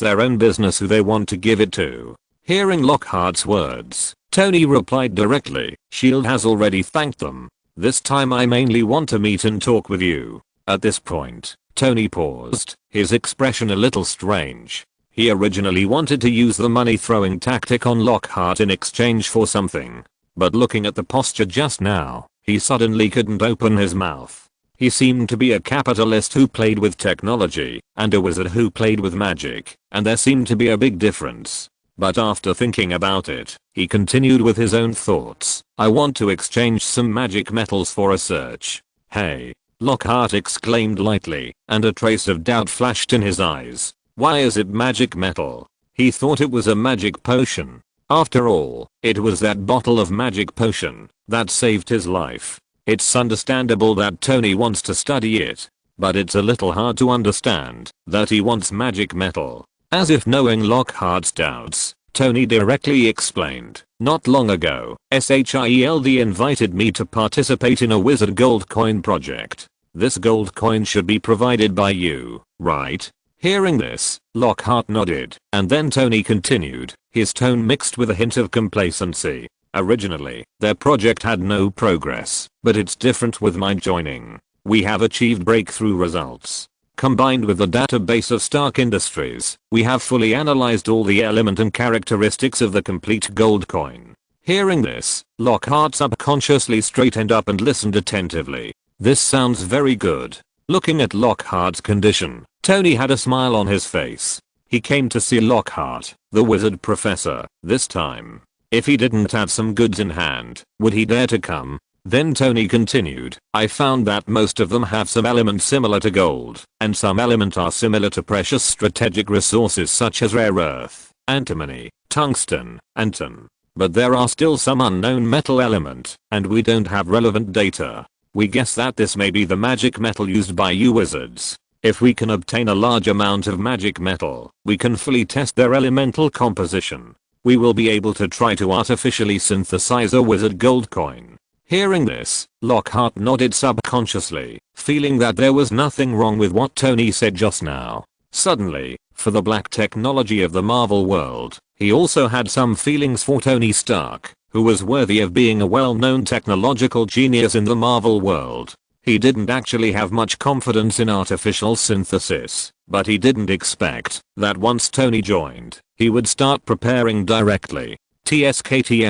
their own business who they want to give it to." Hearing Lockhart's words, Tony replied directly, "S.H.I.E.L.D. has already thanked them. This time I mainly want to meet and talk with you." At this point, Tony paused, his expression a little strange. He originally wanted to use the money throwing tactic on Lockhart in exchange for something. But looking at the posture just now, he suddenly couldn't open his mouth. He seemed to be a capitalist who played with technology, and a wizard who played with magic, and there seemed to be a big difference. But after thinking about it, he continued with his own thoughts. "I want to exchange some magic metals for a search." "Hey!" Lockhart exclaimed lightly, and a trace of doubt flashed in his eyes. "Why is it magic metal?" He thought it was a magic potion. After all, it was that bottle of magic potion that saved his life. It's understandable that Tony wants to study it, but it's a little hard to understand that he wants magic metal. As if knowing Lockhart's doubts, Tony directly explained, "Not long ago, S.H.I.E.L.D. invited me to participate in a wizard gold coin project. This gold coin should be provided by you, right?" Hearing this, Lockhart nodded, and then Tony continued, his tone mixed with a hint of complacency. "Originally, their project had no progress, but it's different with my joining. We have achieved breakthrough results. Combined with the database of Stark Industries, we have fully analyzed all the element and characteristics of the complete gold coin." Hearing this, Lockhart subconsciously straightened up and listened attentively. This sounds very good. Looking at Lockhart's condition, Tony had a smile on his face. He came to see Lockhart, the wizard professor, this time. If he didn't have some goods in hand, would he dare to come? Then Tony continued, I found that most of them have some element similar to gold, and some element are similar to precious strategic resources such as rare earth, antimony, tungsten, and tin. But there are still some unknown metal element, and we don't have relevant data. We guess that this may be the magic metal used by you wizards. If we can obtain a large amount of magic metal, we can fully test their elemental composition. We will be able to try to artificially synthesize a wizard gold coin. Hearing this, Lockhart nodded subconsciously, feeling that there was nothing wrong with what Tony said just now. Suddenly, for the black technology of the Marvel world, he also had some feelings for Tony Stark, who was worthy of being a well-known technological genius in the Marvel world. He didn't actually have much confidence in artificial synthesis, but he didn't expect that once Tony joined, he would start preparing directly. TSK, he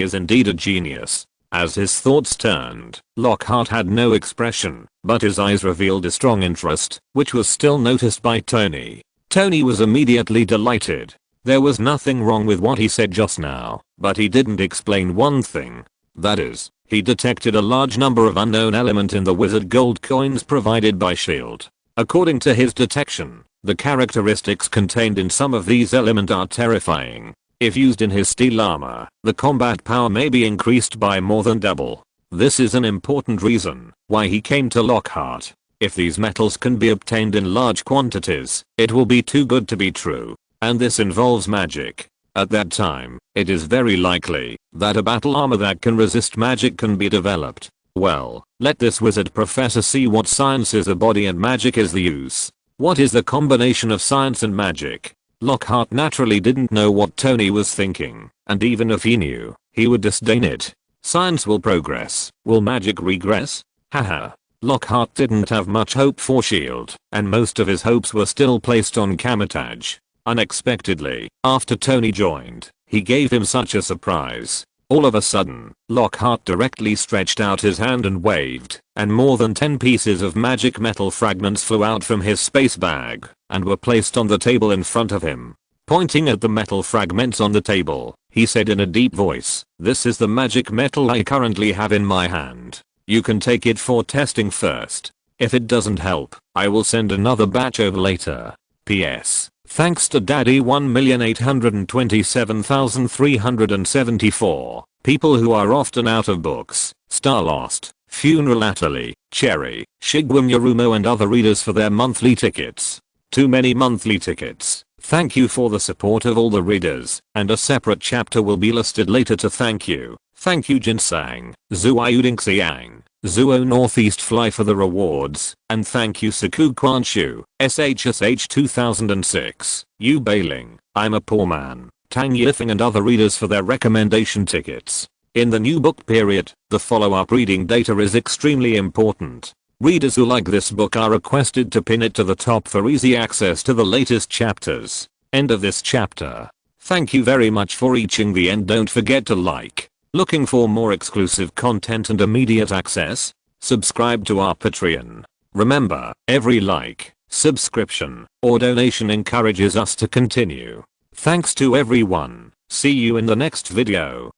is indeed a genius. As his thoughts turned, Lockhart had no expression, but his eyes revealed a strong interest, which was still noticed by Tony. Tony was immediately delighted. There was nothing wrong with what he said just now, but he didn't explain one thing. That is, he detected a large number of unknown element in the wizard gold coins provided by S.H.I.E.L.D. According to his detection, the characteristics contained in some of these elements are terrifying. If used in his steel armor, the combat power may be increased by more than double. This is an important reason why he came to Lockhart. If these metals can be obtained in large quantities, it will be too good to be true. And this involves magic. At that time, it is very likely that a battle armor that can resist magic can be developed. Well, let this wizard professor see what science is the body and magic is the use. What is the combination of science and magic? Lockhart naturally didn't know what Tony was thinking, and even if he knew, he would disdain it. Science will progress, will magic regress? Haha. Lockhart didn't have much hope for S.H.I.E.L.D., and most of his hopes were still placed on Kamar-Taj. Unexpectedly, after Tony joined, he gave him such a surprise. All of a sudden, Lockhart directly stretched out his hand and waved, and more than 10 pieces of magic metal fragments flew out from his space bag, and were placed on the table in front of him. Pointing at the metal fragments on the table, he said in a deep voice, "This is the magic metal I currently have in my hand. You can take it for testing first. If it doesn't help, I will send another batch over later. P.S. Thanks to Daddy 1,827,374, people who are often out of books, Star Lost, Funeral Attorney, Cherry, Shigwim Yarumo and other readers for their monthly tickets. Too many monthly tickets. Thank you for the support of all the readers, and a separate chapter will be listed later to thank you. Thank you Jinsang, Zuayuding Siang, Zuo Northeast Fly for the rewards, and thank you Saku Kwanshu, SHSH 2006, Yu Bailing, I'm a Poor Man, Tang Yifeng and other readers for their recommendation tickets. In the new book period, the follow-up reading data is extremely important. Readers who like this book are requested to pin it to the top for easy access to the latest chapters. End of this chapter. Thank you very much for reaching the end. Don't forget to like. Looking for more exclusive content and immediate access? Subscribe to our Patreon. Remember, every like, subscription, or donation encourages us to continue. Thanks to everyone. See you in the next video.